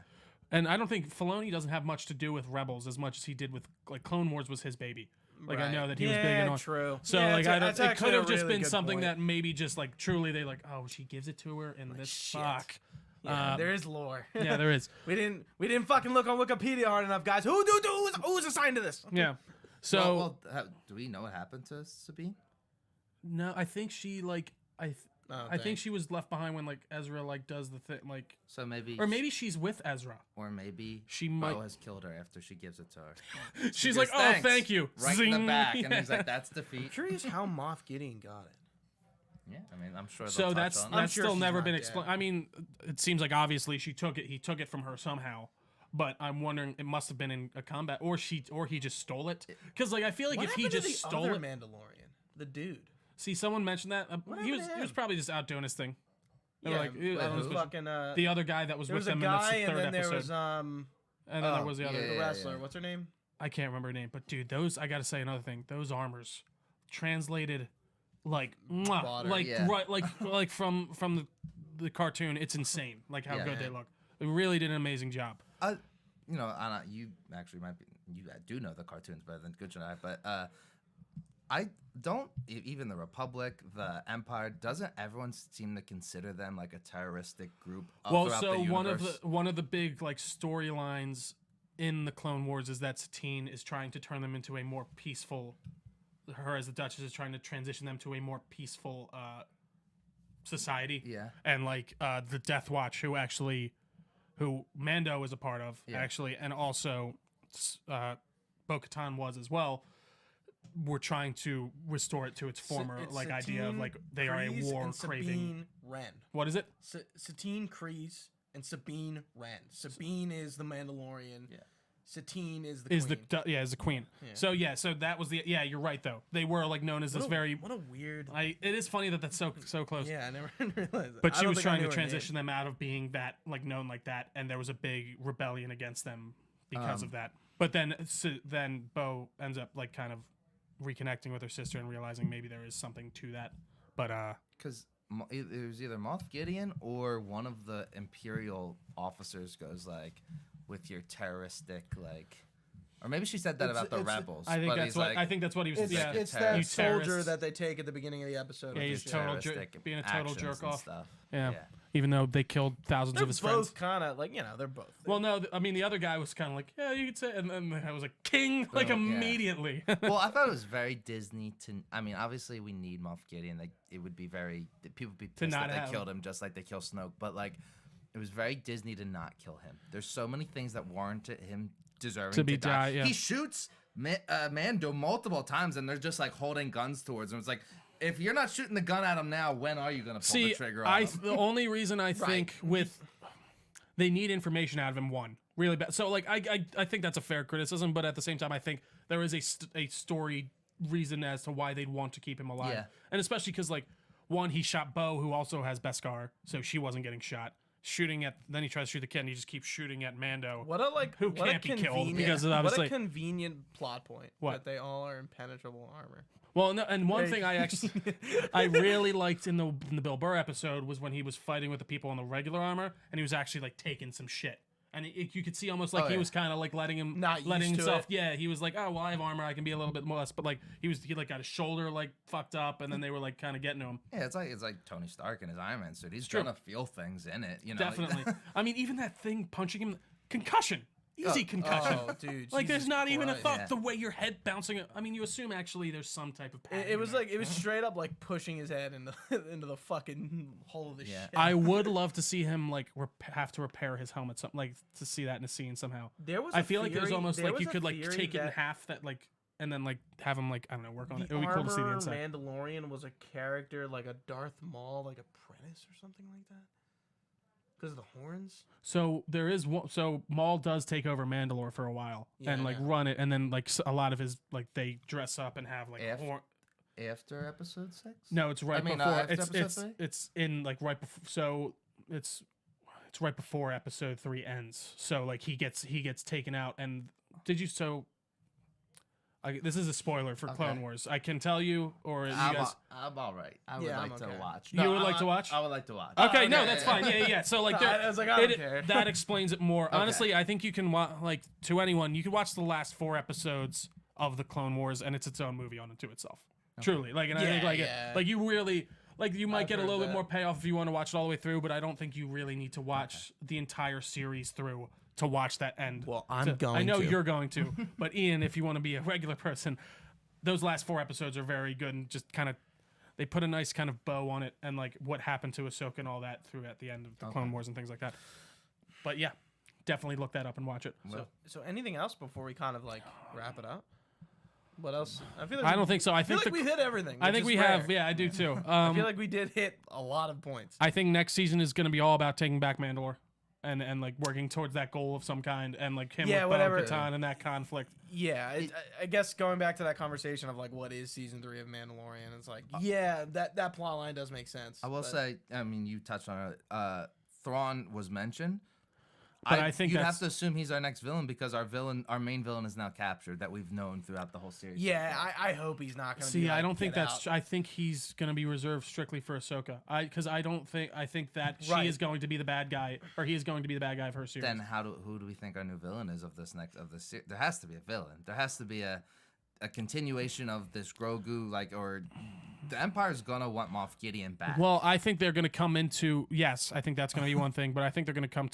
Speaker 2: And I don't think Filoni doesn't have much to do with Rebels as much as he did with like Clone Wars was his baby. Like I know that he was big
Speaker 1: Yeah,
Speaker 2: on.
Speaker 1: true.
Speaker 2: So
Speaker 1: Yeah,
Speaker 2: like
Speaker 1: that's
Speaker 2: it
Speaker 1: actually
Speaker 2: could
Speaker 1: a
Speaker 2: have just
Speaker 1: really
Speaker 2: been
Speaker 1: good
Speaker 2: something
Speaker 1: point.
Speaker 2: that maybe just like truly they like, oh, she gives it to her in this
Speaker 1: shit.
Speaker 2: fuck.
Speaker 1: Yeah, there is lore.
Speaker 2: Yeah, there is.
Speaker 1: we didn't fucking look on Wikipedia hard enough, guys. Who's assigned to this?
Speaker 2: Yeah. So
Speaker 3: Well, do we know what happened to Sabine?
Speaker 2: no, I think she like
Speaker 1: Oh,
Speaker 2: I think she was left behind when like Ezra like does the thing like,
Speaker 3: So maybe,
Speaker 2: or maybe she's with Ezra.
Speaker 3: or maybe
Speaker 2: She
Speaker 3: Bo
Speaker 2: might.
Speaker 3: has killed her after she gives it to her.
Speaker 2: She's
Speaker 3: goes,
Speaker 2: like, oh,
Speaker 3: "Thanks,"
Speaker 2: thank you.
Speaker 3: Right in the
Speaker 2: Zing.
Speaker 3: back, and
Speaker 2: Yeah.
Speaker 3: he's like, "That's defeat."
Speaker 1: Curious how Moff Gideon got it.
Speaker 3: Yeah, I mean, I'm sure. they'll
Speaker 2: So
Speaker 3: touch
Speaker 2: that's
Speaker 3: on it.
Speaker 1: I'm
Speaker 2: that's
Speaker 1: sure
Speaker 2: still
Speaker 1: she's
Speaker 2: never
Speaker 1: not
Speaker 2: been
Speaker 1: dead.
Speaker 2: explained. I mean, it seems like obviously she took it. He took it from her somehow. But I'm wondering, it must have been in a combat, or he just stole it. Because like I feel like
Speaker 1: What
Speaker 2: if he
Speaker 1: happened to
Speaker 2: just
Speaker 1: the
Speaker 2: stole
Speaker 1: other
Speaker 2: it,
Speaker 1: Mandalorian, the dude.
Speaker 2: see someone mentioned that he was
Speaker 1: happened to
Speaker 2: he was
Speaker 1: him?
Speaker 2: probably just out doing his thing. They were like,
Speaker 1: but
Speaker 2: "Ew," I
Speaker 1: who
Speaker 2: was supposed to-
Speaker 1: fucking
Speaker 2: the other guy that was
Speaker 1: there
Speaker 2: with
Speaker 1: was a
Speaker 2: them in the
Speaker 1: guy, and
Speaker 2: third
Speaker 1: then there
Speaker 2: episode,
Speaker 1: was
Speaker 2: and then there was the other.
Speaker 1: the
Speaker 3: yeah,
Speaker 1: wrestler.
Speaker 3: yeah.
Speaker 1: What's her name?
Speaker 2: I can't remember her name, but dude, those I gotta say another thing. Those armors translated like mwah,
Speaker 1: Water.
Speaker 2: like
Speaker 3: Yeah.
Speaker 2: right like from the cartoon. It's insane, like how
Speaker 3: Yeah.
Speaker 2: good they look. They really did an amazing job.
Speaker 3: You know, Anna, you actually might be. You do know the cartoons better than Gooch and I, but I don't. Even the Republic, the Empire, doesn't everyone seem to consider them like a terroristic group?
Speaker 2: Well,
Speaker 3: throughout
Speaker 2: so
Speaker 3: the
Speaker 2: one of the big like storylines in the Clone Wars is that Satine is trying to turn them into a more peaceful. Her as the Duchess is trying to transition them to a more peaceful society.
Speaker 3: Yeah.
Speaker 2: And like the Death Watch, who Mando is a part of,
Speaker 3: Yeah.
Speaker 2: actually, and also Bo-Katan was as well. We're trying to restore it to its former
Speaker 1: It's
Speaker 2: like idea of
Speaker 1: Satine
Speaker 2: like they are a
Speaker 1: Kryze
Speaker 2: war
Speaker 1: and
Speaker 2: craving.
Speaker 1: Sabine Wren.
Speaker 2: What is it?
Speaker 1: Satine Kryze and Sabine Wren. Sabine is the Mandalorian.
Speaker 3: Yeah.
Speaker 1: Satine is the
Speaker 2: Is
Speaker 1: queen.
Speaker 2: is the queen. So so that was the you're right though. They were like known as this very.
Speaker 1: What a weird.
Speaker 2: It is funny that that's so close.
Speaker 1: Yeah, I never realized that.
Speaker 2: But
Speaker 1: I
Speaker 2: she
Speaker 1: don't
Speaker 2: was
Speaker 1: think I
Speaker 2: trying
Speaker 1: knew
Speaker 2: to
Speaker 1: her
Speaker 2: transition them out of being that like known like that, and there was a big rebellion against them because of that. But then Bo ends up like kind of reconnecting with her sister and realizing maybe there is something to that. But
Speaker 3: Because it was either Moff Gideon or one of the Imperial officers goes like, with your terroristic like, or maybe she said that about the rebels.
Speaker 2: I think
Speaker 3: but
Speaker 2: that's
Speaker 3: he's
Speaker 2: what
Speaker 3: like,
Speaker 2: I think that's what he was.
Speaker 1: It's,
Speaker 2: Yeah,
Speaker 1: it's
Speaker 3: You
Speaker 1: that soldier
Speaker 2: terrorists.
Speaker 1: that they take at the beginning of the episode.
Speaker 2: Yeah,
Speaker 1: of
Speaker 2: he's
Speaker 1: the show.
Speaker 2: total
Speaker 3: terroristic
Speaker 2: being a total
Speaker 3: actions
Speaker 2: jerk
Speaker 3: and
Speaker 2: off.
Speaker 3: stuff.
Speaker 2: yeah. Even though they killed thousands
Speaker 1: They're
Speaker 2: of his
Speaker 1: both
Speaker 2: friends.
Speaker 1: kind of like they're both.
Speaker 2: Well, no, I mean the other guy was kind of like, yeah, you could say, and then I was like, king, like
Speaker 3: yeah.
Speaker 2: immediately.
Speaker 3: Well, I thought it was very Disney to. I mean, obviously we need Moff Gideon. Like, it would be very people would be pissed
Speaker 2: not
Speaker 3: that
Speaker 2: have
Speaker 3: they killed him, just like they kill Snoke. But like, it was very Disney to not kill him. There's so many things that warranted him deserving
Speaker 2: To be
Speaker 3: die.
Speaker 2: die, yeah.
Speaker 3: He shoots Mando multiple times, and they're just like holding guns towards him. It's like, if you're not shooting the gun at him now, when are you gonna pull the trigger on him?
Speaker 2: The only reason I think with they need information out of him. One really bad. So like I think that's a fair criticism, but at the same time, I think there is a story reason as to why they'd want to keep him alive,
Speaker 3: Yeah.
Speaker 2: and especially because like one, he shot Bo, who also has Beskar, so she wasn't getting shot. Then he tries to shoot the kid, and he just keeps shooting at Mando.
Speaker 1: What a like
Speaker 2: who
Speaker 1: what a
Speaker 2: can't be killed
Speaker 1: convenient-
Speaker 2: because
Speaker 1: what
Speaker 2: obviously
Speaker 1: a convenient plot point
Speaker 2: What?
Speaker 1: that they all are impenetrable armor.
Speaker 2: Well, no, and one thing I actually I really liked in the Bill Burr episode was when he was fighting with the people in the regular armor, and he was actually like taking some shit, and you could see almost like he was kind of like letting
Speaker 1: Not
Speaker 2: letting
Speaker 1: used to
Speaker 2: himself.
Speaker 1: it.
Speaker 2: Yeah, he was like, oh well, I have armor, I can be a little bit more less, but like he like got his shoulder like fucked up, and then they were like kind of getting to him.
Speaker 3: Yeah, it's like Tony Stark in his Iron Man suit. He's
Speaker 2: true.
Speaker 3: gonna feel things in it, you know.
Speaker 2: Definitely. I mean, even that thing punching him, concussion. Easy concussion.
Speaker 1: Oh, dude.
Speaker 2: Like, there's
Speaker 1: Jesus
Speaker 2: not even a
Speaker 1: Christ.
Speaker 2: thought.
Speaker 3: Yeah.
Speaker 2: The way your head bouncing. I mean, you assume actually there's some type of pattern.
Speaker 1: It was like it was straight up like pushing his head into the fucking hole of the
Speaker 3: Yeah.
Speaker 1: shit.
Speaker 2: I would love to see him like have to repair his helmet, something like to see that in a scene somehow.
Speaker 1: There was.
Speaker 2: I
Speaker 1: a
Speaker 2: feel like there's
Speaker 1: theory-
Speaker 2: almost
Speaker 1: there
Speaker 2: like
Speaker 1: was
Speaker 2: you
Speaker 1: a
Speaker 2: could like
Speaker 1: theory
Speaker 2: take it in
Speaker 1: that
Speaker 2: half that like, and then like have him like I don't know work on it. It
Speaker 1: the
Speaker 2: would be cool to see the
Speaker 1: armor
Speaker 2: inside.
Speaker 1: Mandalorian was a character like a Darth Maul, like apprentice or something like that. Because of the horns.
Speaker 2: So there is one. So Maul does take over Mandalore for a while and like
Speaker 1: Yeah.
Speaker 2: run it, and then like a lot of his like they dress up and have like horn.
Speaker 3: After episode 6?
Speaker 2: No, it's right
Speaker 3: I mean,
Speaker 2: before.
Speaker 3: after
Speaker 2: It's
Speaker 3: episode 3?
Speaker 2: it's in like right before. So it's right before episode 3 ends. So like he gets taken out. And did you so? This is a spoiler for Clone
Speaker 3: Okay.
Speaker 2: Wars. I can tell you, or you guys.
Speaker 3: I'm all right. I would
Speaker 1: Yeah,
Speaker 3: like
Speaker 1: I'm
Speaker 3: to
Speaker 1: okay.
Speaker 3: watch.
Speaker 2: You would like to watch?
Speaker 3: I would like to watch.
Speaker 2: Okay, no,
Speaker 1: okay,
Speaker 2: that's
Speaker 1: yeah.
Speaker 2: fine. Yeah. So like,
Speaker 1: I was like, I don't care.
Speaker 2: that explains it more. Honestly, I think you can like to anyone, you can watch the last 4 episodes of the Clone Wars, and it's its own movie unto itself. Truly, like, and I think
Speaker 1: Yeah,
Speaker 2: like
Speaker 1: yeah.
Speaker 2: like you really. Like you might
Speaker 1: I've
Speaker 2: get a
Speaker 1: heard
Speaker 2: little bit
Speaker 1: that.
Speaker 2: more payoff if you want to watch it all the way through, but I don't think you really need to watch the entire series through to watch that end.
Speaker 1: Well, I'm
Speaker 2: I
Speaker 1: going
Speaker 2: know
Speaker 1: to.
Speaker 2: you're going to, but Ian, if you want to be a regular person, those last 4 episodes are very good and just kind of they put a nice kind of bow on it and like what happened to Ahsoka and all that through at the end of the Clone Wars and things like that. But yeah, definitely look that up and watch it.
Speaker 1: So anything else before we kind of like wrap it up? What else? I feel like
Speaker 2: I don't think so. I
Speaker 1: feel
Speaker 2: think
Speaker 1: like we hit everything.
Speaker 2: I
Speaker 1: which
Speaker 2: think
Speaker 1: is
Speaker 2: we
Speaker 1: rare.
Speaker 2: have. Yeah, I do too.
Speaker 1: I feel like we did hit a lot of points.
Speaker 2: I think next season is going to be all about taking back Mandalore, and like working towards that goal of some kind, and like him
Speaker 1: Yeah,
Speaker 2: with
Speaker 1: whatever.
Speaker 2: Bo-Katan and that conflict.
Speaker 1: Yeah, I guess going back to that conversation of like what is season 3 of Mandalorian, it's like yeah, that plot line does make sense.
Speaker 3: I will
Speaker 1: but-
Speaker 3: say, I mean, you touched on it. Thrawn was mentioned.
Speaker 2: But I think
Speaker 3: you'd
Speaker 2: that's-
Speaker 3: have to assume he's our next villain because our main villain is now captured that we've known throughout the whole series. so
Speaker 1: Yeah,
Speaker 3: far.
Speaker 1: I hope he's not going to.
Speaker 2: See,
Speaker 1: be like,
Speaker 2: I don't think
Speaker 1: "Get
Speaker 2: that's.
Speaker 1: out."
Speaker 2: I think he's going to be reserved strictly for Ahsoka. I think that she
Speaker 1: Right.
Speaker 2: is going to be the bad guy, or he is going to be the bad guy of her series.
Speaker 3: Then who do we think our new villain is of this series? There has to be a villain. There has to be a continuation of this Grogu, like, or the Empire's gonna want Moff Gideon back.
Speaker 2: Well, I think they're going to come into yes. I think that's going to be one thing, but I think they're going to come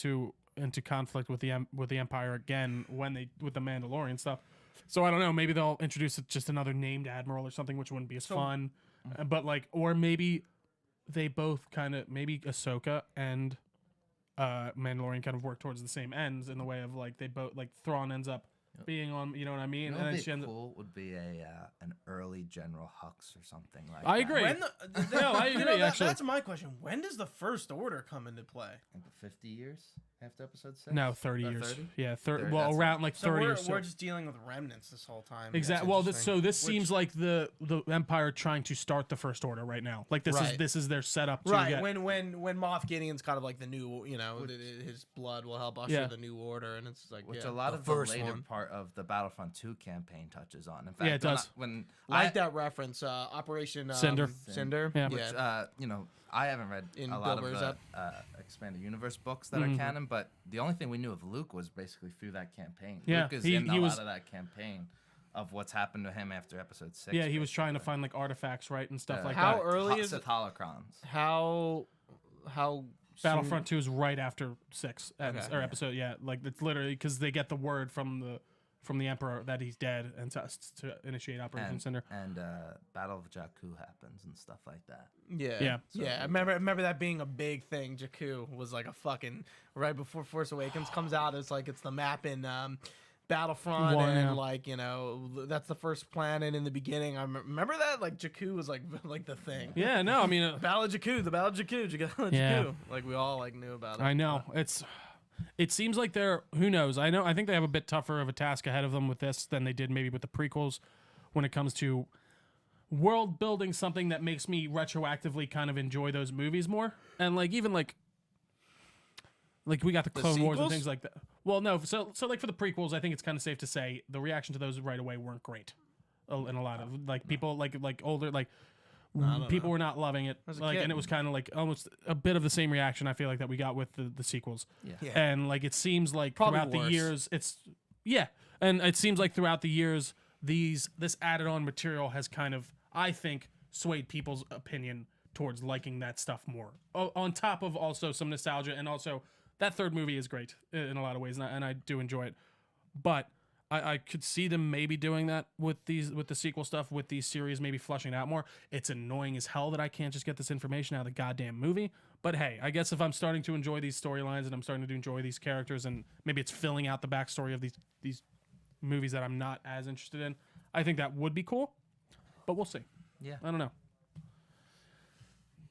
Speaker 2: into conflict with the Empire again with the Mandalorian stuff. So I don't know. Maybe they'll introduce just another named admiral or something, which wouldn't be as fun. But like, or maybe they both kind of maybe Ahsoka and Mandalorian kind of work towards the same ends in the way of like they both like Thrawn ends up being on. You know what I mean?
Speaker 3: You know
Speaker 2: And
Speaker 3: what
Speaker 2: then
Speaker 3: would
Speaker 2: she
Speaker 3: be
Speaker 2: ends up.
Speaker 3: cool would be an early General Hux or something like
Speaker 2: I
Speaker 3: that.
Speaker 2: agree.
Speaker 1: When
Speaker 2: No, I
Speaker 1: you know,
Speaker 2: agree, actually.
Speaker 1: That's my question. When does the First Order come into play?
Speaker 3: Like 50 years after episode 6?
Speaker 2: No, 30
Speaker 3: Or
Speaker 2: years.
Speaker 3: 30?
Speaker 2: Yeah,
Speaker 3: 30,
Speaker 2: well,
Speaker 3: that's
Speaker 2: around like
Speaker 1: So
Speaker 2: 30
Speaker 1: we're,
Speaker 2: or so.
Speaker 1: we're just dealing with remnants this whole time.
Speaker 2: Exactly.
Speaker 1: That's
Speaker 2: Well,
Speaker 1: interesting.
Speaker 2: this seems like the Empire trying to start the First Order right now. Like
Speaker 1: Right.
Speaker 2: this is their setup to
Speaker 1: Right,
Speaker 2: get.
Speaker 1: when Moff Gideon's kind of like the new, you know, his blood will help usher
Speaker 2: Yeah.
Speaker 1: the new order, and it's like
Speaker 3: Which
Speaker 1: yeah,
Speaker 3: a lot
Speaker 1: the
Speaker 3: of the
Speaker 1: first
Speaker 3: later
Speaker 1: one.
Speaker 3: part of the Battlefront 2 campaign touches on. In fact,
Speaker 2: Yeah, it does.
Speaker 3: When
Speaker 1: Like that reference, Operation
Speaker 2: Cinder.
Speaker 1: Cinder.
Speaker 2: Yeah.
Speaker 3: Which, you know, I haven't read
Speaker 1: In
Speaker 3: a lot
Speaker 1: Bill
Speaker 3: of
Speaker 1: Burr's
Speaker 3: the expanded universe books that
Speaker 2: Mm-hmm.
Speaker 3: are canon, but the only thing we knew of Luke was basically through that campaign.
Speaker 2: Yeah,
Speaker 3: Luke is
Speaker 2: he
Speaker 3: in a
Speaker 2: was-
Speaker 3: lot of that campaign of what's happened to him after episode 6.
Speaker 2: Yeah, he was trying to find like artifacts, right, and stuff like
Speaker 1: How
Speaker 2: that.
Speaker 1: early is
Speaker 3: Sith holocrons?
Speaker 1: how soon-
Speaker 2: Battlefront 2 is right after 6 ends,
Speaker 1: Okay.
Speaker 2: or episode. Yeah, like it's literally because they get the word from the Emperor that he's dead and to initiate Operation Cinder.
Speaker 3: And Battle of Jakku happens and stuff like that.
Speaker 1: Yeah,
Speaker 2: Yeah.
Speaker 1: yeah. I remember that being a big thing. Jakku was like a fucking right before Force Awakens comes out. It's like it's the map in Battlefront,
Speaker 2: One,
Speaker 1: and
Speaker 2: yeah.
Speaker 1: like you know that's the first planet in the beginning. I remember that like Jakku was like the thing.
Speaker 2: Yeah, no, I mean,
Speaker 1: Battle of Jakku, the Battle of Jakku, Jakku.
Speaker 2: Yeah.
Speaker 1: Like we all like knew about it.
Speaker 2: I know it's. It seems like they're, who knows? I think they have a bit tougher of a task ahead of them with this than they did maybe with the prequels when it comes to world building something that makes me retroactively kind of enjoy those movies more. And like even like we got the Clone Wars and
Speaker 1: sequels?
Speaker 2: things like that. Well, no, so like for the prequels, I think it's kind of safe to say the reaction to those right away weren't great. In a lot of like people like older like people were not loving it. Like, and it was kind of like almost a bit of the same reaction I feel like that we got with the sequels.
Speaker 3: Yeah.
Speaker 2: And like it seems like
Speaker 1: Probably
Speaker 2: throughout
Speaker 1: worse.
Speaker 2: the years, and it seems like throughout the years, this added on material has kind of, I think, swayed people's opinion towards liking that stuff more. On top of also some nostalgia, and also that third movie is great in a lot of ways, and I do enjoy it. But I could see them maybe doing that with the sequel stuff, with these series, maybe flushing it out more. It's annoying as hell that I can't just get this information out of the goddamn movie. But hey, I guess if I'm starting to enjoy these storylines and I'm starting to enjoy these characters, and maybe it's filling out the backstory of these movies that I'm not as interested in, I think that would be cool. But we'll see.
Speaker 3: Yeah.
Speaker 2: I don't know.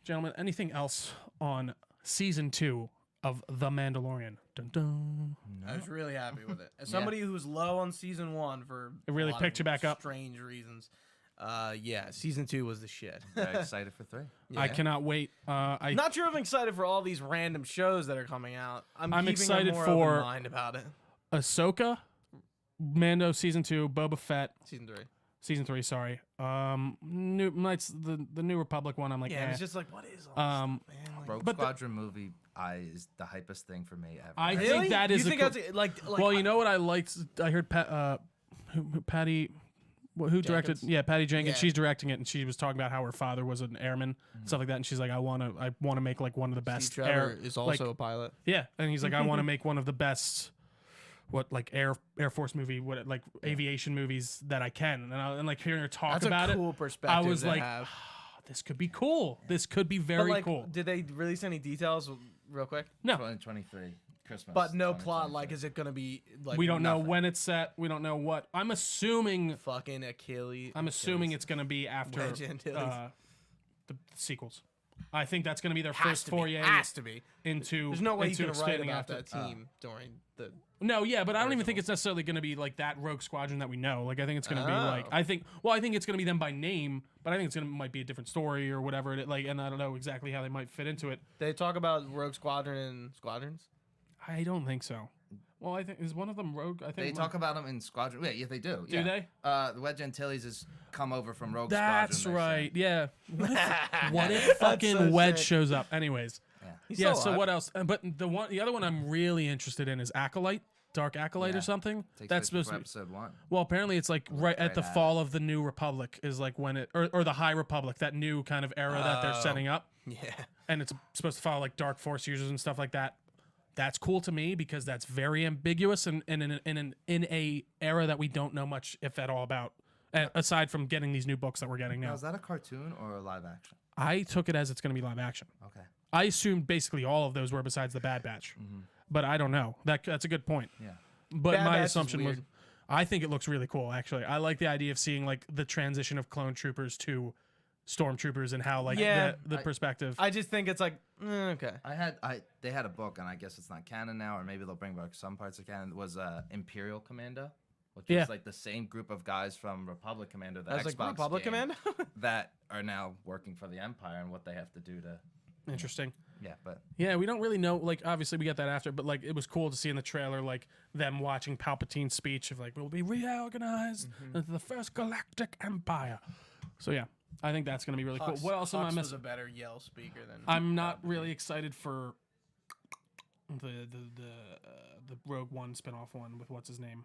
Speaker 2: Gentlemen, anything else on season 2 of The Mandalorian? Dun, dun.
Speaker 1: I was really happy with it. As somebody who's low on season 1 for
Speaker 2: It really
Speaker 1: a lot
Speaker 2: picked
Speaker 1: of
Speaker 2: you back up.
Speaker 1: strange reasons. Yeah, season 2 was the shit.
Speaker 3: Very excited for 3.
Speaker 2: I cannot wait.
Speaker 1: Not sure if I'm excited for all these random shows that are coming out. I'm keeping
Speaker 2: excited
Speaker 1: a more
Speaker 2: for-
Speaker 1: open mind about it.
Speaker 2: Ahsoka, Mando season 2, Boba Fett
Speaker 1: Season 3.
Speaker 2: Sorry. New Knights, the New Republic one. I'm like,
Speaker 1: Yeah,
Speaker 2: eh.
Speaker 1: it's just like, what is all this stuff, man? Like,
Speaker 3: Rogue
Speaker 2: But the-
Speaker 3: Squadron movie is the hypest thing for me ever.
Speaker 2: I
Speaker 1: really?
Speaker 2: think that is
Speaker 1: You think
Speaker 2: a
Speaker 1: that's like
Speaker 2: well, you know what I liked? I heard Patty. Who directed?
Speaker 1: Jenkins?
Speaker 2: Yeah, Patty Jenkins.
Speaker 1: Yeah.
Speaker 2: She's directing it, and she was talking about how her father was an airman, stuff like that. And she's like, I want to make like one of the best
Speaker 1: Steve
Speaker 2: air.
Speaker 1: Trevor is also
Speaker 2: like,
Speaker 1: a pilot.
Speaker 2: yeah, and he's like, I want to make one of the best, Air Force movie, like aviation movies that I can. And like hearing her talk
Speaker 1: That's
Speaker 2: about
Speaker 1: a
Speaker 2: it,
Speaker 1: cool perspective.
Speaker 2: I was
Speaker 1: to
Speaker 2: like,
Speaker 1: have.
Speaker 2: this could be cool. This could be
Speaker 1: But,
Speaker 2: very
Speaker 1: like,
Speaker 2: cool.
Speaker 1: Did they release any details real quick?
Speaker 2: No,
Speaker 3: 2023 Christmas.
Speaker 1: But no plot.
Speaker 3: 2023.
Speaker 1: Like, is it gonna be like?
Speaker 2: we don't know
Speaker 1: nothing?
Speaker 2: when it's set. We don't know what. I'm assuming
Speaker 1: Fucking Achilles.
Speaker 2: it's going to be after
Speaker 1: Wedge Antilles.
Speaker 2: the sequels. I think that's going to be their
Speaker 1: Has
Speaker 2: first
Speaker 1: to be.
Speaker 2: foray
Speaker 1: Has to be.
Speaker 2: into.
Speaker 1: There's no way you
Speaker 2: into
Speaker 1: can write
Speaker 2: expanding
Speaker 1: about
Speaker 2: after.
Speaker 1: that team during the.
Speaker 2: No, yeah, but I don't even
Speaker 1: original.
Speaker 2: think it's necessarily going to be like that Rogue Squadron that we know. Like I think it's going to be
Speaker 1: Oh.
Speaker 2: like I think it's going to be them by name, but I think it's might be a different story or whatever. And I don't know exactly how they might fit into it.
Speaker 1: They talk about Rogue Squadron and Squadrons.
Speaker 2: I don't think so. Well, I think is one of them Rogue. I think
Speaker 3: They talk about them in Squadron. Yeah, they do.
Speaker 2: Do they?
Speaker 3: The Wedge Antilles has come over from Rogue
Speaker 2: That's
Speaker 3: Squadron.
Speaker 2: right. Yeah. What if
Speaker 1: That's
Speaker 2: fucking
Speaker 1: so
Speaker 2: Wedge
Speaker 1: sick.
Speaker 2: shows up? Anyways.
Speaker 1: He's
Speaker 2: Yeah.
Speaker 1: still
Speaker 2: So
Speaker 1: alive.
Speaker 2: what else? But the other one I'm really interested in is Acolyte, Dark Acolyte or something. That's supposed to be.
Speaker 3: episode 1.
Speaker 2: Well, apparently it's like right at the
Speaker 3: at
Speaker 2: fall of the New Republic is like when it or the High Republic, that new kind of era that they're setting up,
Speaker 1: Yeah.
Speaker 2: and it's supposed to follow like Dark Force users and stuff like that. That's cool to me because that's very ambiguous and in a era that we don't know much, if at all, about. Aside from getting these new books that we're getting
Speaker 3: Now,
Speaker 2: now,
Speaker 3: is that a cartoon or a live action?
Speaker 2: I took it as it's going to be live action.
Speaker 3: Okay.
Speaker 2: I assumed basically all of those were besides the Bad Batch, but I don't know. That's a good point.
Speaker 3: Yeah.
Speaker 2: But
Speaker 1: Bad
Speaker 2: my
Speaker 1: Batch is
Speaker 2: assumption was,
Speaker 1: weird.
Speaker 2: I think it looks really cool. Actually, I like the idea of seeing like the transition of clone troopers to stormtroopers and how like
Speaker 1: Yeah,
Speaker 2: the perspective.
Speaker 1: I just think it's like okay.
Speaker 3: They had a book, and I guess it's not canon now, or maybe they'll bring back some parts of canon. It was Imperial Commando, which
Speaker 2: Yeah.
Speaker 3: was like the same group of guys from Republic Commando, the
Speaker 1: I was
Speaker 3: Xbox
Speaker 1: like Republic
Speaker 3: game,
Speaker 1: Commando.
Speaker 3: that are now working for the Empire and what they have to do to.
Speaker 2: Interesting.
Speaker 3: Yeah, but
Speaker 2: Yeah, we don't really know. Like, obviously, we get that after, but like, it was cool to see in the trailer, like them watching Palpatine's speech of like, "We'll be reorganized into the first galactic empire." So yeah, I think that's gonna be really cool. What else am I
Speaker 1: Hux was
Speaker 2: missing?
Speaker 1: a better yell speaker than.
Speaker 2: I'm not really excited for the Rogue One spinoff one with what's his name.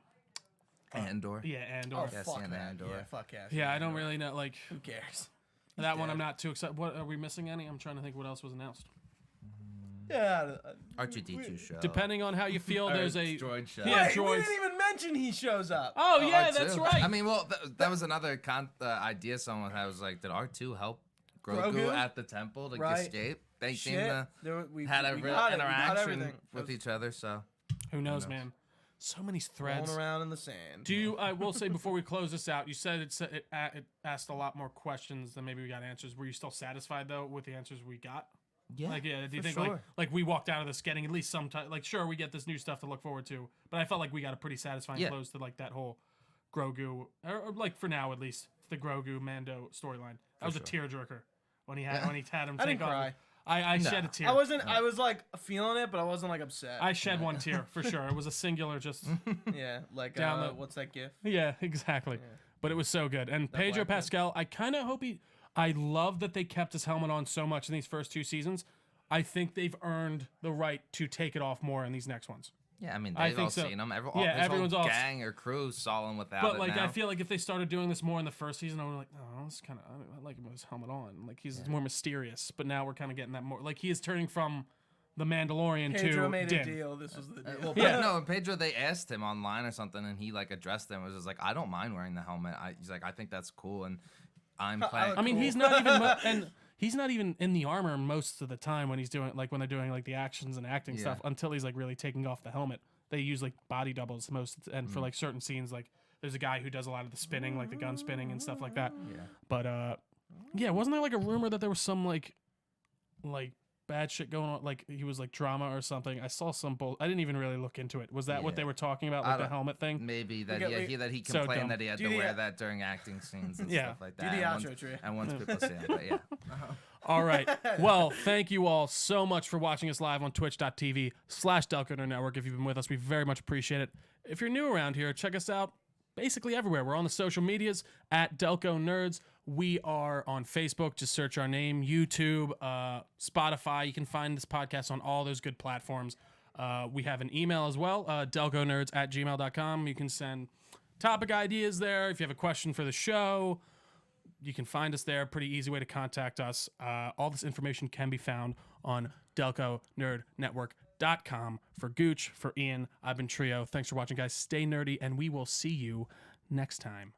Speaker 3: Andor.
Speaker 2: Yeah, Andor.
Speaker 1: Oh
Speaker 3: Yes,
Speaker 1: fuck
Speaker 3: yeah,
Speaker 1: that!
Speaker 3: Andor.
Speaker 1: Yeah, fuck yeah.
Speaker 2: Yeah, I don't really know. Like
Speaker 1: Who cares?
Speaker 2: that one,
Speaker 1: dead.
Speaker 2: I'm not too excited. What are we missing? Any? I'm trying to think what else was announced.
Speaker 1: Yeah.
Speaker 3: R2D2 show.
Speaker 2: Depending on how you feel, there's a
Speaker 3: droid show.
Speaker 2: Yeah,
Speaker 1: Wait, we
Speaker 2: droids.
Speaker 1: didn't even mention he shows up.
Speaker 2: Oh yeah,
Speaker 3: R2.
Speaker 2: that's right.
Speaker 3: I mean, well, that was another idea someone had. Was like, did R2 help Grogu,
Speaker 1: Grogu?
Speaker 3: at the temple to
Speaker 1: Right.
Speaker 3: escape? They seem
Speaker 1: Shit.
Speaker 3: to
Speaker 1: We
Speaker 3: had a real
Speaker 1: got it. We got
Speaker 3: interaction
Speaker 1: everything.
Speaker 3: with each other. So
Speaker 2: Who knows, man? So many threads.
Speaker 1: Rolling around in the sand.
Speaker 2: Do you? I will say before we close this out, you said it asked a lot more questions than maybe we got answers. Were you still satisfied though with the answers we got?
Speaker 3: Yeah,
Speaker 2: Like, yeah, do you
Speaker 3: for
Speaker 2: think
Speaker 3: sure.
Speaker 2: like we walked out of this getting at least some time? Like, sure, we get this new stuff to look forward to, but I felt like we got a pretty satisfying close to like that whole Grogu, or like for now at least, the Grogu Mando storyline. That was a tearjerker when he had him
Speaker 1: I
Speaker 2: take
Speaker 1: didn't
Speaker 2: off.
Speaker 1: cry.
Speaker 2: I shed a tear.
Speaker 1: I wasn't. I was like feeling it, but I wasn't like upset.
Speaker 2: I shed one tear for sure. It was a singular, just
Speaker 1: yeah, like
Speaker 2: Down the-
Speaker 1: what's that gif?
Speaker 2: yeah, exactly. But it was so good. And Pedro
Speaker 1: black guy.
Speaker 2: Pascal, I kind of hope he. I love that they kept his helmet on so much in these first 2 seasons. I think they've earned the right to take it off more in these next ones.
Speaker 3: Yeah, I mean,
Speaker 2: I
Speaker 3: they've
Speaker 2: think
Speaker 3: all
Speaker 2: so.
Speaker 3: seen him.
Speaker 2: Yeah, everyone's all-
Speaker 3: gang or crew saw him without
Speaker 2: But
Speaker 3: it
Speaker 2: like,
Speaker 3: now.
Speaker 2: I feel like if they started doing this more in the first season, I would like, oh, this kind of, I like him with his helmet on. Like he's more mysterious. But now we're kind of getting that more. Like he is turning from the Mandalorian
Speaker 1: Pedro
Speaker 2: to
Speaker 1: made
Speaker 2: Din.
Speaker 1: a deal. This was the deal.
Speaker 3: Well, no, Pedro, they asked him online or something, and he like addressed them. It was just like, I don't mind wearing the helmet. He's like, I think that's cool, and I'm playing.
Speaker 2: I mean,
Speaker 1: Cool.
Speaker 2: he's not even and he's not even in the armor most of the time when he's doing like when they're doing like the actions and acting stuff until he's like really taking off the helmet. They use like body doubles most and for like certain scenes like there's a guy who does a lot of the spinning like the gun spinning and stuff like that.
Speaker 3: Yeah.
Speaker 2: But yeah, wasn't there like a rumor that there was some like bad shit going on, like he was like drama or something? I saw some I didn't even really look into it. Was that what they were talking about, like the helmet thing?
Speaker 3: Maybe that that he
Speaker 2: So dumb.
Speaker 3: complained that he had to
Speaker 1: Do the-
Speaker 3: wear that during acting scenes and
Speaker 2: Yeah.
Speaker 3: stuff like
Speaker 1: Do
Speaker 3: that.
Speaker 1: the
Speaker 3: and
Speaker 1: outro,
Speaker 3: once,
Speaker 1: Trey.
Speaker 3: and once people see him, but yeah.
Speaker 2: All right. Well, thank you all so much for watching us live on twitch.tv/Delco Nerd Network. If you've been with us, we very much appreciate it. If you're new around here, check us out basically everywhere. We're on the social medias at Delco Nerds. We are on Facebook. Just search our name, YouTube, Spotify. You can find this podcast on all those good platforms. We have an email as well, delconerds@gmail.com. You can send topic ideas there. If you have a question for the show, you can find us there. Pretty easy way to contact us. All this information can be found on DelcoNerdNetwork.com. For Gooch, for Ian, I've been Trio. Thanks for watching, guys. Stay nerdy, and we will see you next time.